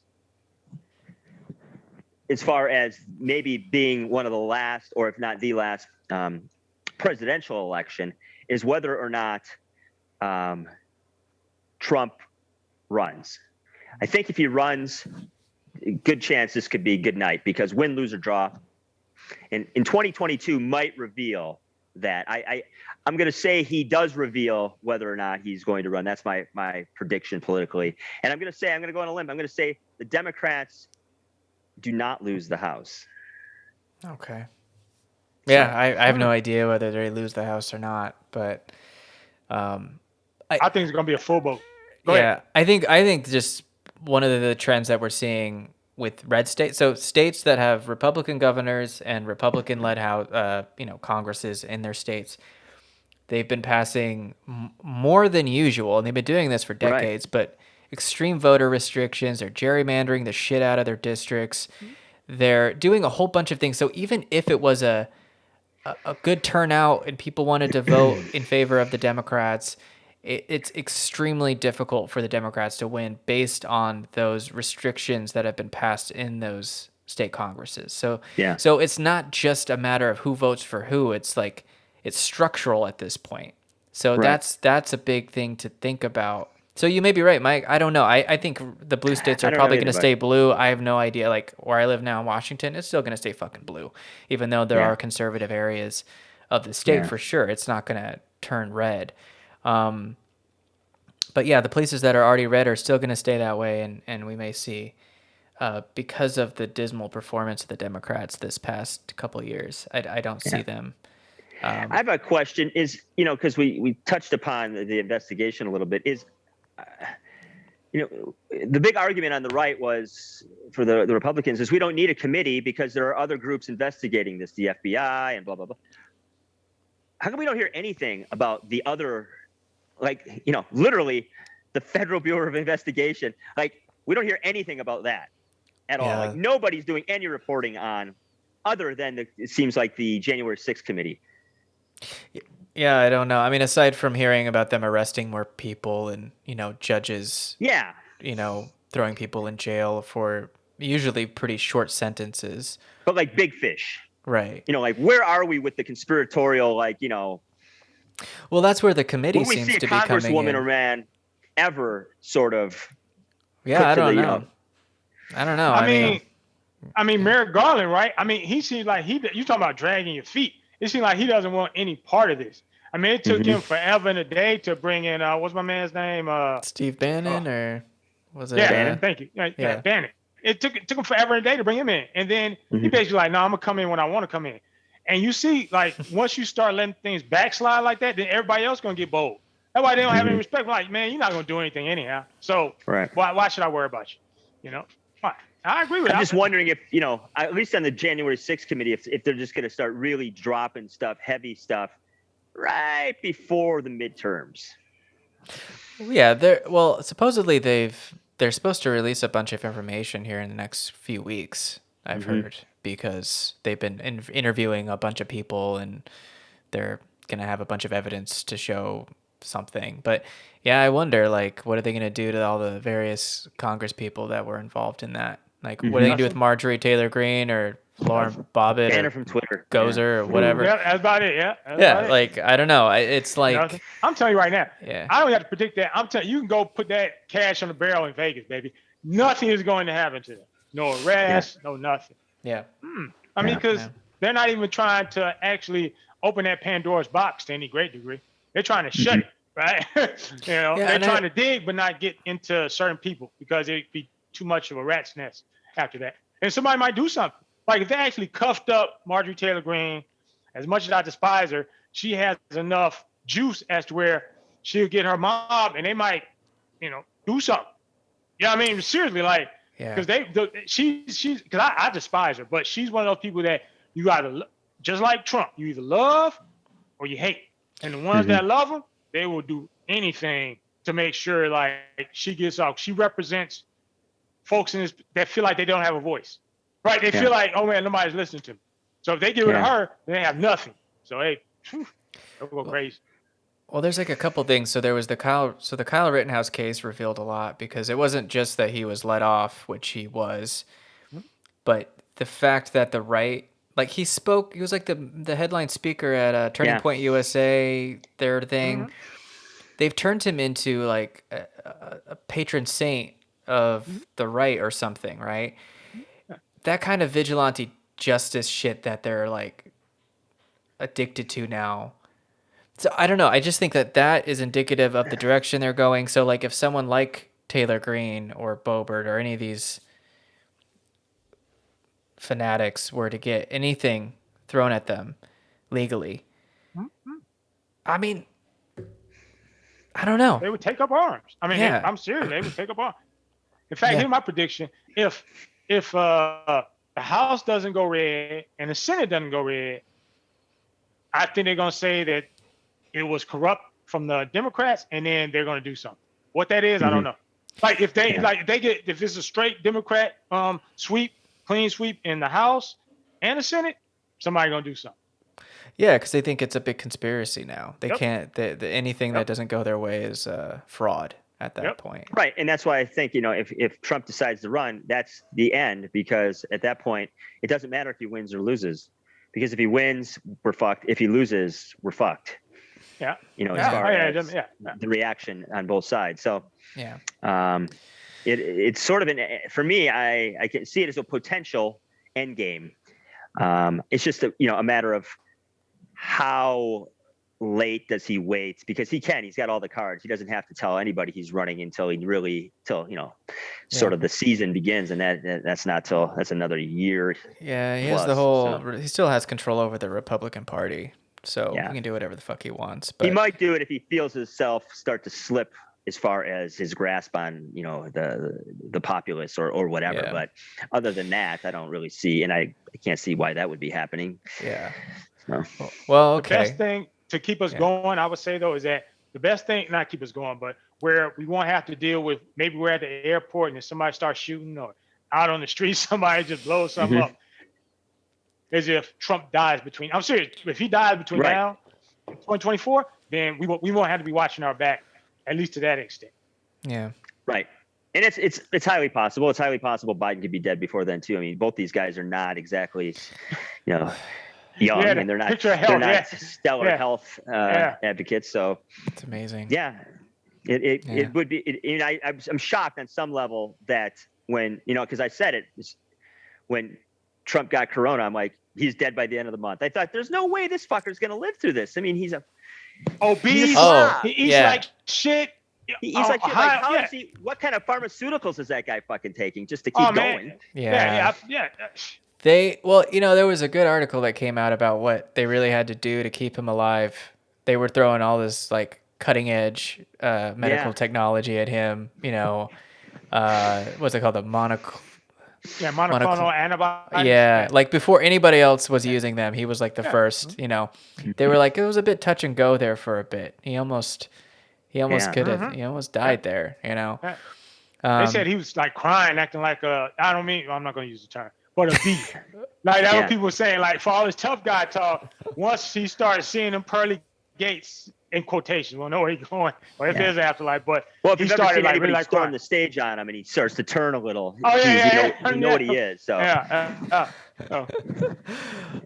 as far as maybe being one of the last, or if not the last, presidential election, is whether or not Trump runs. I think if he runs, good chance this could be good night, because win, lose, or draw in 2022 might reveal that. I'm going to say he does reveal whether or not he's going to run. That's my prediction politically. And I'm going to go on a limb. I'm going to say the Democrats do not lose the House. Okay. Yeah, I have no idea whether they lose the House or not, but I think it's going to be a full vote. Go ahead. I think just one of the trends that we're seeing with red states, so states that have Republican governors and Republican-led Congresses in their states, they've been passing more than usual, and they've been doing this for decades, but extreme voter restrictions. They're gerrymandering the shit out of their districts. They're doing a whole bunch of things. So even if it was a good turnout and people wanted to vote in favor of the Democrats, it's extremely difficult for the Democrats to win based on those restrictions that have been passed in those state Congresses. So it's not just a matter of who votes for who. It's like it's structural at this point. So that's a big thing to think about. So you may be right, Mike. I don't know. I think the blue states are probably going to stay blue. I have no idea. Like where I live now in Washington, it's still going to stay fucking blue, even though there are conservative areas of the state for sure. It's not going to turn red. But yeah, the places that are already red are still going to stay that way, and we may see because of the dismal performance of the Democrats this past couple of years. I don't see them. I have a question. Is because we touched upon the investigation a little bit. Is the big argument on the right was for the Republicans is we don't need a committee because there are other groups investigating this, the FBI and blah blah blah. How come we don't hear anything about the other, literally the Federal Bureau of Investigation? Like, we don't hear anything about that at all. Like, nobody's doing any reporting on other than it seems like the January 6th committee. Yeah, I don't know. I mean, aside from hearing about them arresting more people and, judges, throwing people in jail for usually pretty short sentences. But like big fish. Right. Where are we with the conspiratorial, Well, that's where the committee seems to be coming in. Will we see a congresswoman or man ever sort of... Yeah, I don't know. I don't know. I mean, Merrick Garland, right? I mean, he seems like you talking about dragging your feet. It seems like he doesn't want any part of this. I mean, it took him forever and a day to bring in, what's my man's name? Steve Bannon, or was it? Yeah, Bannon? Thank you. Yeah, Bannon. It took him forever and a day to bring him in. And then he basically like, no, I'm going to come in when I want to come in. And you see, like, once you start letting things backslide like that, then everybody else going to get bold. That's why they don't have any respect. Like, man, you're not going to do anything anyhow. So why should I worry about you? Fine. I agree with that. I'm just wondering if, at least on the January 6th committee, if they're just going to start really dropping stuff, heavy stuff, right before the midterms. Yeah, supposedly they're supposed to release a bunch of information here in the next few weeks, I've heard, because they've been interviewing a bunch of people and they're going to have a bunch of evidence to show something. But yeah, I wonder, what are they going to do to all the various Congress people that were involved in that? Like, what are they going to do with Marjorie Taylor Greene or Lauren Bobbitt Banner or from Twitter, Gozer or whatever? Yeah, that's about it. Yeah. I don't know. It's like... Nothing. I'm telling you right now. Yeah. I don't have to predict that. I'm telling you, can go put that cash on the barrel in Vegas, baby. Nothing is going to happen to them. No arrest, no nothing. Yeah. I mean, because they're not even trying to actually open that Pandora's box to any great degree. They're trying to shut it, right? They're trying to dig, but not get into certain people because it'd be too much of a rat's nest after that. And somebody might do something. Like, if they actually cuffed up Marjorie Taylor Greene, as much as I despise her, she has enough juice as to where she'll get her mob and they might, do something. You know what I mean? Seriously, because she's because I despise her, but she's one of those people that you either, just like Trump, you either love or you hate. And the ones that love her, they will do anything to make sure she gets off. She represents folks in this that feel like they don't have a voice, right? They feel like, oh man, nobody's listening to me. So if they get rid of her, they have nothing. So they'll go crazy. Well, there's a couple things. So there was the Kyle Rittenhouse case revealed a lot because it wasn't just that he was let off, which he was, but the fact that the right, he was like the headline speaker at Turning Point USA, their thing. They've turned him into a patron saint of the right or something, right? That kind of vigilante justice shit that they're addicted to now. So I don't know. I just think that is indicative of the direction they're going. So if someone like Taylor Greene or Boebert or any of these fanatics were to get anything thrown at them legally, I mean, I don't know. They would take up arms. I mean, I'm serious. They would take up arms. In fact, here's my prediction. If the House doesn't go red and the Senate doesn't go red, I think they're going to say that it was corrupt from the Democrats, and then they're going to do something. What that is, I don't know. If it's a straight Democrat clean sweep in the House and the Senate, somebody going to do something. Yeah, because they think it's a big conspiracy now. They can't. Anything that doesn't go their way is fraud at that point. Right, and that's why I think if Trump decides to run, that's the end, because at that point it doesn't matter if he wins or loses, because if he wins, we're fucked. If he loses, we're fucked. Yeah. As far as the reaction on both sides. So it's sort of for me, I can see it as a potential end game. It's just a matter of how late does he wait? Because he's got all the cards. He doesn't have to tell anybody he's running until sort of the season begins, and that's another year. Yeah, he plus, has the whole. He still has control over the Republican Party, so he can do whatever the fuck he wants. But he might do it if he feels himself start to slip as far as his grasp on the populace or whatever. Yeah. But other than that, I don't really see, and I can't see why that would be happening. Yeah. So. Well, okay. The best thing to keep us going, I would say though, is that the best thing, not keep us going, but where we won't have to deal with, maybe we're at the airport and if somebody starts shooting, or out on the street somebody just blows something up, as if Trump dies between. I'm serious. If he dies between now and 2024, then we won't have to be watching our back, at least to that extent. Yeah. Right. And it's highly possible. It's highly possible Biden could be dead before then too. I mean, both these guys are not exactly, young, and they're not stellar health advocates. So it's amazing. Yeah, it would be. I'm shocked on some level that when because I said it when Trump got corona, I'm like, he's dead by the end of the month. I thought there's no way this fucker's gonna live through this. I mean, he's obese. He eats like shit. He eats like shit. What kind of pharmaceuticals is that guy fucking taking just to keep going? Yeah. There was a good article that came out about what they really had to do to keep him alive. They were throwing all this like cutting edge medical technology at him. What's it called? The monoclonal antibodies. Yeah, like before anybody else was using them, he was like the first. They were like, it was a bit touch and go there for a bit. He almost could have. He almost died there. They said he was like crying, acting like I'm not going to use the term, but a bee. Like that's what people were saying. Like for all this tough guy talk, once he started seeing them pearly gates in quotation, we'll know where he's going, or if there's an afterlife. But if he you've started seen like anybody really like storm the stage on him, and he starts to turn a little. Oh you know what he is. So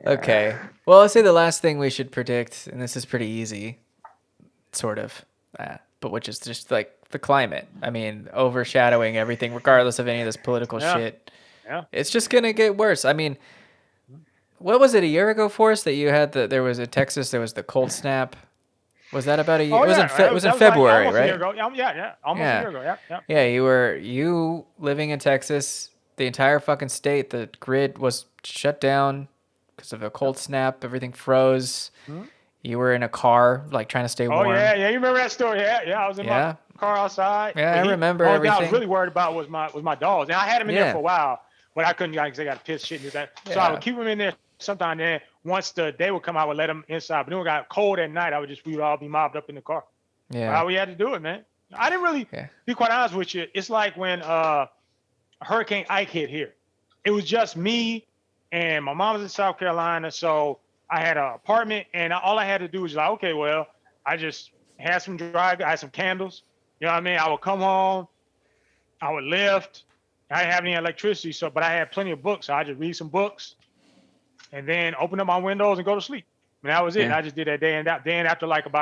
Okay. Well, I'll say the last thing we should predict, and this is pretty easy, sort of, but which is just like the climate. I mean, overshadowing everything, regardless of any of this political shit. Yeah. It's just gonna get worse. I mean, what was it, a year ago, Forrest, that you had there was in Texas, there was the cold snap? Was that about a year? It was in February, like right? A year ago. Almost a year ago. Yeah. Yeah, you living in Texas, the entire fucking state, the grid was shut down because of a cold snap. Everything froze. Mm-hmm. You were in a car, like trying to stay warm. Oh yeah. You remember that story? Yeah. I was in my car outside. Yeah, I remember everything. All I was really worried about was my dogs, and I had them in there for a while, but I couldn't because they got piss shit and that. So I would keep them in there. Sometime then, once the day would come, I would let them inside. But then when it got cold at night, we would all be mobbed up in the car. Yeah, how we had to do it, man. I didn't really be quite honest with you. It's like when Hurricane Ike hit here. It was just me and my mom was in South Carolina, so I had an apartment, and all I had to do was like, okay, well, I just had some I had some candles. You know what I mean? I would come home, I would lift. I didn't have any electricity, but I had plenty of books, so I just read some books. And then open up my windows and go to sleep. And that was it. And I just did that day and that. Then after like it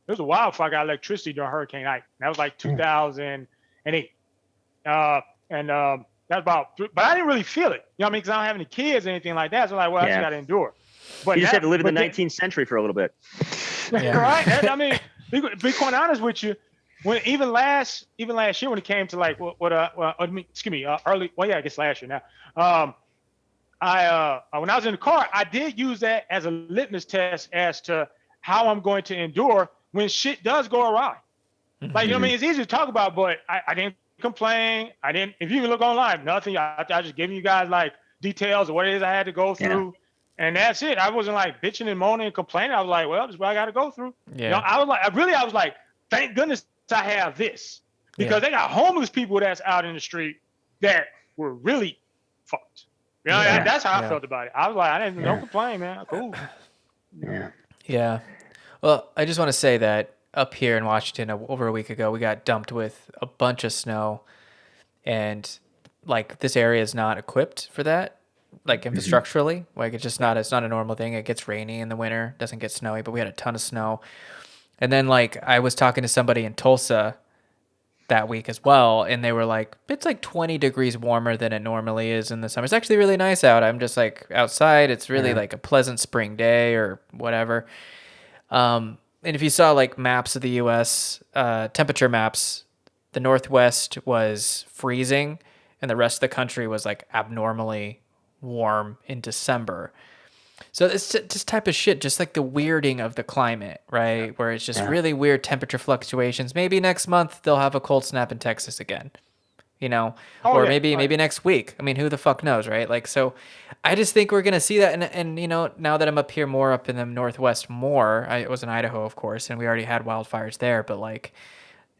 was a while before I got electricity during Hurricane Ike. That was like 2008. That's about, but I didn't really feel it. You know what I mean? Because I don't have any kids or anything like that. So I just got to endure. But you just had to live in the 19th century for a little bit. Right? I mean, be quite honest with you. When even last year when it came to like early, I guess last year now. When I was in the car, I did use that as a litmus test as to how I'm going to endure when shit does go awry. Like, you know what I mean? It's easy to talk about, but I didn't complain. If you even look online, nothing. I just giving you guys like details of what it is I had to go through. And that's it. I wasn't like bitching and moaning and complaining. I was like, well, this is what I got to go through. Yeah. You know, I was like, thank goodness I have this. Because they got homeless people that's out in the street that were really fucked. You know, that's how I felt about it. I was like, don't complain, man. Cool. Yeah. Well, I just want to say that up here in Washington over a week ago, we got dumped with a bunch of snow, and like this area is not equipped for that, like infrastructurally. Like it's not a normal thing. It gets rainy in the winter, doesn't get snowy, but we had a ton of snow. And then like I was talking to somebody in Tulsa that week as well, and they were like, it's like 20 degrees warmer than it normally is in the summer. It's actually really nice out. I'm just like outside. It's really like a pleasant spring day or whatever. And if you saw like maps of the U.S., temperature maps, the Northwest was freezing and the rest of the country was like abnormally warm in December. So it's just type of shit, just like the weirding of the climate, right? Where it's just really weird temperature fluctuations. Maybe next month they'll have a cold snap in Texas again, or maybe next week. I mean, who the fuck knows, right? Like, so I just think we're going to see that. And, now that I'm up here more up in the Northwest more, I was in Idaho, of course, and we already had wildfires there, but like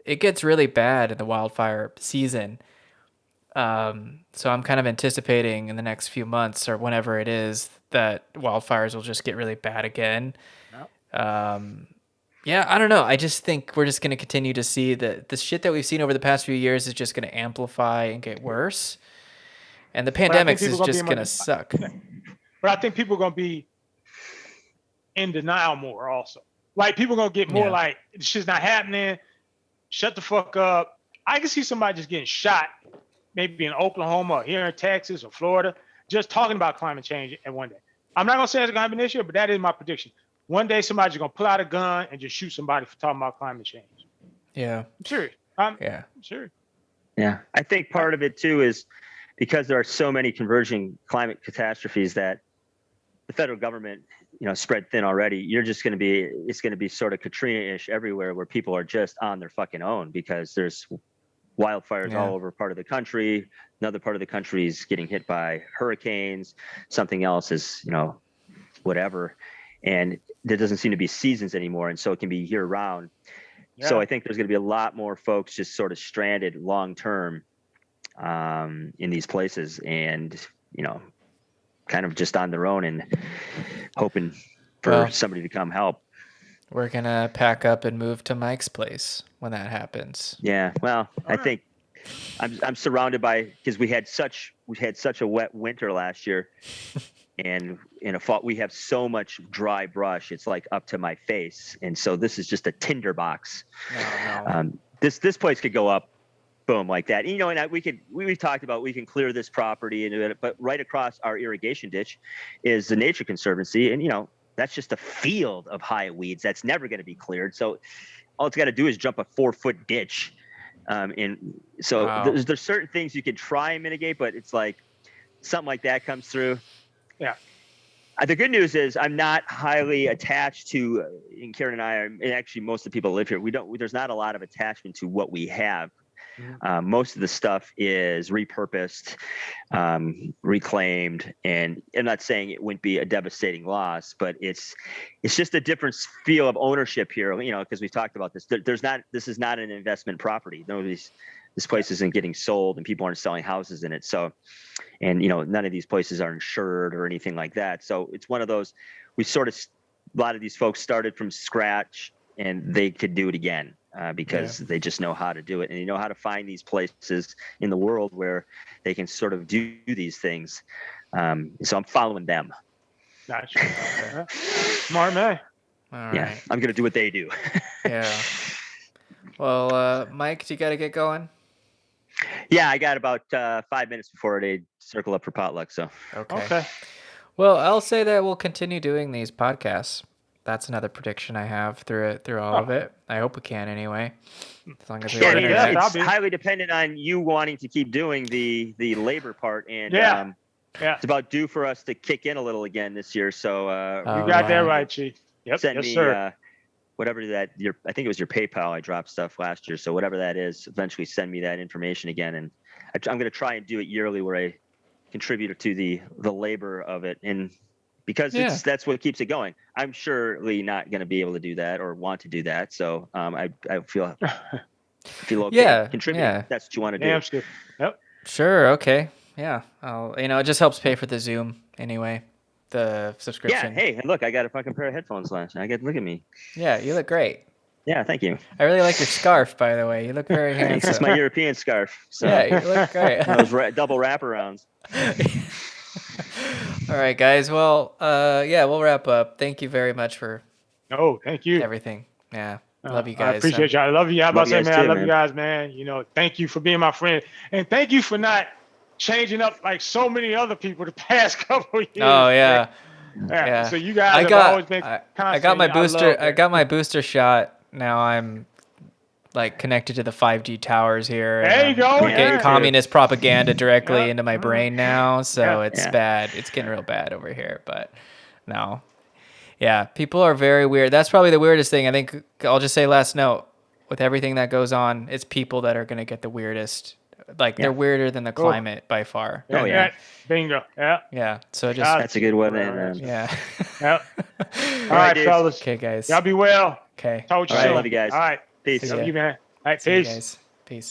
it gets really bad in the wildfire season. So I'm kind of anticipating in the next few months or whenever it is that wildfires will just get really bad again. Yeah, I don't know. I just think we're just going to continue to see that the shit that we've seen over the past few years is just going to amplify and get worse. And the pandemics is just going to suck. But I think people are going to be in denial more also. Like people are going to get more like, this shit's not happening. Shut the fuck up. I can see somebody just getting shot, maybe in Oklahoma or here in Texas or Florida, just talking about climate change at one day. I'm not going to say it's going to happen this year, but that is my prediction. One day somebody's going to pull out a gun and just shoot somebody for talking about climate change. Yeah. I'm serious. I'm serious. Yeah. I think part of it too is because there are so many converging climate catastrophes that the federal government, spread thin already. You're just going to be, it's going to be sort of Katrina-ish everywhere where people are just on their fucking own because there's wildfires all over part of the country. Another part of the country is getting hit by hurricanes. Something else is, whatever. And there doesn't seem to be seasons anymore. And so it can be year round. Yeah. So I think there's going to be a lot more folks just sort of stranded long-term in these places and, kind of just on their own and hoping for somebody to come help. We're going to pack up and move to Mike's place when that happens. Yeah. Well, I think I'm surrounded by, because we had such a wet winter last year. And in a fall, we have so much dry brush. It's like up to my face. And so this is just a tinder box. No. This place could go up, boom, like that. And we've talked about, we can clear this property and do it, but right across our irrigation ditch is the Nature Conservancy. And, that's just a field of high weeds that's never going to be cleared. So all it's got to do is jump a 4-foot ditch. And so there's certain things you could try and mitigate, but it's like something like that comes through. Yeah. The good news is I'm not highly attached to, and Karen and I are, and actually most of the people that live here, there's not a lot of attachment to what we have. Mm-hmm. Most of the stuff is repurposed, reclaimed, and I'm not saying it wouldn't be a devastating loss, but it's just a different feel of ownership here, because we've talked about this. This is not an investment property. This place isn't getting sold and people aren't selling houses in it. So, and none of these places are insured or anything like that. So it's one of those, a lot of these folks started from scratch and they could do it again because they just know how to do it. And how to find these places in the world where they can sort of do these things. So I'm following them. Gotcha. Smart man. All right. Yeah. I'm going to do what they do. Yeah. Well, Mike, do you got to get going? Yeah, I got about 5 minutes before they circle up for potluck. So okay. Well, I'll say that we'll continue doing these podcasts. That's another prediction I have through all of it. I hope we can anyway. As long as we it's highly dependent on you wanting to keep doing the labor part, and it's about due for us to kick in a little again this year. So you got that right, Chief. Yep. Send me whatever that I think it was your PayPal. I dropped stuff last year, so whatever that is, eventually send me that information again, and I'm going to try and do it yearly, where I contribute to the labor of it, and because that's what keeps it going. I'm surely not going to be able to do that or want to do that, so I feel okay contributing. Yeah. That's what you want to do. Yeah, yep. Sure. Okay. Yeah. It just helps pay for the Zoom anyway. The subscription. Yeah. Hey, look, I got a fucking pair of headphones last night. Look at me. Yeah, you look great. Yeah, thank you. I really like your scarf, by the way. You look very handsome. It's my European scarf. So. Yeah, you look great. Those double wraparounds. All right, guys. Well, we'll wrap up. Thank you very much for. Thank you. Everything. Yeah. Love you guys. I appreciate y'all. I love you. How about saying, man? I love you guys, man. Thank you for being my friend, and thank you for not changing up like so many other people the past couple of years. Oh yeah. Yeah. So you guys have always been. I got my booster. I got my booster shot. Now I'm like connected to the 5G towers here. There you go. I'm getting Yeah. communist propaganda directly Yeah. into my brain now, so Yeah. it's Yeah. bad. It's getting real bad over here. But no, yeah, people are very weird. That's probably the weirdest thing. I think I'll just say last note. With everything that goes on, it's people that are gonna get the weirdest. Like they're weirder than the climate by far. Oh, yeah. Bingo. Yeah. Yeah. So just That's a good one. And yeah. Yep. All right, dudes. fellas. Okay, guys. Y'all be well. Okay. Talk to you All right, soon. love you guys. All right. Peace. See ya. Love you, man. All right. See you Peace. guys. Peace.